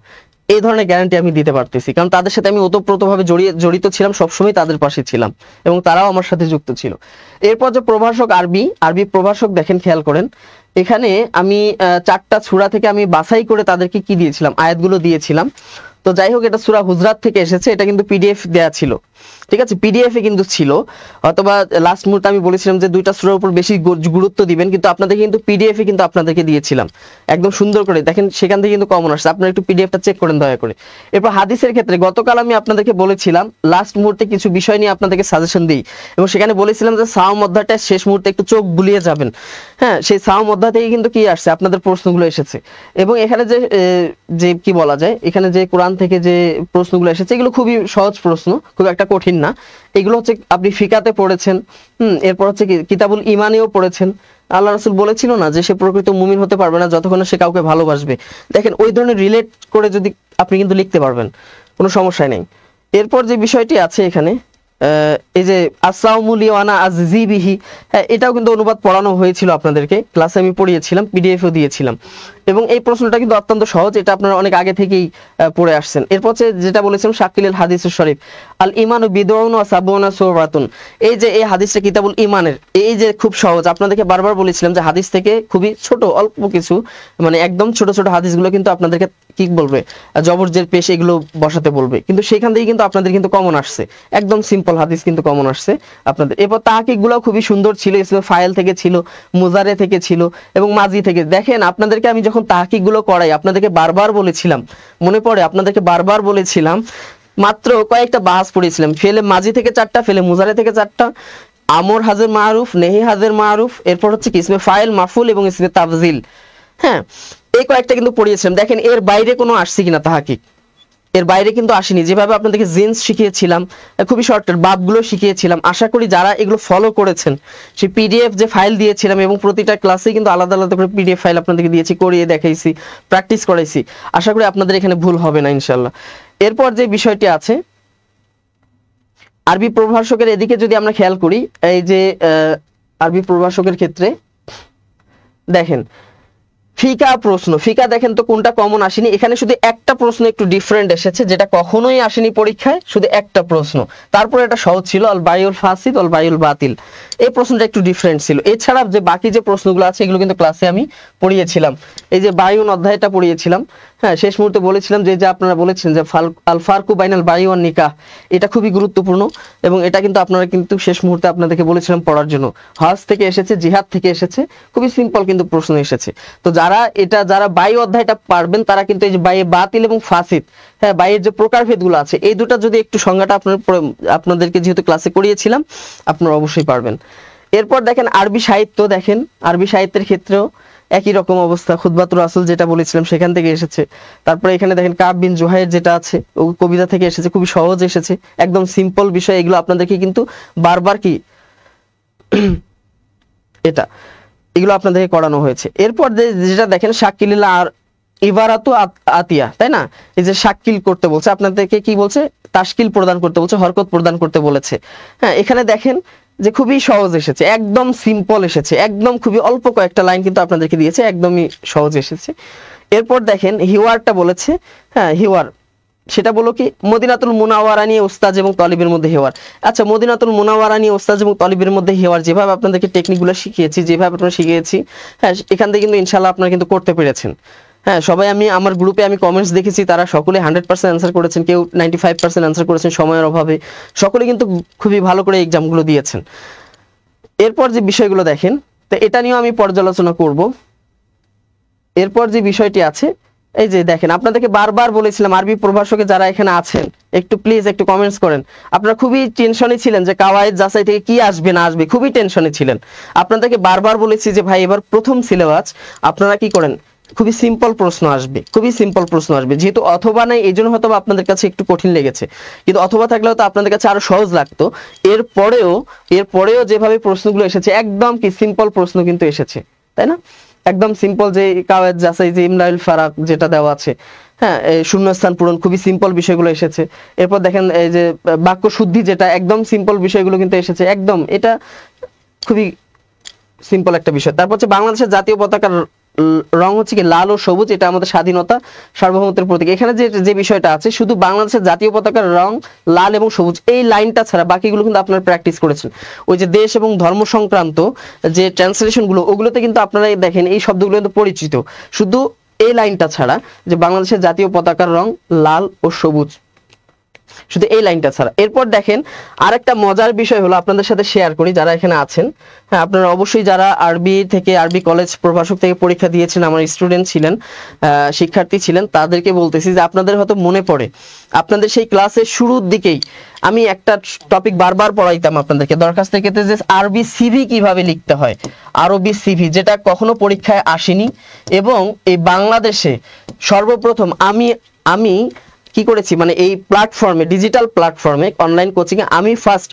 এই ধরনের গ্যারান্টি আমি দিতে পারতেছি, কারণ তাদের সাথে আমি ওতপ্রোতভাবে জড়িত ছিলাম, সবসময় তাদের পাশে ছিলাম এবং তারাও আমার সাথে যুক্ত ছিল। এরপর যে প্রভাষক আরবি প্রভাষক দেখেন, খেয়াল করেন এখানে আমি 4টা সূরা থেকে আমি বাছাই করে তাদেরকে কি দিয়েছিলাম, আয়াতগুলো দিয়েছিলাম। তো যাই হোক, এটা সূরা হুজরাত থেকে এসেছে, এটা কিন্তু পিডিএফ দেয়া ছিল, ঠিক আছে, পিডিএফ এ কিন্তু ছিল। অথবা লাস্ট মুহূর্তে আমি বলেছিলাম যে 2টা সূরার উপর বেশি গুরুত্ব দিবেন, কিন্তু আপনাদের কিন্তু পিডিএফ এ কিন্তু আপনাদেরকে দিয়েছিলাম একদম সুন্দর করে, দেখেন সেখান থেকে কিন্তু কমন আসছে। আপনারা একটু পিডিএফটা চেক করেন দয়া করে। এরপর হাদিসের ক্ষেত্রে গতকাল আমি আপনাদেরকে বলেছিলাম লাস্ট মুহূর্তে কিছু বিষয় নিয়ে আপনাদেরকে সাজেশন দিই, এবং সেখানে বলেছিলাম যে সাওম অধ্যায়টা শেষ মুহূর্তে একটু চোখ বুলিয়ে যাবেন। হ্যাঁ, সেই সাওম অধ্যায় থেকে কিন্তু কি আসছে, আপনাদের প্রশ্নগুলো এসেছে। এবং এখানে যে কি বলা যায়, এখানে যে কোরআন থেকে যে প্রশ্নগুলো এসেছে এগুলো খুবই সহজ প্রশ্ন, খুব একটা কঠিন না। এগুলো হচ্ছে আপনি ফিকাতে পড়েছেন, এরপর হচ্ছে কিতাবুল ইমানেও পড়েছেন। আল্লাহ রাসূল বলেছিল না যে সে প্রকৃত মুমিন হতে পারবে না যতক্ষণ সে কাউকে ভালোবাসবে। দেখেন ওই ধরনের রিলেট করে যদি আপনি কিন্তু লিখতে পারবেন, কোনো সমস্যা নেই। এরপর যে বিষয়টি আছে এখানে, এই যে আসসাউমু লি ওয়া আনা আজজি বিহি, এটাও কিন্তু অনুবাদ পড়ানো হয়েছিল আপনাদেরকে, ক্লাসে আমি পড়িয়েছিলাম, পিডিএফও দিয়েছিলাম। এবং এই প্রশ্নটা কিন্তু অত্যন্ত সহজ, এটা আপনারা অনেক আগে থেকেই পড়ে আসছেন। এরপর যেটা বলেছিলাম শাকিলুল হাদিসুস শরীফ, আল ইমানু বিদউন ওয়া সাবউনা সূরাতুন, এই যে এই হাদিসটা কিতাবুল ইমানের, এই যে খুব সহজ, আপনাদেরকে বারবার বলেছিলাম যে হাদিস থেকে খুবই ছোট অল্প কিছু, মানে একদম ছোট ছোট হাদিসগুলো কিন্তু আপনাদেরকে কি বলবে, জবর জের পেশ এগুলো বসাতে বলবে, কিন্তু সেখান থেকে কিন্তু আপনাদের কিন্তু কমন আসছে, একদম সিম্পল হাদিস কিন্তু কমন আসছে আপনাদের। এরপর তাহকিকগুলো খুবই সুন্দর ছিল, ইসমে ফাইল থেকে ছিল, মুজারে থেকে ছিল এবং মাজি থেকে। দেখেন আপনাদেরকে আমি যখন তাহকিকগুলো করাই আপনাদেরকে বারবার বলেছিলাম, মনে পড়ে আপনাদেরকে বারবার বলেছিলাম, মাত্র কয়েকটা বাহাস পড়েছিলাম, ফেলে মাজি থেকে 4টা, ফেলে মুজারে থেকে 4টা, আমর হাজের মারুফ, নেহি হাজের মারুফ, এরপর হচ্ছে কি ইসমে ফাইল, মাফুল এবং ইসমে তাফজিল। হ্যাঁ, এই কয়েকটা কিন্তু পড়িয়েছিলাম। দেখেন এর বাইরে কোনো আসছে কিনা তাহকিক, এর বাইরে কিন্তু আসেনি। যেভাবে আপনাদেরকে জিন্স শিখিয়েছিলাম, খুবই শর্টের বাবগুলো শিখিয়েছিলাম, আশা করি যারা এগুলো ফলো করেছেন, সেই পিডিএফ যে ফাইল দিয়েছিলাম এবং প্রতিটা ক্লাসে কিন্তু আলাদা আলাদা করে পিডিএফ ফাইল আপনাদেরকে দিয়েছি, করিয়ে দেখাইছি, প্র্যাকটিস করাইছি, আশা করি আপনাদের এখানে ভুল হবে না ইনশাল্লাহ। এরপর যে বিষয়টি আছে আরবি প্রভাষকের, এদিকে যদি আমরা খেয়াল করি, এই যে আরবি প্রভাষকের ক্ষেত্রে দেখেন ফিকা প্রশ্ন, ফিকা দেখেন তো কোনটা কমন আসেনি, এখানে শুধু একটা প্রশ্ন একটু ডিফারেন্ট এসেছে, যেটা কখনোই আসেনি পরীক্ষায়, শুধু একটা প্রশ্ন, তারপরে এটা সহজ ছিল, আল বাইউল ফাসিদ আল বাইউল বাতিল, এই প্রশ্নটা একটু ডিফারেন্ট ছিল। এছাড়া যে বাকি যে প্রশ্নগুলো আছে এগুলো কিন্তু ক্লাসে আমি পড়িয়েছিলাম, এই যে বায়ুন অধ্যায়টা পড়িয়েছিলাম, হ্যাঁ শেষ মুহূর্তে বলেছিলাম যে আপনারা বলেছেন যে আল ফারকু বাইনাল বাই ওয়ান নিকাহ, এটা খুবই গুরুত্বপূর্ণ এবং এটা কিন্তু আপনারা কিন্তু শেষ মুহূর্তে আপনাদেরকে বলেছিলাম পড়ার জন্য। হজ থেকে এসেছে, জিহাদ থেকে এসেছে, খুবই সিম্পল কিন্তু প্রশ্ন এসেছে। তো যারা বাই অধ্যায়টা পারবেন তারা কিন্তু এই যে বাইয়ে বাতিল এবং ফাসিদ, হ্যাঁ বাইয়ের যে প্রকারভেদগুলো আছে এই দুটা যদি একটু সংজ্ঞাটা আপনাদেরকে যেহেতু ক্লাসে করিয়েছিলাম আপনারা অবশ্যই পারবেন। এরপর দেখেন আরবি সাহিত্য, দেখেন আরবি সাহিত্যের ক্ষেত্রেও একই রকম অবস্থা, খুতবাতুর রাসূল যেটা বলেছিলাম সেখান থেকে এসেছে। তারপরে এখানে দেখেন কাব বিন জুহাইর যেটা আছে ও কবিতা থেকে এসেছে, খুবই সহজ এসেছে, একদম সিম্পল বিষয়। এগুলো আপনাদেরকে কিন্তু বারবার কি এগুলো আপনাদেরকে করানো হয়েছে। এরপর যেটা দেখেন শাকিলিল্লাহ আর ইবারাতু আতিয়া, তাই না, এই যে শাকিল করতে বলছে আপনাদেরকে, কি বলছে, তাশকিল প্রদান করতে বলছে, হরকত প্রদান করতে বলেছে। হ্যাঁ এখানে দেখেন যে খুবই সহজ এসেছে, একদম সিম্পল এসেছে, একদম খুবই অল্প কয়েকটা লাইন কিন্তু আপনাদেরকে দিয়েছে, একদমই সহজ এসেছে। এরপর দেখেন হিওয়ারটা বলেছে, হ্যাঁ হিওয়ার সেটা বলো কি মদিনাতুল মুনাওয়ারা নিয়ে উস্তাদ এবং তলিবের মধ্যে হেওয়ার। আচ্ছা মদিনাতুল মুনাওয়ারা নিয়ে উস্তাদ এবং তলিবের মধ্যে হেওয়ার যেভাবে আপনাদেরকে টেকনিকগুলো শিখিয়েছি, যেভাবে আপনারা শিখিয়েছি, হ্যাঁ এখান থেকে কিন্তু ইনশাআল্লাহ আপনারা কিন্তু করতে পেরেছেন। হ্যাঁ সবাই আমার গ্রুপে আমি কমেন্টস দেখেছি, তারা সকলে 100% অ্যান্সার করেছেন, কেউ 95% অ্যান্সার করেছেন সময়ের অভাবে, সকলে কিন্তু খুবই ভালো করে এক্সামগুলো দিয়েছেন। এরপর যে বিষয়গুলো দেখেন, তো এটা নিয়েও আমি পর্যালোচনা করব। এরপর যে বিষয়টি আছে এই যে দেখেন আপনাদেরকে বারবার বলেছিলাম আরবি প্রভাষকে যারা এখানে আছেন একটু প্লিজ একটু কমেন্টস করেন। আপনারা খুবই টেনশনে ছিলেন যে কাওয়ায়েদ যাচাই থেকে কি আসবে না আসবে, খুবই টেনশনে ছিলেন। আপনাদেরকে বারবার বলেছি যে ভাই এবার প্রথম সিলেবাস আপনারা কি করেন, খুবই সিম্পল প্রশ্ন আসবে, খুবই সিম্পল প্রশ্ন আসবে। যেহেতু অথবা নাই এই জন্য হয়তো আপনাদের কাছে একটু কঠিন লেগেছে, কিন্তু অথবা থাকলেও তো আপনাদের কাছে আরো সহজ লাগতো। এরপরেও যেভাবে প্রশ্নগুলো এসেছে একদম কি সিম্পল প্রশ্ন কিন্তু এসেছে, তাই না, একদম সিম্পল। যে কাওয়ায়েদ যাচাই, যে ইমলাউল ফারাক যেটা দেওয়া আছে, হ্যাঁ শূন্যস্থান পূরণ, খুবই সিম্পল বিষয়গুলো এসেছে। এরপর দেখেন এই যে বাক্য শুদ্ধি, যেটা একদম সিম্পল বিষয়গুলো কিন্তু এসেছে, একদম এটা খুবই সিম্পল একটা বিষয়। তারপর হচ্ছে বাংলাদেশের জাতীয় পতাকার রং হচ্ছে কি লাল ও সবুজ, এটা আমাদের স্বাধীনতা সার্বভৌমত্বের প্রতীক। এখানে যে বিষয়টা আছে শুধু বাংলাদেশের জাতীয় পতাকার রং লাল এবং সবুজ এই লাইনটা ছাড়া বাকিগুলো কিন্তু আপনারা প্র্যাকটিস করেছেন। ওই যে দেশ এবং ধর্ম সংক্রান্ত যে ট্রান্সলেশন গুলো ওগুলোতে কিন্তু আপনারা দেখেন এই শব্দগুলো কিন্তু পরিচিত, শুধু এই লাইনটা ছাড়া যে বাংলাদেশের জাতীয় পতাকার রং লাল ও সবুজ, শুধু এই লাইনটা ছাড়া। এরপর দেখেন আরেকটা মজার বিষয় হলো আপনাদের সাথে শেয়ার করি, যারা এখানে আছেন, হ্যাঁ আপনারা অবশ্যই যারা আরবি কলেজ প্রভাষক থেকে পরীক্ষা দিয়েছেন, আমার স্টুডেন্ট ছিলেন, শিক্ষার্থী ছিলেন, তাদেরকে বলতেছি যে আপনাদের হয়তো মনে পড়ে আপনাদের সেই ক্লাসের শুরুর দিকেই আমি একটা টপিক বারবার পড়াইতাম আপনাদেরকে, দরখাস্তের ক্ষেত্রে যে আরবি সিভি কিভাবে লিখতে হয়, আরবি সিভি যেটা কখনো পরীক্ষায় আসেনি। এবং এই বাংলাদেশে সর্বপ্রথম আমি কি করেছি, মানে এই প্ল্যাটফর্মে, ডিজিটাল প্ল্যাটফর্মে অনলাইন কোচিং এ আমি ফার্স্ট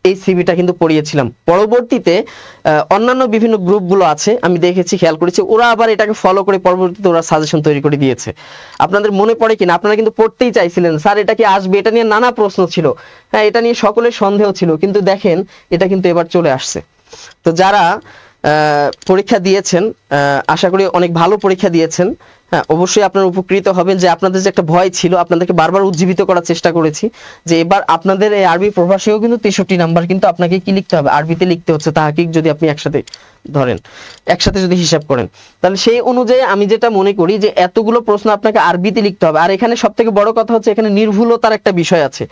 এই সিভিটা কিন্তু পড়িয়েছিলাম। পরবর্তীতে অন্যান্য বিভিন্ন গ্রুপগুলো আছে আমি দেখেছি, খেয়াল করেছি, ওরা আবার এটাকে ফলো করে পরবর্তীতে ওরা সাজেশন তৈরি করে দিয়েছে। আপনাদের মনে পড়ে কিনা, আপনারা কিন্তু পড়তেই চাইছিলেন স্যার এটা কি আসবে, এটা নিয়ে নানা প্রশ্ন ছিল, হ্যাঁ এটা নিয়ে সকলের সন্দেহ ছিল, কিন্তু দেখেন এটা কিন্তু এবার চলে আসছে। তো যারা পরীক্ষা দিয়েছেন আশা করি অনেক ভালো পরীক্ষা দিয়েছেন, হ্যাঁ অবশ্যই আপনারা উপকৃত হবেন। যে আপনাদের যে একটা ভয় ছিল আপনাদেরকে বারবার উজ্জীবিত করার চেষ্টা করেছি যে এবার আপনাদের এই আরবি প্রভাষেও কিন্তু 63 নাম্বার কিন্তু আপনাকে কি লিখতে হবে, আরবিতে লিখতে হচ্ছে তাহকিক, যদি আপনি একসাথে যদি হিসাব করেন, তাহলে সেই অনুযায়ী আমি যেটা মনে করি যে এতগুলো প্রশ্ন আপনাকে আরবিতে লিখতে হবে। আর এখানে সব থেকে বড় কথা হচ্ছে এখানে নির্ভুলতার একটা বিষয় আছে।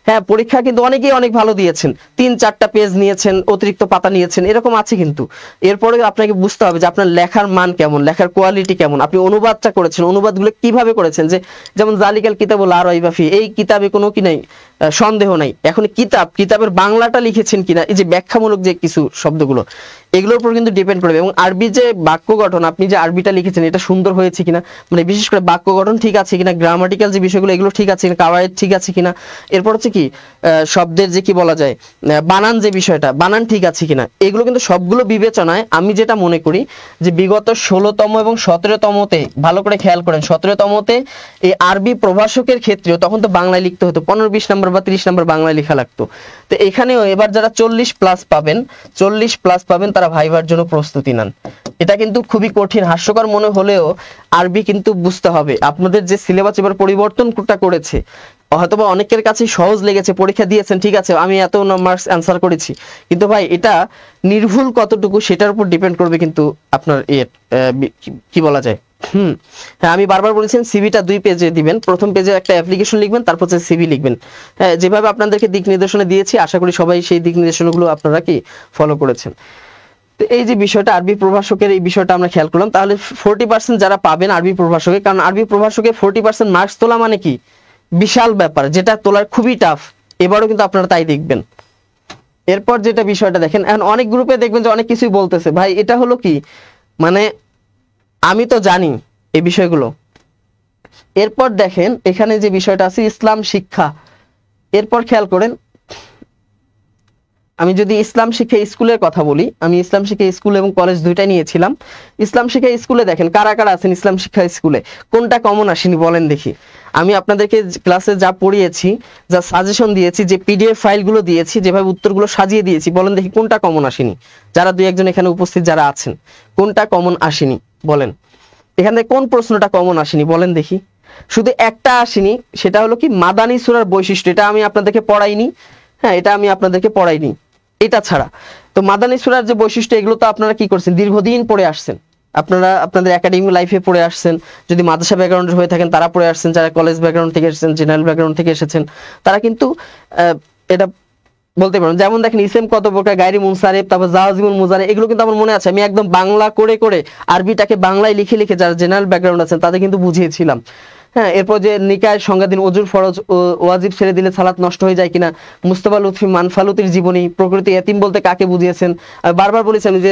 হ্যাঁ পরীক্ষা কিন্তু অনেকেই অনেক ভালো দিয়েছেন, 3-4টা পেজ নিয়েছেন, অতিরিক্ত পাতা নিয়েছেন, এরকম আছে, কিন্তু এরপরে আপনাকে বুঝতে হবে যে আপনার লেখার মান কেমন, লেখার কোয়ালিটি কেমন, আপনি অনুবাদটা করেছেন, অনুবাদগুলো কিভাবে করেছেন। যে যেমন জালিকাল কিতাবুল লা রাইবা ফি, এই কিতাবে কোনো কি নাই, সন্দেহ নাই। এখন কিতাবের বাংলাটা লিখেছেন কিনা, এই যে ব্যাখ্যামূলক যে কিছু শব্দগুলো এগুলোর উপর কিন্তু ডিপেন্ড করবে। এবং আরবি যে বাক্য গঠন, আপনি যে আরবিটা লিখেছেন এটা সুন্দর হয়েছে কিনা, মানে বিশেষ করে বাক্য গঠন ঠিক আছে কিনা, গ্রামাটিক্যাল যে বিষয়গুলো এগুলো ঠিক আছে কিনা, কাওয়ায়েদ ঠিক আছে কিনা, এরপর হচ্ছে কি শব্দের যে কি বলা যায় বানান, যে বিষয়টা বানান ঠিক আছে কিনা, এগুলো কিন্তু সবগুলো বিবেচনায় আমি যেটা মনে করি যে বিগত 16তম এবং 17তমতে ভালো করে খেয়াল করেন, 17তমতে এই আরবি প্রভাষকের ক্ষেত্রেও তখন তো বাংলায় লিখতে হতো, 15-20 নম্বর বা 30 নম্বর বাংলায় লেখা লাগতো। তো এখানেও এবার যারা 40+ পাবেন তারা ভাইবার জন্য প্রস্তুতি নেন। এটা কিন্তু খুবই কঠিন, হাস্যকর মনে হলেও আরবি কিন্তু বুঝতে হবে। আপনাদের যে সিলেবাস এবার পরিবর্তনটা করেছে, হয়তোবা অনেকের কাছে সহজ লেগেছে, পরীক্ষা দিয়েছেন ঠিক আছে আমি এত মার্কস অ্যান্সার করেছি, কিন্তু ভাই এটা নির্ভুল কতটুকু সেটার উপর ডিপেন্ড করবে কিন্তু আপনার কি বলা যায় হ্যাঁ, আমি বারবার বলেছেন সিভিটা 2 পেজে দিবেন। প্রথম পেজে একটা অ্যাপ্লিকেশন লিখবেন, তারপর হচ্ছে সিভি লিখবেন। হ্যাঁ, যেভাবে আপনাদেরকে দিক নির্দেশনা দিয়েছি, আশা করি সবাই সেই দিক নির্দেশনাগুলো আপনারা কি ফলো করেছেন। তো এই যে বিষয়টা আরবি প্রভাষকের, এই বিষয়টা আমরা খেয়াল করলাম। তাহলে 40% যারা পাবেন আরবি প্রভাষকে, কারণ আরবি প্রভাষকে 40% মার্কস তোলা মানে কি বিশাল ব্যাপার, যেটা তোলার খুবই টাফ। এবারও কিন্তু আপনারা তাই দেখবেন। এরপর যেটা বিষয়টা দেখেন, এখন অনেক গ্রুপে দেখবেন যে অনেক কিছুই বলতেছে, ভাই এটা হলো কি, মানে আমি তো জানি এই বিষয়গুলো। এরপর দেখেন এখানে যে বিষয়টা আছে ইসলাম শিক্ষা, এরপর খেয়াল করেন, আমি যদি ইসলাম শিক্ষা স্কুলের কথা বলি, আমি ইসলাম শিক্ষা স্কুল এবং কলেজ দুইটাই নিয়েছিলাম। ইসলাম শিক্ষা স্কুলে দেখেন কারা কারা আছেন ইসলাম শিক্ষা স্কুলে, কোনটা কমন আসেনি বলেন দেখি। আমি আপনাদেরকে ক্লাসে যা পড়িয়েছি, যা সাজেশন দিয়েছি, যে পিডিএফ ফাইলগুলো দিয়েছি, যেভাবে উত্তরগুলো সাজিয়ে দিয়েছি, বলেন দেখি কোনটা কমন আসেনি। যারা দুই একজন এখানে উপস্থিত যারা আছেন, কোনটা কমন আসেনি বলেন। এখানে কোন প্রশ্নটা কমন আসেনি বলেন দেখি। শুধু একটা আসেনি, সেটা হলো কি মাদানী সূরার বৈশিষ্ট্য। এটা আমি আপনাদেরকে পড়াইনি, হ্যাঁ এটা আমি আপনাদেরকে পড়াইনি, এটা ছাড়া। তো মাদানী সূরার যে বৈশিষ্ট্য, এগুলো তো আপনারা কি করছেন, দীর্ঘদিন পড়ে আসছেন, আপনারা আপনাদের একাডেমিক লাইফে পড়ে আসছেন। যদি মাদ্রাসা ব্যাকগ্রাউন্ডের হয়ে থাকেন তারা পড়ে আসছেন, যারা কলেজ ব্যাকগ্রাউন্ড থেকে এসেছেন, জেনারেল ব্যাকগ্রাউন্ড থেকে এসেছেন, তারা কিন্তু এটা বলতে পারেন। যেমন দেখেন ইসেম কত প্রকার, গায়রি মুনসারিফ, তারপর জাওয়াজিমুল মুজারে, এগুলো কিন্তু আমার মনে আছে। আমি একদম বাংলা করে করে আরবিটাকে বাংলায় লিখে লিখে যারা জেনারেল ব্যাকগ্রাউন্ড আছেন তাদের কিন্তু বুঝিয়েছিলাম। হ্যাঁ, এরপর যে নিকায়ের সংজ্ঞাধীন ওজুর ফরজ, ওয়াজিব ছেড়ে দিলে সালাত নষ্ট হয়ে যায় কিনা, মুস্তাফা লুৎফি মানফালুতির জীবনী, প্রকৃতি ইয়াতিম বলতে কাকে বুঝিয়েছেন, বারবার বলেছেন যে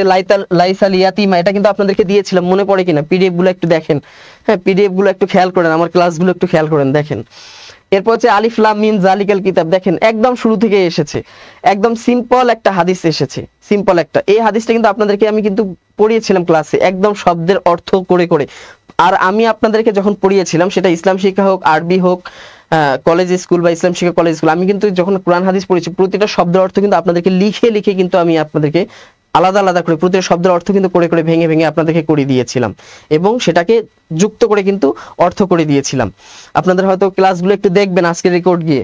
লাইসাল ইয়াতিমা, এটা কিন্তু আপনাদেরকে দিয়েছিলাম, মনে পড়ে কিনা। পিডিএফ গুলো একটু দেখেন, হ্যাঁ পিডিএফ গুলো একটু খেয়াল করেন, আমার ক্লাসগুলো একটু খেয়াল করেন দেখেন। এরপর হচ্ছে আলিফ লাম মিম জালিকাল কিতাব, দেখেন একদম শুরু থেকে এসেছে, একদম সিম্পল একটা হাদিস এসেছে, সিম্পল একটা। এই হাদিসটা কিন্তু আপনাদেরকে আমি কিন্তু পড়িয়েছিলাম ক্লাসে, একদম শব্দের অর্থ করে করে। আর আমি আপনাদেরকে যখন পড়িয়েছিলাম, সেটা ইসলাম শিক্ষা হোক, আরবি হোক, কলেজ স্কুল বা ইসলাম শিক্ষা কলেজ স্কুল, আমি কিন্তু যখন কোরআন হাদিস পড়েছি, প্রতিটা শব্দের অর্থ কিন্তু আপনাদেরকে লিখে লিখে কিন্তু আমি আপনাদেরকে আলাদা আলাদা করে প্রতিটা শব্দের অর্থ কিন্তু করে করে ভেঙে ভেঙে আপনাদেরকে করে দিয়েছিলাম, এবং সেটাকে যুক্ত করে কিন্তু অর্থ করে দিয়েছিলাম। আপনাদের হয়তো ক্লাসগুলো একটু দেখবেন আজকে রেকর্ড গিয়ে।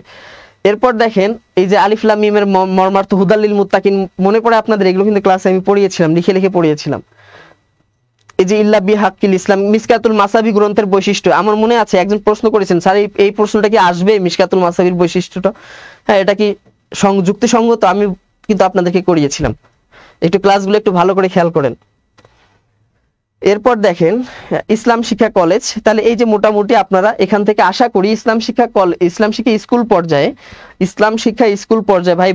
এরপর দেখেন এই যে আলিফ লাম মিমের মর্মার্থ হুদাল্লিল মুত্তাকিন, মনে পড়ে আপনাদের? এগুলো কিন্তু ক্লাসে আমি পড়িয়েছিলাম, লিখে লিখে পড়িয়েছিলাম। এই যে ইল্লা বিহাক্কিল ইসলাম, মিসকাতুল মাসাবি গ্রন্থের বৈশিষ্ট্য, আমার মনে আছে একজন প্রশ্ন করেছেন, স্যার এই প্রশ্নটা কি আসবে, মিসকাতুল মাসাবির বৈশিষ্ট্যটা, হ্যাঁ এটা কি যুক্তিসঙ্গত? আমি কিন্তু আপনাদেরকে করিয়েছিলাম, একটু ক্লাসগুলো একটু ভালো করে খেয়াল করেন। এরপর দেখেন ইসলাম শিক্ষা কলেজ, তাহলে এই যে মোটামুটি আপনারা এখান থেকে আশা করি ইসলাম শিক্ষা স্কুল পর্যায়ে, ইসলাম শিক্ষা স্কুল পর্যায়ে ভাই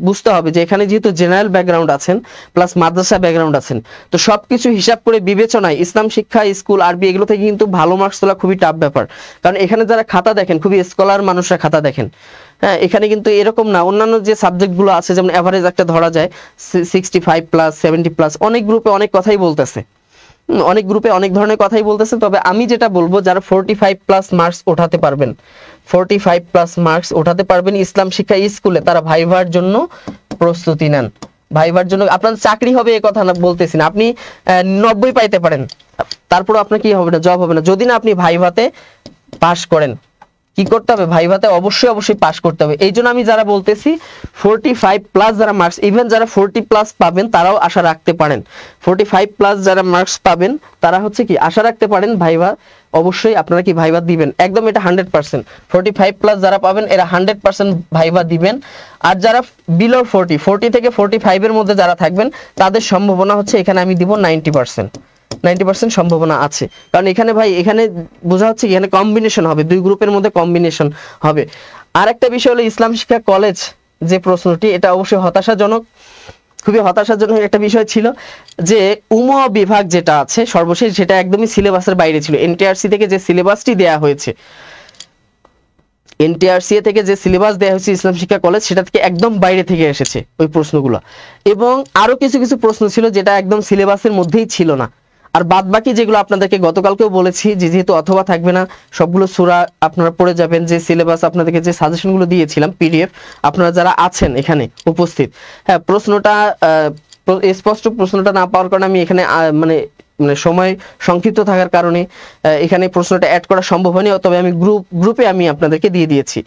বুঝতে হবে যে এখানে যেহেতু জেনারেল ব্যাকগ্রাউন্ড আছেন প্লাস মাদ্রাসা ব্যাকগ্রাউন্ড আছেন, তো সবকিছু হিসাব করে বিবেচনায় ইসলাম শিক্ষা স্কুল আরবি এগুলো থেকে কিন্তু ভালো মার্কস তোলা খুবই টাফ ব্যাপার। কারণ এখানে যারা খাতা দেখেন, খুবই স্কলার মানুষরা খাতা দেখেন। হ্যাঁ, এখানে কিন্তু এরকম না, অন্যান্য যে সাবজেক্টগুলো আছে যেমন এভারেজ একটা ধরা যায় 65+, 70+, অনেক গ্রুপে অনেক কথাই বলতেছে, অনেক গ্রুপে অনেক ধরনের কথাই বলতেছে। তবে আমি যেটা বলবো, যারা 45+ মার্কস ওঠাতে পারবেন, 45+ মার্কস ওঠাতে পারবেন ইসলাম শিক্ষা স্কুলে, তারা ভাইভার জন্য প্রস্তুতি নেন। ভাইভার জন্য আপনার চাকরি হবে এ কথা না বলতেছি না, আপনি 90 পাইতে পারেন, তারপর আপনার কি হবে না, জব হবে না, যদি না আপনি ভাইভাতে পাস করেন। কি করতে হবে, ভাইভাতে অবশ্যই পাস করতে হবে। এই জন্য আমি যারা বলতেছি 45+ যারা মার্কস, ইভেন যারা 40+ পাবেন তারাও আশা রাখতে পারেন। 45+ যারা মার্কস পাবেন তারা হচ্ছে কি আশা রাখতে পারেন ভাইভা, অবশ্যই আপনারা কি ভাইভা দিবেন, একদম এটা 100%। 45+ যারা পাবেন এরা 100% ভাইভা দিবেন। আর যারা বিলো 40 থেকে 45 এর মধ্যে যারা থাকবেন, তাদের সম্ভাবনা হচ্ছে এখানে আমি দিব 90% সম্ভাবনা আছে। কারণ এখানে ভাই এখানে বোঝা হচ্ছে এখানে কম্বিনেশন হবে, দুই গ্রুপের মধ্যে কম্বিনেশন হবে। আর একটা বিষয় হলো ইসলাম শিক্ষা কলেজ যে প্রশ্নটি, এটা অবশ্যই হতাশাজনক, খুবই হতাশাজনক একটা বিষয় ছিল যে বিভাগ যেটা আছে সর্বশেষ, যেটা একদমই সিলেবাসের বাইরে ছিল। এনটিআরসি থেকে যে সিলেবাসটি দেয়া হয়েছে, এনটিআরসি থেকে যে সিলেবাস দেয়া হয়েছে ইসলাম শিক্ষা কলেজ, সেটা থেকে একদম বাইরে থেকে এসেছে ওই প্রশ্নগুলো। এবং আরো কিছু কিছু প্রশ্ন ছিল যেটা একদম সিলেবাসের মধ্যেই ছিল না। আর বাদ বাকি যেগুলো আপনাদেরকে গতকালকেও বলেছি, যে যেহেতু অথবা থাকবে না, সবগুলো সূরা আপনারা পড়ে যাবেন। যে সিলেবাস আপনাদেরকে যে সাজেশনগুলো দিয়েছিলাম পিডিএফ, আপনারা যারা আছেন এখানে উপস্থিত, হ্যাঁ প্রশ্নটা স্পষ্ট প্রশ্নটা না পাওয়ার কারণে আমি এখানে মানে সময় সংক্ষিপ্ত থাকার কারণে এখানে প্রশ্নটা অ্যাড করা সম্ভব হয়নি, তবে আমি গ্রুপে আমি আপনাদেরকে দিয়ে দিয়েছি।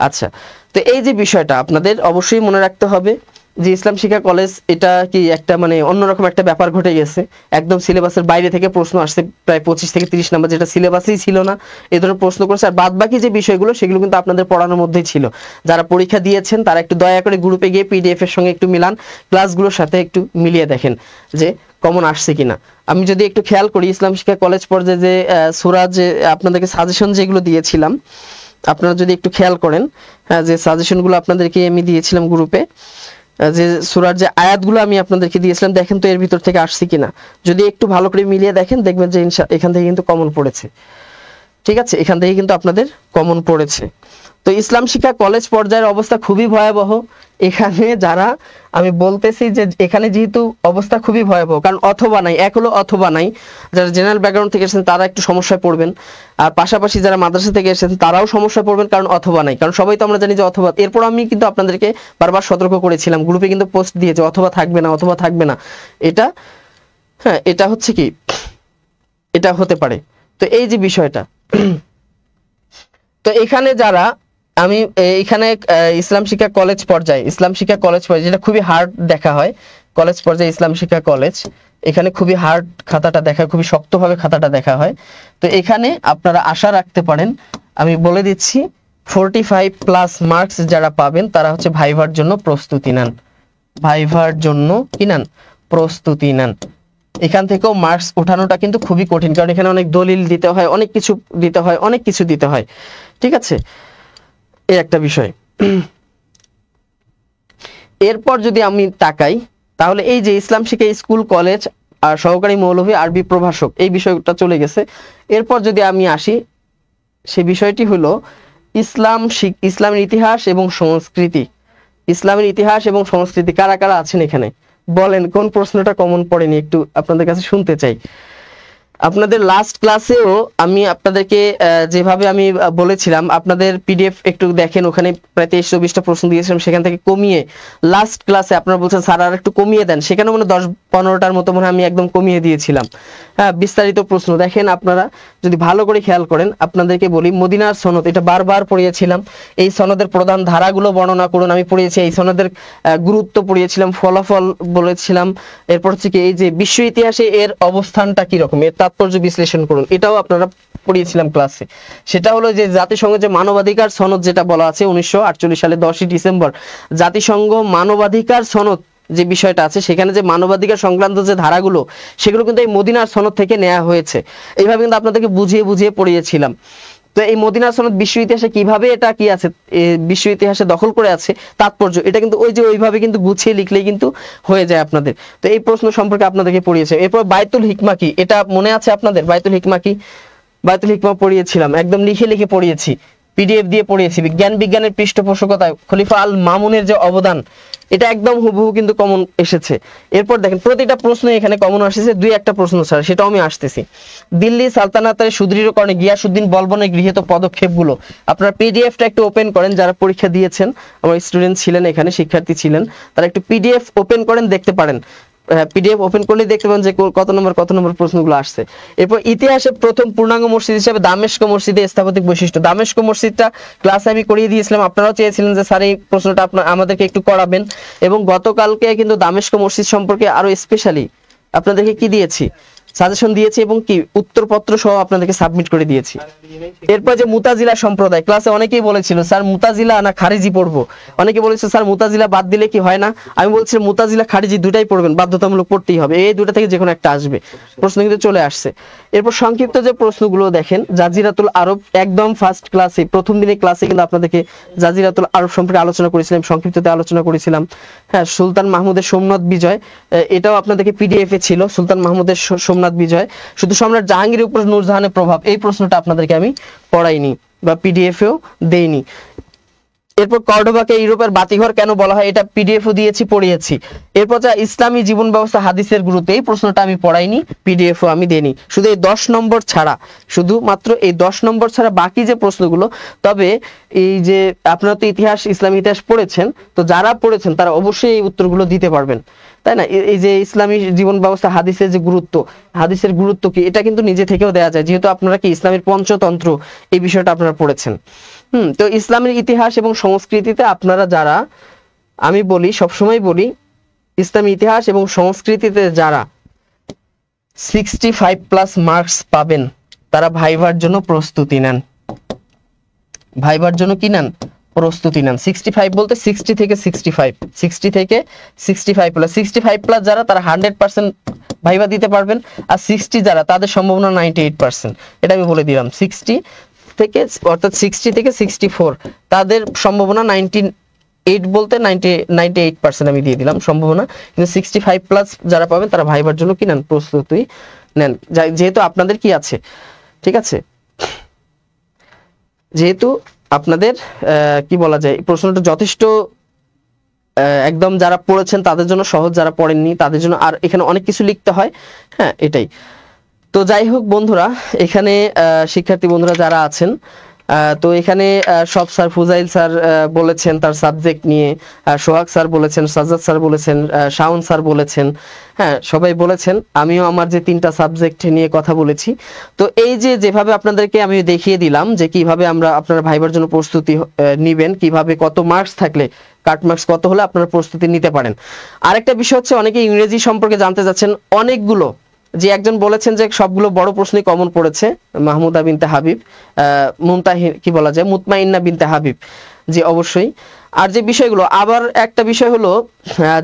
আচ্ছা, তো এই যে বিষয়টা আপনাদের অবশ্যই মনে রাখতে হবে যে ইসলাম শিক্ষা কলেজ এটা কি একটা মানে অন্যরকম একটা ব্যাপার ঘটে গেছে, একদম সিলেবাসের বাইরে থেকে প্রশ্ন আসছে প্রায় 25 থেকে 30 নাম্বার, যেটা সিলেবাসেই ছিল না এই ধরনের প্রশ্ন করেছে। আর বাদ বাকি যে বিষয়গুলো সেগুলো কিন্তু আপনাদের পড়ানোর মধ্যেই ছিল। যারা পরীক্ষা দিয়েছেন তারা একটু দয়া করে গ্রুপে গিয়ে পিডিএফ এর সঙ্গে একটু মিলান, ক্লাসগুলোর সাথে একটু মিলিয়ে দেখেন যে কমন আসছে কিনা। আমি যদি একটু খেয়াল করি ইসলাম শিক্ষা কলেজ পর্যায়ে যে সূরা যে আপনাদেরকে সাজেশন যেগুলো দিয়েছিলাম, আপনারা যদি একটু খেয়াল করেন, হ্যাঁ, যে সাজেশনগুলো আপনাদেরকে আমি দিয়েছিলাম গ্রুপে, যে সূরার যে আয়াতগুলো আমি আপনাদেরকে দিয়েছিলাম, দেখেন তো এর ভিতর থেকে আসছে কিনা। যদি একটু ভালো করে মিলিয়ে দেখেন দেখবেন যে এখান থেকে কিন্তু কমন পড়েছে। ঠিক আছে, এখান থেকে কিন্তু আপনাদের কমন পড়েছে। তো ইসলাম শিক্ষা কলেজ পর্যায়ের অবস্থা খুবই ভয়াবহ। এখানে যারা আমি বলতেছি যে এখানে যেহেতু অবস্থা খুবই ভয়াবহ, কারণ অথবা নাই, এক হলো অথবা নাই, যারা জেনারেল ব্যাকগ্রাউন্ড থেকে এসেছেন তারা একটু সমস্যায় পড়বেন, আর পাশাপাশি যারা মাদ্রাসা থেকে এসেছেন তারাও সমস্যায় পড়বেন, কারণ অথবা নাই। কারণ সবাই তো আমরা জানি যে অথবা, এরপর আমি কিন্তু আপনাদেরকে বারবার সতর্ক করেছিলাম, গ্রুপে কিন্তু পোস্ট দিয়েছে অথবা থাকবে না, অথবা থাকবে না। এটা হ্যাঁ, এটা হচ্ছে কি, এটা হতে পারে। তো এই যে বিষয়টা, তো এখানে যারা আমি এখানে ইসলাম শিক্ষা কলেজ পর্যায়ে, ইসলাম শিক্ষা কলেজ পর্যায়ে যেটা খুবই হার্ড দেখা হয়, কলেজ পর্যায়ে ইসলাম শিক্ষা কলেজ, এখানে খুবই হার্ড খাতাটা দেখা, খুবই শক্তভাবে খাতাটা দেখা হয়। তো এখানে আপনারা আশা রাখতে পারেন, আমি বলে দিচ্ছি 45+ মার্কস যারা পাবেন তারা হচ্ছে ভাইভার জন্য প্রস্তুতি নেন, ভাইভার জন্য কি নেন, প্রস্তুতি নেন। এখান থেকেও মার্কস ওঠানোটা কিন্তু খুবই কঠিন, কারণ এখানে অনেক দলিল দিতে হয়, অনেক কিছু দিতে হয়, অনেক কিছু দিতে হয়। ঠিক আছে, এই একটা বিষয়। এরপর যদি আমি তাকাই তাহলে এই যে ইসলাম শিক্ষা স্কুল কলেজ আর সহকারী মৌলভী আরবি প্রভাষক, এই বিষয়টা চলে গেছে। এরপর যদি আমি আসি, সেই বিষয়টি হলো ইসলামের ইতিহাস এবং সংস্কৃতি। ইসলামের ইতিহাস এবং সংস্কৃতি কারা কারা আছেন এখানে বলেন, কোন প্রশ্নটা কমন পড়েনি একটু আপনাদের কাছে শুনতে চাই। আপনাদের লাস্ট ক্লাসেও আমি আপনাদেরকে যেভাবে আমি বলেছিলাম, আপনাদের পিডিএফ একটু দেখেন, ওখানে প্রায় 23-24টা প্রশ্ন দিয়েছিলাম, সেখান থেকে কমিয়ে লাস্ট ক্লাসে আপনারা বলছেন স্যার আর একটু কমিয়ে দেন, সেখানে মানে 10-15টার মতো মনে হয় আমি একদম কমিয়ে দিয়েছিলাম। হ্যাঁ, বিস্তারিত প্রশ্ন দেখেন, আপনারা যদি ভালো করে খেয়াল করেন। আপনাদেরকে বলি মদিনার সনদ, এটা বারবার পড়িয়েছিলাম, এই সনদের প্রধান ধারাগুলো বর্ণনা করুন, আমি পড়িয়েছি। এই সনদের গুরুত্ব পড়িয়েছিলাম, ফলাফল বলেছিলাম। এরপর হচ্ছে কি এই যে বিশ্ব ইতিহাসে এর অবস্থানটা কি রকম, এর তাৎপর্য বিশ্লেষণ করুন, এটাও আপনারা পড়িয়েছিলাম ক্লাসে। সেটা হলো যে জাতিসংঘ যে মানবাধিকার সনদ যেটা বলা আছে 1948 সালে 10ই ডিসেম্বর, জাতিসংঘ মানবাধিকার সনদ যে বিষয়টা আছে, সেখানে যে মানবাধিকার সংক্রান্ত যে ধারাগুলো সেগুলো কিন্তু এই মদিনার সনদ থেকে নেওয়া হয়েছে। এইভাবে কিন্তু আপনাদেরকে বুঝিয়ে বুঝিয়ে পড়িয়েছিলাম। তো এই মদিনার সনদ বিশ্ব ইতিহাসে কিভাবে এটা কি আছে, বিশ্ব ইতিহাসে দখল করে আছে তাৎপর্য, এটা কিন্তু ওই যে ওইভাবে কিন্তু গুছিয়ে লিখলেই কিন্তু হয়ে যায় আপনাদের। তো এই প্রশ্ন সম্পর্কে আপনাদেরকে পড়িয়েছে। এরপর বাইতুল হিকমা কি, এটা মনে আছে আপনাদের? বাইতুল হিকমা কি, বাইতুল হিকমা পড়িয়েছিলাম, একদম লিখে লিখে পড়িয়েছি, পিডিএফ দিয়ে পড়িয়েছি। বিজ্ঞানের পৃষ্ঠপোষকতায় খলিফা আল মামুনের যে অবদান, এটা একদম হুবহু কিন্তু কমন এসেছে। এরপর দেখেন প্রতিটা প্রশ্ন এখানে কমন আসছে, 2-1টা প্রশ্ন ছাড়া, সেটাও আমি আসতেছি। দিল্লি সালতানাতের সুদৃঢ়করণে গিয়াসউদ্দিন বলবনের গৃহীত পদক্ষেপগুলো, আপনারা পিডিএফটা একটু ওপেন করেন, যারা পরীক্ষা দিয়েছেন, আমার স্টুডেন্ট ছিলেন এখানে, শিক্ষার্থী ছিলেন, তারা একটু পিডিএফ ওপেন করেন, দেখতে পারেন। পিডিএফ ওপেন করলে দেখতে পাবেন যে কত নম্বর প্রশ্নগুলো আসছে। এরপর ইতিহাসে প্রথম পূর্ণাঙ্গ মসজিদ হিসেবে দামেস্ক মসজিদের স্থাপত্যিক বৈশিষ্ট্য, দামেস্ক মসজিদটা ক্লাসে আমি করিয়ে দিয়েছিলাম, আপনারাও চেয়েছিলেন যে স্যার এই প্রশ্নটা আমাদেরকে একটু করাবেন। এবং গতকালকে কিন্তু দামেস্ক মসজিদ সম্পর্কে আরো স্পেশালি আপনাদেরকে কি দিয়েছি, সাজেশন দিয়েছি, এবং কি উত্তরপত্র সহ আপনাদেরকে সাবমিট করে দিয়েছি। এরপর যে মুতাজিলা সম্প্রদায়, ক্লাসে অনেকেই বলেছিল স্যার মুতাজিলা না খারিজি পড়বো, অনেকে বলেছে স্যার মুতাজিলা বাদ দিলে কি হয় না, আমি বলছিলাম মুতাজিলা খারিজি দুটাই পড়বেন, বাধ্যতামূলক পড়তেই হবে, এই দুটা থেকে যে কোনো একটা আসবে। প্রশ্ন কিন্তু চলে আসছে। এরপর সংক্ষিপ্ত যে প্রশ্নগুলো দেখেন, জাজিরাতুল আরব, একদম ফার্স্ট ক্লাসে প্রথম দিনের ক্লাসে কিন্তু আপনাদেরকে জাজিরাতুল আরব সম্পর্কে আলোচনা করেছিলাম, সংক্ষিপ্ততে আলোচনা করেছিলাম। হ্যাঁ, সুলতান মাহমুদের সোমনাথ বিজয়, এটাও আপনাদেরকে পিডিএফ এ ছিল, সুলতান মাহমুদের সোমনাথ বিজয়। শুধু সম্রাট জাহাঙ্গীরের উপর নূরজাহানের প্রভাব, এই প্রশ্নটা আপনাদেরকে আমি পড়াইনি বা পিডিএফ এও দেইনি। এরপর কর্ডোবাকে ইউরোপের বাতিঘর কেন বলা হয়, এটা পিডিএফ ও দিয়েছি, পড়িয়েছি। এরপর যা ইসলামী জীবন ব্যবস্থা হাদিসের গুরুত্ব, এই প্রশ্নটা আমি পড়াইনি, পিডিএফ ও আমি দেইনি, শুধু এই 10 নম্বর ছাড়া, শুধুমাত্র এই 10 নম্বর ছাড়া বাকি যে প্রশ্নগুলো। তবে এই যে আপনারা তো ইতিহাস, ইসলামী ইতিহাস পড়েছেন, তো যারা পড়েছেন তারা অবশ্যই এই উত্তরগুলো দিতে পারবেন, তাই না? এই যে ইসলামী জীবন ব্যবস্থা হাদিসের যে গুরুত্ব, হাদিসের গুরুত্ব কি, এটা কিন্তু নিজে থেকেও দেওয়া যায়, যেহেতু আপনারা কি ইসলামের পঞ্চতন্ত্র এই বিষয়টা আপনারা পড়েছেন। তো ইসলামের ইতিহাস এবং সংস্কৃতিতে আপনারা যারা আমি বলি, সবসময় বলি, ইসলামী ইতিহাস এবং সংস্কৃতিতে যারা 65+ মার্কস পাবেন তারা ভাইভার জন্য প্রস্তুতি নেন। ভাইভার জন্য কি নেন? প্রস্তুতি নেন। 65 বলতে 60 থেকে 65, 60 থেকে 65+, 65+ যারা তারা 100% ভাইভা দিতে পারবেন, আর 60 যারা তাদের সম্ভাবনা 98%। এটা আমি বলে দিলাম। 60 থেকে অর্থাৎ 60 থেকে 64 তাদের সম্ভাবনা 98 বলতে 98% আমি দিয়ে দিলাম সম্ভাবনা। কিন্তু 65+ যারা পাবেন তারা ভাইভার জন্য কি নেন? প্রস্তুতি নেন। যেহেতু আপনাদের কি আছে, ঠিক আছে, যেহেতু আপনাদের কি বলা যায়, প্রশ্নটা যথেষ্ট একদম যারা পড়েছেন তাদের জন্য সহজ, যারা পড়েননি তাদের জন্য আর এখানে অনেক কিছু লিখতে হয়। হ্যাঁ, এটাই। তো যাই হোক বন্ধুরা, এখানে শিক্ষার্থী বন্ধুরা যারা আছেন, তো এখানে সব স্যার, ফুজাইল স্যার বলেছেন তার সাবজেক্ট নিয়ে, সোহাগ স্যার বলেছেন, সাজ্জাদ স্যার বলেছেন, শাওন স্যার বলেছেন, হ্যাঁ সবাই বলেছেন। আমিও আমার যে 3টা সাবজেক্ট নিয়ে কথা বলেছি। তো এই যে যেভাবে আপনাদেরকে আমি দেখিয়ে দিলাম যে কিভাবে আপনারা ভাইবার জন্য প্রস্তুতি নিবেন, কিভাবে কত মার্কস থাকলে, কাট মার্কস কত হলে আপনারা প্রস্তুতি নিতে পারেন। আরেকটা বিষয় হচ্ছে, অনেকে ইংরেজি সম্পর্কে জানতে যাচ্ছেন। অনেকগুলো, যে একজন বলেছেন যে সবগুলো বড় প্রশ্নই কমন পড়েছে, মাহমুদা বিনতে হাবিব, কি বলা যায়, মুতমাইন্না বিনতে হাবিব, যে অবশ্যই। আর যে বিষয়গুলো, আবার একটা বিষয় হলো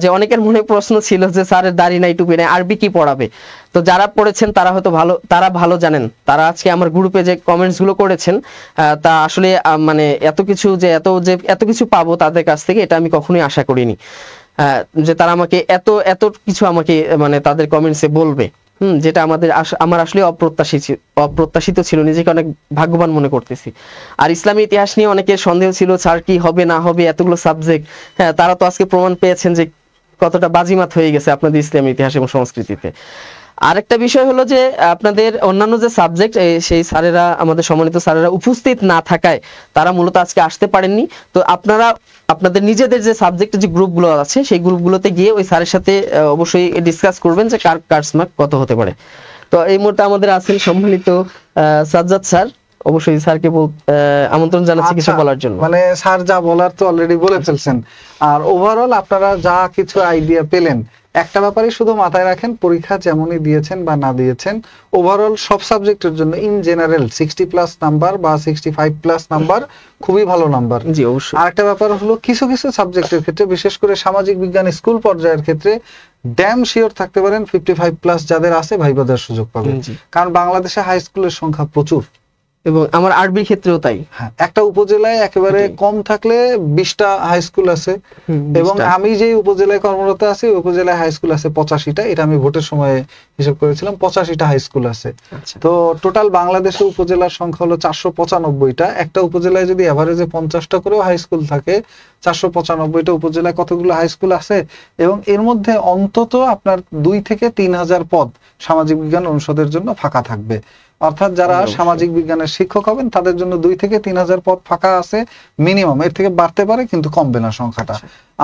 যে অনেকের মনে প্রশ্ন ছিল যে স্যারের দাড়ি নাই, টুপি নাই, আরবি কি পড়াবে। তো যারা পড়েছেন তারা হয়তো ভালো জানেন। তারা আজকে আমার গ্রুপে যে কমেন্টস গুলো করেছেন, তা আসলে মানে এত কিছু পাবো তাদের কাছ থেকে, এটা আমি কখনোই আশা করিনি, যে তারা আমাকে এত কিছু আমাকে মানে তাদের কমেন্টসে বলবে। যেটা আমার আসলে অপ্রত্যাশিত ছিল, নিজেকে অনেক ভাগ্যবান মনে করতেছি। আর ইসলামী ইতিহাস নিয়ে অনেকের সন্দেহ ছিল, স্যার কি হবে না হবে, এতগুলো সাবজেক্ট। হ্যাঁ, তারা তো আজকে প্রমাণ পেয়েছেন যে কতটা বাজিমাত হয়ে গেছে আপনাদের ইসলামী ইতিহাস এবং সংস্কৃতিতে। আরেকটা বিষয় হলো যে আপনাদের অন্যান্য যে সাবজেক্ট, সেই স্যারেরা, আমাদের সম্মানিত স্যারেরা উপস্থিত না থাকায় তারা মূলত আজকে আসতে পারেননি। তো আপনারা আপনাদের নিজেদের যে সাবজেক্টের যে গ্রুপগুলো আছে সেই গ্রুপগুলোতে গিয়ে ওই স্যারের সাথে অবশ্যই ডিসকাস করবেন যে কার মার্ক কত হতে পারে। তো এই মুহূর্তে আমাদের আছেন সম্মানিত সাজ্জাদ স্যার, অবশ্যই স্যারকে আমন্ত্রণ জানাচ্ছি কিছু বলার জন্য। মানে স্যার যা বলার তো অলরেডি বলে ফেলছেন। আর ওভারঅল আপনারা যা কিছু আইডিয়া পেলেন, একটা ব্যাপারই শুধু মাথায় রাখেন, পরীক্ষা যেমনই দিয়েছেন বা না দিয়েছেন, ওভারঅল সব সাবজেক্টের জন্য ইন জেনারেল 60+ নাম্বার বা 65+ নাম্বার খুবই ভালো নাম্বার। জি অবশ্যই। আরেকটা ব্যাপার হলো, কিছু সাবজেক্টের ক্ষেত্রে, বিশেষ করে সামাজিক বিজ্ঞান স্কুল পর্যায়ের ক্ষেত্রে ড্যাম শিওর থাকতে পারেন 55+ যাদের আছে ভাইবা দেওয়ার সুযোগ পাবেন। কারণ বাংলাদেশে হাই স্কুলের সংখ্যা প্রচুর, এবং আমার আরবির ক্ষেত্রেও তাই। হ্যাঁ, একটা উপজেলায় একেবারে কম থাকলে 20টা হাই স্কুল আছে, এবং আমি যে উপজেলায় কর্মরত আছি ওই উপজেলায় হাই স্কুল আছে 85টা। এটা আমি ভোটের সময় হিসাব করেছিলাম, 85টা হাই স্কুল আছে। তো টোটাল বাংলাদেশে উপজেলার সংখ্যা হলো 495টা। একটা উপজেলায় যদি এভারেজে 50টা করেও হাই স্কুল থাকে, 495টা উপজেলায় কতগুলো হাই স্কুল আছে। এবং এর মধ্যে অন্তত আপনার 2 থেকে 3,000 পদ সামাজিক বিজ্ঞান অনুষদের জন্য ফাঁকা থাকবে। অর্থাৎ যারা সামাজিক বিজ্ঞানের শিক্ষক হবেন তাদের জন্য 2 থেকে 3,000 পদ ফাঁকা আছে মিনিমাম। এর থেকে বাড়তে পারে কিন্তু কমবে না সংখ্যাটা।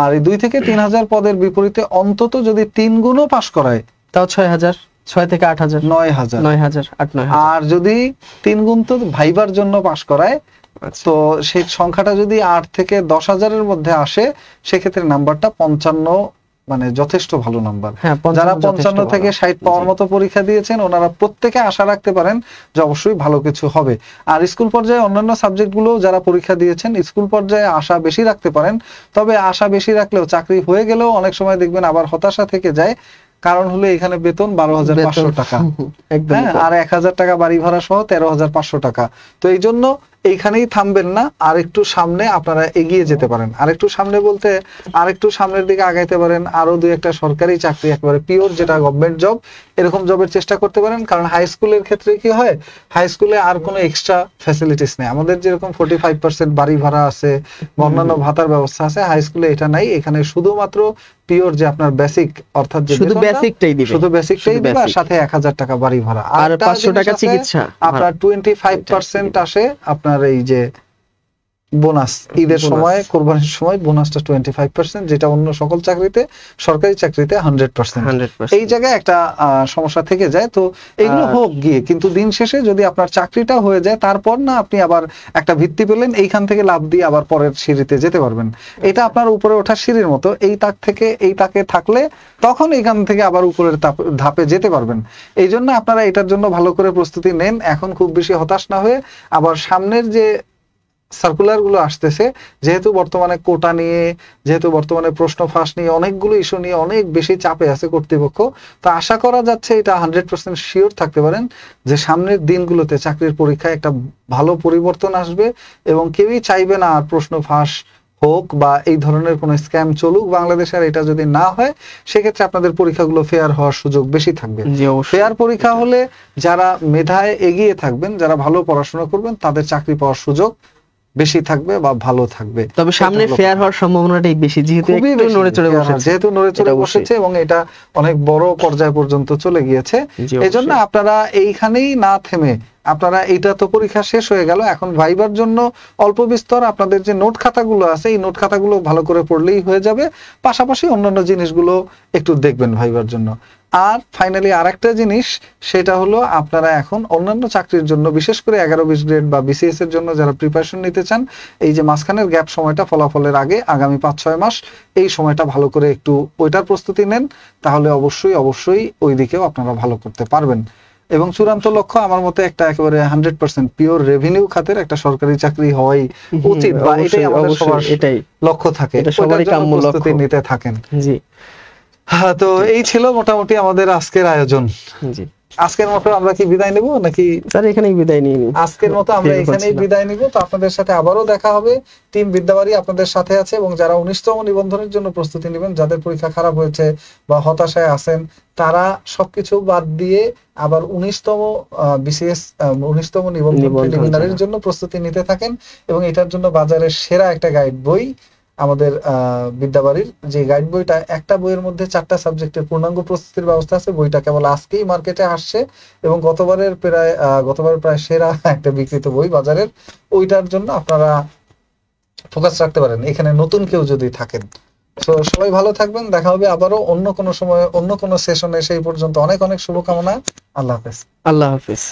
আর এই 2 থেকে 3,000 পদের বিপরীতে অন্তত যদি 3 গুণও পাশ করায় তাও 6,000, 6 থেকে 8,000, 9,000, 8-9,000। আর যদি 3 গুণ তো ভাইবার জন্য পাশ করায়, তো সেই সংখ্যাটা যদি 8 থেকে 10,000-এর মধ্যে আসে, সেক্ষেত্রে নাম্বারটা 55, মানে যথেষ্ট ভালো নাম্বার। যারা 55 থেকে 60 পাওয়ার মতো পরীক্ষা দিয়েছেন ওনারা প্রত্যেকে আশা রাখতে পারেন যে অবশ্যই ভালো কিছু হবে। আর স্কুল পর্যায়ে অন্যান্য সাবজেক্টগুলো যারা পরীক্ষা দিয়েছেন স্কুল পর্যায়ে আশা বেশি রাখতে পারেন। তবে আশা বেশি রাখলেও চাকরি হয়ে গেলেও অনেক সময় দেখবেন আবার হতাশা থেকে যায়। কারণ হলো এখানে বেতন 12,500 টাকা, আর 1,000 টাকা বাড়ি ভাড়া সহ 13,500 টাকা। তো এই জন্য এইখানেই থামবেন না, আর একটু সামনে আপনারা এগিয়ে যেতে পারেন। আরেকটু সামনে বলতে আরেকটু সামনের দিকে আগাইতে পারেন, আরো 2-1টা সরকারি চাকরি, একেবারে পিওর যেটা গভর্নমেন্ট জব, এরকম জবের চেষ্টা করতে পারেন। কারণ হাই স্কুলের ক্ষেত্রে কি হয়, হাই স্কুলে আর কোনো এক্সট্রা ফ্যাসিলিটিস নেই। আমাদের যেরকম 45% বাড়ি ভাড়া আছে, অন্যান্য ভাতার ব্যবস্থা আছে, হাই স্কুলে এটা নাই। এখানে শুধুমাত্র পিওর যে আপনার বেসিক, অর্থাৎ শুধু বেসিকটাই দিবে, শুধু বেসিকটাই দিবে, আর সাথে 1,000 টাকা বাড়ি ভাড়া, আর 500 টাকা চিকিৎসা। আপনার 25% আসে আপনার এই যে বোনাস ঈদের বোনাস। সময়, কোরবানির সময় বোনাসটা 25%, যেটা অন্য সকল চাকরিতে, সরকারি চাকরিতে 100%। 100%। এই জায়গায় একটা সমস্যা থেকে যায়। তো এগুলো হোক গিয়ে, কিন্তু দিন শেষে যদি আপনার চাকরিটা হয়ে যায়, তারপর না আপনি আবার একটা ভিত্তি পেলেন, এইখান থেকে লাভ দিয়ে আবার পরের সিঁড়িতে যেতে পারবেন। এটা আপনার উপরে ওঠার সিঁড়ির মতো, এই তাক থেকে এই তাকে থাকলে তখন এইখান থেকে আবার উপরের ধাপে যেতে পারবেন। এই জন্য আপনারা এটার জন্য ভালো করে প্রস্তুতি নেন, এখন খুব বেশি হতাশ না হয়ে। আবার সামনের যে সার্কুলার গুলো আসতেছে, যেহেতু বর্তমানে কোটা নিয়ে, যেহেতু বর্তমানে প্রশ্ন ফাঁস নিয়ে, অনেকগুলো ইস্যু নিয়ে অনেক বেশি চাপে আছে কর্তৃপক্ষ, তো আশা করা যাচ্ছে, এটা 100% শিওর থাকতে পারেন যে সামনের দিনগুলোতে চাকরির পরীক্ষায় একটা ভালো পরিবর্তন আসবে, এবং কেউই চাইবে না আর প্রশ্ন ফাঁস হোক বা এই ধরনের কোনো স্ক্যাম চলুক বাংলাদেশে। আর এটা যদি না হয়, সেক্ষেত্রে আপনাদের পরীক্ষাগুলো ফেয়ার হওয়ার সুযোগ বেশি থাকবে। জি, অবশ্যই। ফেয়ার পরীক্ষা হলে যারা মেধায় এগিয়ে থাকবেন, যারা ভালো পড়াশোনা করবেন, তাদের চাকরি পাওয়ার সুযোগ বেশি থাকবে বা ভালো থাকবে। তবে সামনে এটা হলো ফেয়ার হওয়ার সম্ভাবনাটাই বেশি, যেহেতু খুবই একটু বেশি। নড়ে চড়ে বসেছে। যেহেতু নড়ে চড়ে এটা অবশ্যই। বসেছে এবং এটা অনেক বড় পর্যায় পর্যন্ত চলে গিয়েছে, জি, এই জন্য অবশ্যই। আপনারা এইখানেই না থেমে, আপনারা এইটা তো পরীক্ষা শেষ হয়ে গেল, এখন ভাইবার জন্য অল্প বিস্তর আপনাদের যে নোট খাতাগুলো আছে, এই নোট খাতাগুলো ভালো করে পড়লেই হয়ে যাবে। পাশাপাশি অন্যান্য জিনিসগুলো একটু দেখবেন ভাইবার জন্য। আর ফাইনালি আরেকটা জিনিস, সেটা হলো আপনারা এখন অন্যান্য চাকরির জন্য, বিশেষ করে 11-20 গ্রেড বা বিসিএস এর জন্য যারা প্রিপারেশন নিতে চান, এই যে মাঝখানের গ্যাপ সময়টা, ফলাফলের আগে আগামী 5-6 মাস, এই সময়টা ভালো করে একটু ওইটার প্রস্তুতি নেন, তাহলে অবশ্যই ওই দিকেও আপনারা ভালো করতে পারবেন। এবং চূড়ান্ত লক্ষ্য আমার মতে একটা একেবারে 100% পিওর রেভিনিউ খাতের একটা সরকারি চাকরি হওয়াই উচিত, বা এটাই আমাদের সবার এটাই লক্ষ্য থাকে, এটা সবারই ওইটার জন্য কাম্য প্রস্তুতি লক্ষ্য। নিতে থাকেন। জি হ্যাঁ, তো এই ছিল মোটামুটি আমাদের আজকের আয়োজন। জি আজকের মতো আমরা কি বিদায় নেব নাকি? স্যার, এখানেই বিদায় নিয়ে নিই। আজকের মতো আমরা ঠিক এখানেই বলছিলাম। বিদায় নিব। তো আপনাদের সাথে আবারও দেখা হবে। টিম বিদ্যাবাড়ি আপনাদের সাথে আছে, এবং যারা 19তম নিবন্ধনের জন্য প্রস্তুতি নেবেন, যাদের পরীক্ষা খারাপ হয়েছে বা হতাশায় আছেন, তারা সবকিছু বাদ দিয়ে আবার 19তম বিসিএস 19তম নিবন্ধন প্রিলিমিনারির জন্য প্রস্তুতি নিতে থাকেন। এবং এটার জন্য বাজারের সেরা একটা গাইড বই আমাদের বিদ্যাবাড়ির, যে গাইড বইটা, একটা বইয়ের মধ্যে 4টা সাবজেক্টের পূর্ণাঙ্গ প্রস্তুতির ব্যবস্থা আছে। বইটা কেবল আজকেই মার্কেটে আসছে, এবং গতবার প্রায় সেরা একটা বিক্রিত বই বাজারের। ওইটার জন্য আপনারা ফোকাস রাখতে পারেন এখানে নতুন কেউ যদি থাকেন। তো সবাই ভালো থাকবেন, দেখা হবে আবারও অন্য কোনো সময়, অন্য কোনো সেশনে। সেই পর্যন্ত অনেক অনেক শুভকামনা। আল্লাহ হাফেজ। আল্লাহ হাফেজ।